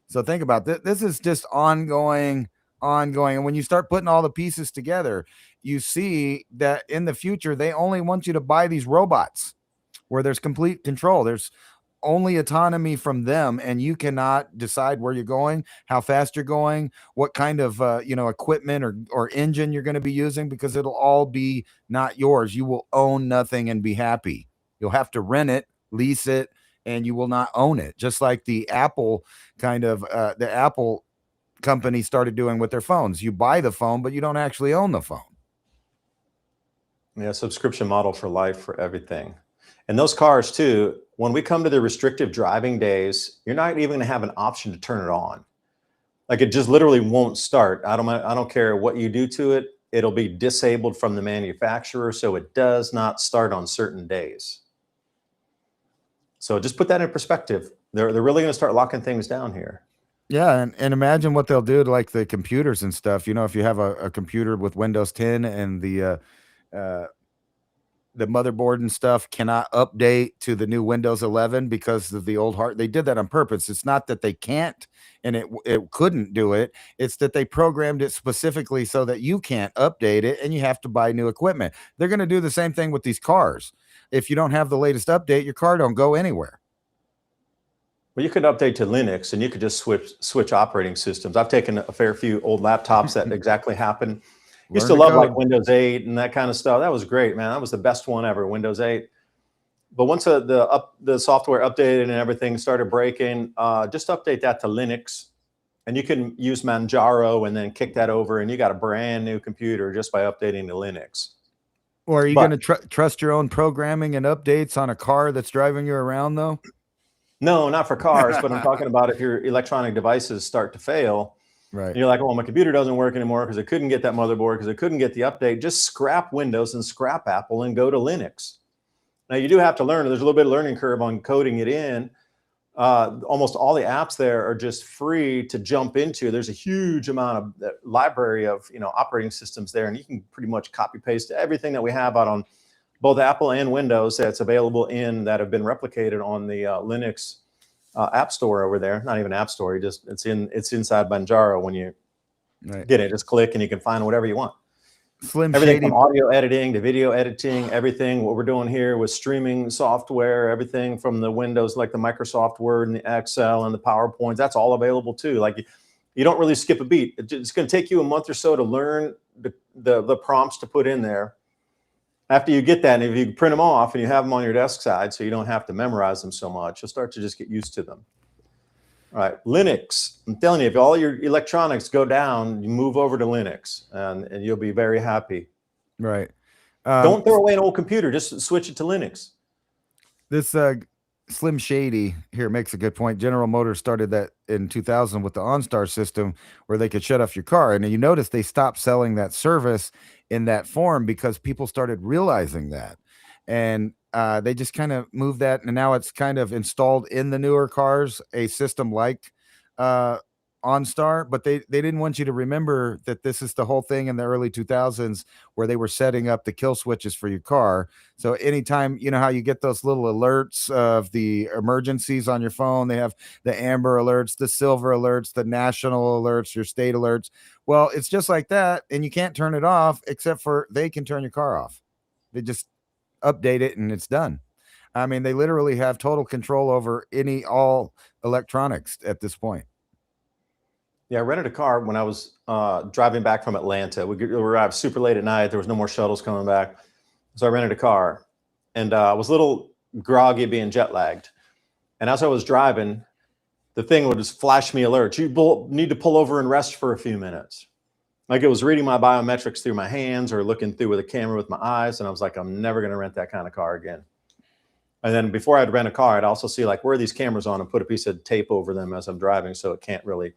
[SPEAKER 3] So think about this. This is just ongoing. And when you start putting all the pieces together, you see that in the future, they only want you to buy these robots where there's complete control. There's only autonomy from them, and you cannot decide where you're going, how fast you're going, what kind of equipment or engine you're going to be using, because it'll all be not yours. You will own nothing and be happy. You'll have to rent it, lease it, and you will not own it. Just like the Apple the Apple company started doing with their phones. You buy the phone, but you don't actually own the phone.
[SPEAKER 1] Yeah, subscription model for life for everything. And those cars too, when we come to the restrictive driving days, you're not even gonna have an option to turn it on. Like it just literally won't start. I don't care what you do to it. It'll be disabled from the manufacturer, so it does not start on certain days. So just put that in perspective. They're really gonna start locking things down here.
[SPEAKER 3] Yeah, and imagine what they'll do to like the computers and stuff. If you have a computer with Windows 10 and uh, the motherboard and stuff cannot update to the new Windows 11 because of the old hard. They did that on purpose. It's not that they can't and it couldn't do it. It's that they programmed it specifically so that you can't update it and you have to buy new equipment. They're going to do the same thing with these cars. If you don't have the latest update, your car don't go anywhere.
[SPEAKER 1] Well, you could update to Linux and you could just switch operating systems. I've taken a fair few old laptops that exactly happen. Used to
[SPEAKER 3] Learn
[SPEAKER 1] love
[SPEAKER 3] code.
[SPEAKER 1] like Windows 8 and that kind of stuff. That was great, man. That was the best one ever, Windows 8. But once the software updated and everything started breaking, just update that to Linux, and you can use Manjaro and then kick that over, and you got a brand new computer just by updating to Linux.
[SPEAKER 3] Or are you
[SPEAKER 1] But
[SPEAKER 3] going to trust your own programming and updates on a car that's driving you around, though?
[SPEAKER 1] no, not for cars. But I'm talking about if your electronic devices start to fail.
[SPEAKER 3] Right.
[SPEAKER 1] And you're like, oh, my computer doesn't work anymore because I couldn't get that motherboard, because I couldn't get the update. Just scrap Windows and scrap Apple and go to Linux. Now, you do have to learn. There's a little bit of learning curve on coding it in. Almost all the apps there are just free to jump into. There's a huge amount of library of operating systems there, and you can pretty much copy paste everything that we have out on both Apple and Windows that's available that have been replicated on the Linux App Store over there. Not even App Store. It's inside Manjaro. When you get it, just click and you can find whatever you want.
[SPEAKER 3] Slim
[SPEAKER 1] Everything
[SPEAKER 3] Shady.
[SPEAKER 1] from audio editing to video editing, everything. What we're doing here with streaming software, everything from the Windows, like the Microsoft Word and the Excel and the PowerPoints, that's all available too. Like you don't really skip a beat. It's going to take you a month or so to learn the prompts to put in there. After you get that, and if you print them off and you have them on your desk side so you don't have to memorize them so much, you'll start to just get used to them. All right, Linux. I'm telling you, if all your electronics go down, you move over to Linux, and you'll be very happy.
[SPEAKER 3] Right.
[SPEAKER 1] Don't throw away an old computer. Just switch it to Linux.
[SPEAKER 3] This Slim Shady here makes a good point. General Motors started that in 2000 with the OnStar system where they could shut off your car. And you notice they stopped selling that service in that form because people started realizing that. And they just kind of moved that, and now it's kind of installed in the newer cars, a system like OnStar, but they didn't want you to remember that this is the whole thing in the early 2000s where they were setting up the kill switches for your car. So anytime, how you get those little alerts of the emergencies on your phone, they have the amber alerts, the silver alerts, the national alerts, your state alerts. Well, it's just like that, and you can't turn it off except for they can turn your car off. They just update it and it's done. I mean, they literally have total control over all electronics at this point.
[SPEAKER 1] Yeah, I rented a car when I was driving back from Atlanta. We arrived super late at night. There was no more shuttles coming back. So I rented a car, and I was a little groggy, being jet lagged. And as I was driving, the thing would just flash me alerts. You need to pull over and rest for a few minutes. Like it was reading my biometrics through my hands or looking through with a camera with my eyes. And I was like, I'm never going to rent that kind of car again. And then before I'd rent a car, I'd also see like, where are these cameras on, and put a piece of tape over them as I'm driving so it can't really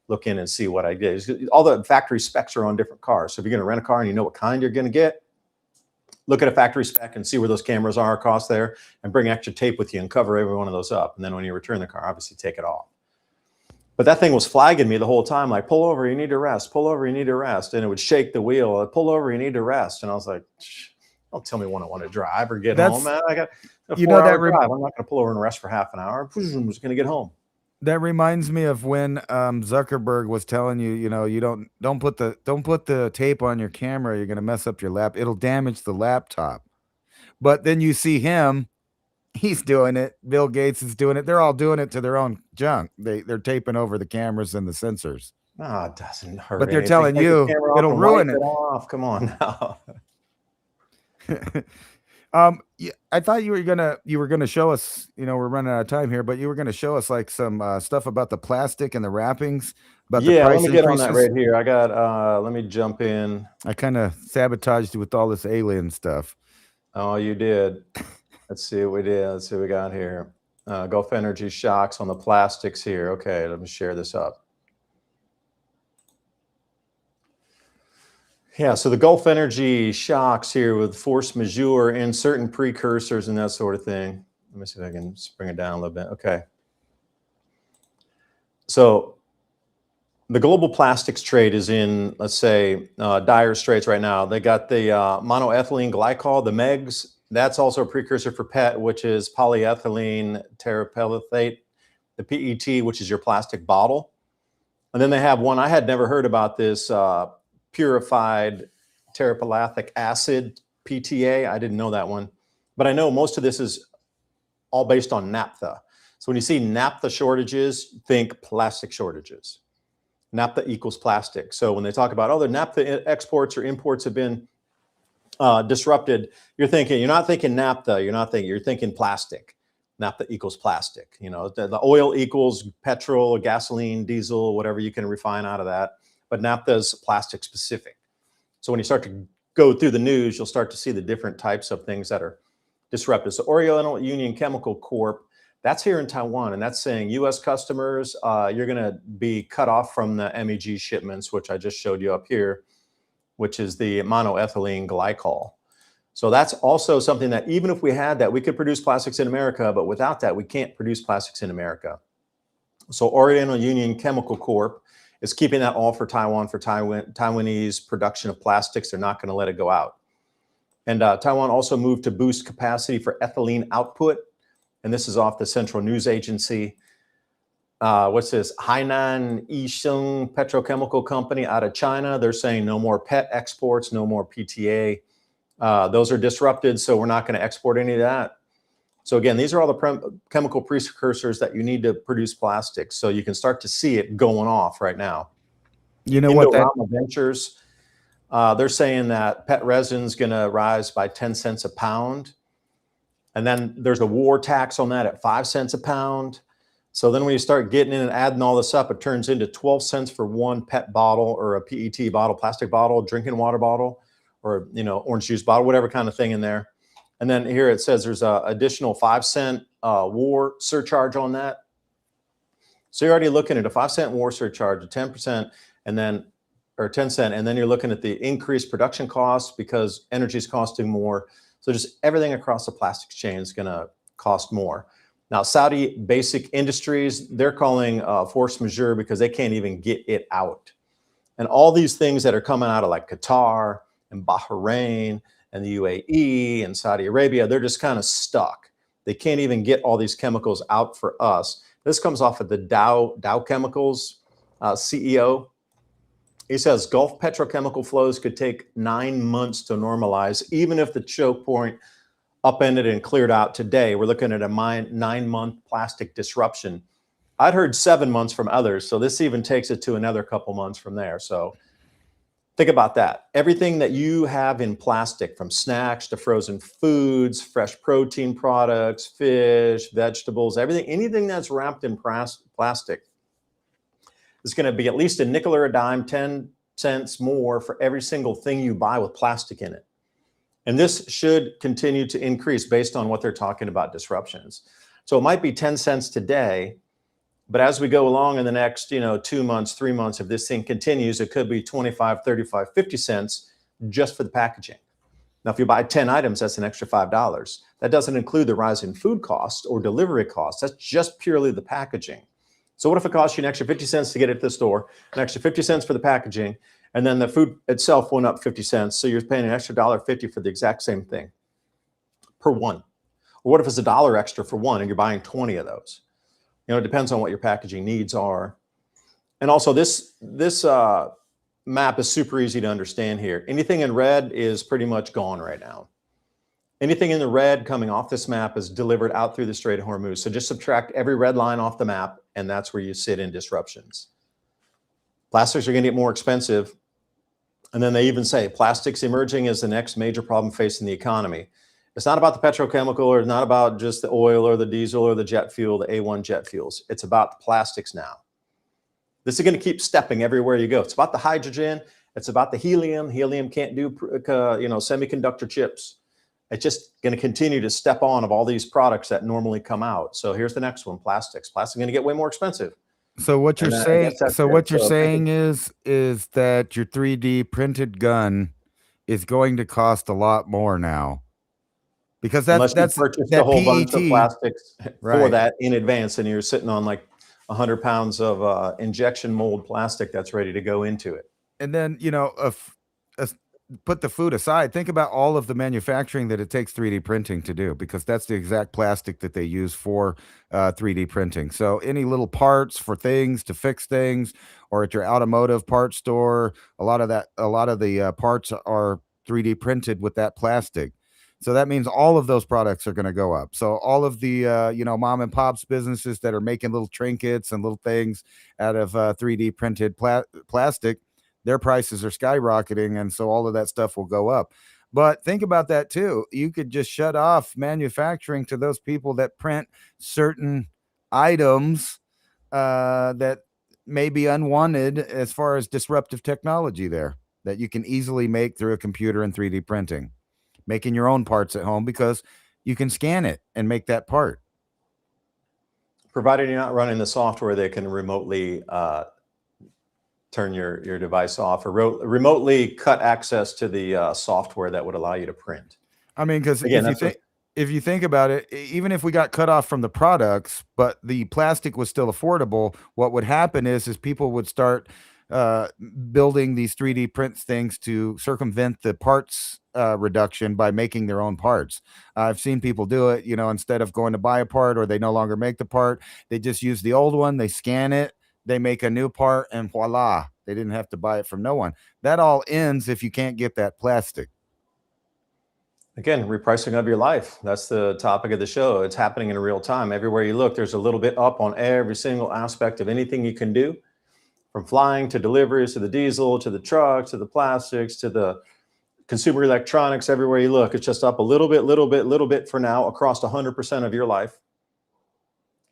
[SPEAKER 1] look in and see what I did. All the factory specs are on different cars. So if you're going to rent a car and you know what kind you're going to get, look at a factory spec and see where those cameras are across there, and bring extra tape with you and cover every one of those up. And then when you return the car, obviously take it off. But that thing was flagging me the whole time, like, pull over, you need to rest, pull over, you need to rest. And it would shake the wheel, pull over, you need to rest. And I was like, don't tell me when I want to drive or get home, man. I got a 4-hour drive. I'm not going to pull over and rest for half an hour. I'm just going to get home.
[SPEAKER 3] That reminds me of when Zuckerberg was telling you, you don't put the tape on your camera. You're going to mess up your lap. It'll damage the laptop. But then you see him. He's doing it. Bill Gates is doing it. They're all doing it to their own junk. They're taping over the cameras and the sensors.
[SPEAKER 1] No, it doesn't hurt.
[SPEAKER 3] But they're telling you it'll ruin it.
[SPEAKER 1] Off. Come on now.
[SPEAKER 3] Yeah, I thought you were gonna show us. You know, we're running out of time here, but you were gonna show us like some stuff about the plastic and the wrappings, about the
[SPEAKER 1] Yeah, let
[SPEAKER 3] price
[SPEAKER 1] me get on that
[SPEAKER 3] increases.
[SPEAKER 1] right here. I got, let me jump in.
[SPEAKER 3] I kind of sabotaged you with all this alien stuff.
[SPEAKER 1] Oh, you did. Let's see what we did. Let's see what we got here. Gulf Energy shocks on the plastics here. Okay, let me share this up. Yeah, so the Gulf Energy shocks here with force majeure and certain precursors and that sort of thing. Let me see if I can bring it down a little bit. Okay. So the global plastics trade is in, let's say, dire straits right now. They got the monoethylene glycol, the MEGs. That's also a precursor for PET, which is polyethylene terephthalate, the PET, which is your plastic bottle. And then they have one, I had never heard about this, purified terephthalic acid, PTA. I didn't know that one. But I know most of this is all based on naphtha. So when you see naphtha shortages, think plastic shortages. Naphtha equals plastic. So when they talk about, oh, the naphtha exports or imports have been disrupted, you're not thinking naphtha, you're thinking plastic. Naphtha equals plastic. You know, the oil equals petrol, gasoline, diesel, whatever you can refine out of that. But naphtha is plastic specific. So when you start to go through the news, you'll start to see the different types of things that are disrupted. So Oriental Union Chemical Corp, that's here in Taiwan, and that's saying U.S. customers, you're going to be cut off from the MEG shipments, which I just showed you up here, which is the monoethylene glycol. So that's also something that even if we had that, we could produce plastics in America, but without that, we can't produce plastics in America. So Oriental Union Chemical Corp is keeping that all for Taiwan, for Taiwanese production of plastics. They're not going to let it go out. And Taiwan also moved to boost capacity for ethylene output. And this is off the Central News Agency. What's this? Hainan Yisheng Petrochemical Company out of China. They're saying no more PET exports, no more PTA. Those are disrupted, so we're not going to export any of that. So again, these are all the chemical precursors that you need to produce plastics. So you can start to see it going off right now.
[SPEAKER 3] You know what that
[SPEAKER 1] Indorama Ventures, they're saying that PET resin is going to rise by 10 cents a pound. And then there's a war tax on that at 5 cents a pound. So then when you start getting in and adding all this up, it turns into 12 cents for one PET bottle or a PET bottle, plastic bottle, drinking water bottle, or, you know, orange juice bottle, whatever kind of thing in there. And then here it says there's an additional 5 cent war surcharge on that. So you're already looking at a 5 cent war surcharge, a 10%, and then, or 10 cent, and then you're looking at the increased production costs because energy is costing more. So just everything across the plastics chain is going to cost more. Now, Saudi Basic Industries, they're calling force majeure because they can't even get it out. And all these things that are coming out of like Qatar and Bahrain and the UAE and Saudi Arabia, they're just kind of stuck. They can't even get all these chemicals out for us. This comes off of the Dow Chemicals CEO. He says Gulf petrochemical flows could take 9 months to normalize, even if the choke point upended and cleared out today. We're looking at a 9-month plastic disruption. I'd heard 7 months from others, so this even takes it to another couple months from there. So think about that. Everything that you have in plastic, from snacks to frozen foods, fresh protein products, fish, vegetables, everything, anything that's wrapped in plastic is going to be at least a nickel or a dime, 10 cents more for every single thing you buy with plastic in it. And this should continue to increase based on what they're talking about disruptions. So it might be 10 cents today, but as we go along in the next, 2 months, 3 months, if this thing continues, it could be 25, 35, 50 cents just for the packaging. Now, if you buy 10 items, that's an extra $5. That doesn't include the rise in food costs or delivery costs. That's just purely the packaging. So what if it costs you an extra 50 cents to get it to the store, an extra 50 cents for the packaging, and then the food itself went up 50 cents, so you're paying an extra $1.50 for the exact same thing per one? Or what if it's $1 extra for one and you're buying 20 of those? It depends on what your packaging needs are. And also this map is super easy to understand here. Anything in red is pretty much gone right now. Anything in the red coming off this map is delivered out through the Strait of Hormuz. So just subtract every red line off the map, and that's where you sit in disruptions. Plastics are going to get more expensive. And then they even say plastics emerging as the next major problem facing the economy. It's not about the petrochemical, or it's not about just the oil or the diesel or the jet fuel, the A1 jet fuels. It's about the plastics now. This is going to keep stepping everywhere you go. It's about the hydrogen. It's about the helium. Helium can't do, semiconductor chips. It's just going to continue to step on of all these products that normally come out. So here's the next one: plastics. Plastic is going to get way more expensive.
[SPEAKER 3] So what you're
[SPEAKER 1] And I
[SPEAKER 3] saying,
[SPEAKER 1] guess that's
[SPEAKER 3] so
[SPEAKER 1] it.
[SPEAKER 3] what you're
[SPEAKER 1] So
[SPEAKER 3] saying is that your 3D printed gun is going to cost a lot more now because
[SPEAKER 1] unless you
[SPEAKER 3] that's
[SPEAKER 1] purchased a
[SPEAKER 3] that
[SPEAKER 1] whole bunch of
[SPEAKER 3] PET,
[SPEAKER 1] plastics for
[SPEAKER 3] right?
[SPEAKER 1] that in advance, and you're sitting on like 100 pounds of injection mold plastic that's ready to go into it.
[SPEAKER 3] And then put the food aside. Think about all of the manufacturing that it takes 3D printing to do, because that's the exact plastic that they use for 3D printing. So any little parts for things to fix things, or at your automotive parts store, a lot of the parts are 3D printed with that plastic. So that means all of those products are going to go up. So all of the mom and pops businesses that are making little trinkets and little things out of 3D printed plastic, their prices are skyrocketing, and so all of that stuff will go up. But think about that too. You could just shut off manufacturing to those people that print certain items that may be unwanted as far as disruptive technology there that you can easily make through a computer and 3D printing, making your own parts at home because you can scan it and make that part.
[SPEAKER 1] Provided you're not running the software that can remotely turn your device off, or remotely cut access to the software that would allow you to print.
[SPEAKER 3] I mean, because
[SPEAKER 1] Again,
[SPEAKER 3] if you think about it, even if we got cut off from the products, but the plastic was still affordable, what would happen is people would start building these 3D print things to circumvent the parts reduction by making their own parts. I've seen people do it, instead of going to buy a part, or they no longer make the part, they just use the old one, they scan it, they make a new part, and voila, they didn't have to buy it from no one. That all ends if you can't get that plastic.
[SPEAKER 1] Again, repricing of your life. That's the topic of the show. It's happening in real time. Everywhere you look, there's a little bit up on every single aspect of anything you can do, from flying to deliveries to the diesel to the trucks to the plastics to the consumer electronics. Everywhere you look, it's just up a little bit for now across 100% of your life.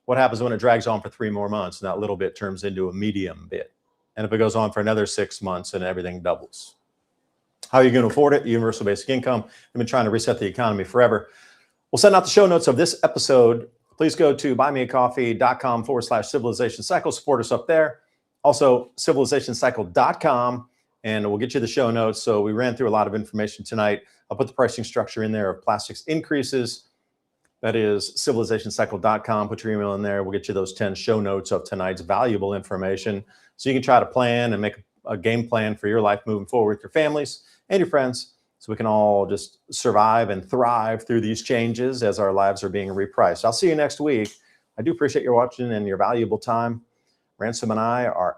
[SPEAKER 1] What happens when it drags on for 3 more months and that little bit turns into a medium bit? And if it goes on for another 6 months and everything doubles? How are you going to afford it? Universal basic income. I've been trying to reset the economy forever. We'll send out the show notes of this episode. Please go to buymeacoffee.com/civilization cycle. Support us up there. Also, civilizationcycle.com, and we'll get you the show notes. So we ran through a lot of information tonight. I'll put the pricing structure in there of plastics increases. That is civilizationcycle.com. Put your email in there. We'll get you those 10 show notes of tonight's valuable information, so you can try to plan and make a game plan for your life moving forward with your families and your friends, so we can all just survive and thrive through these changes as our lives are being repriced. I'll see you next week. I do appreciate your watching and your valuable time. Ransom and I are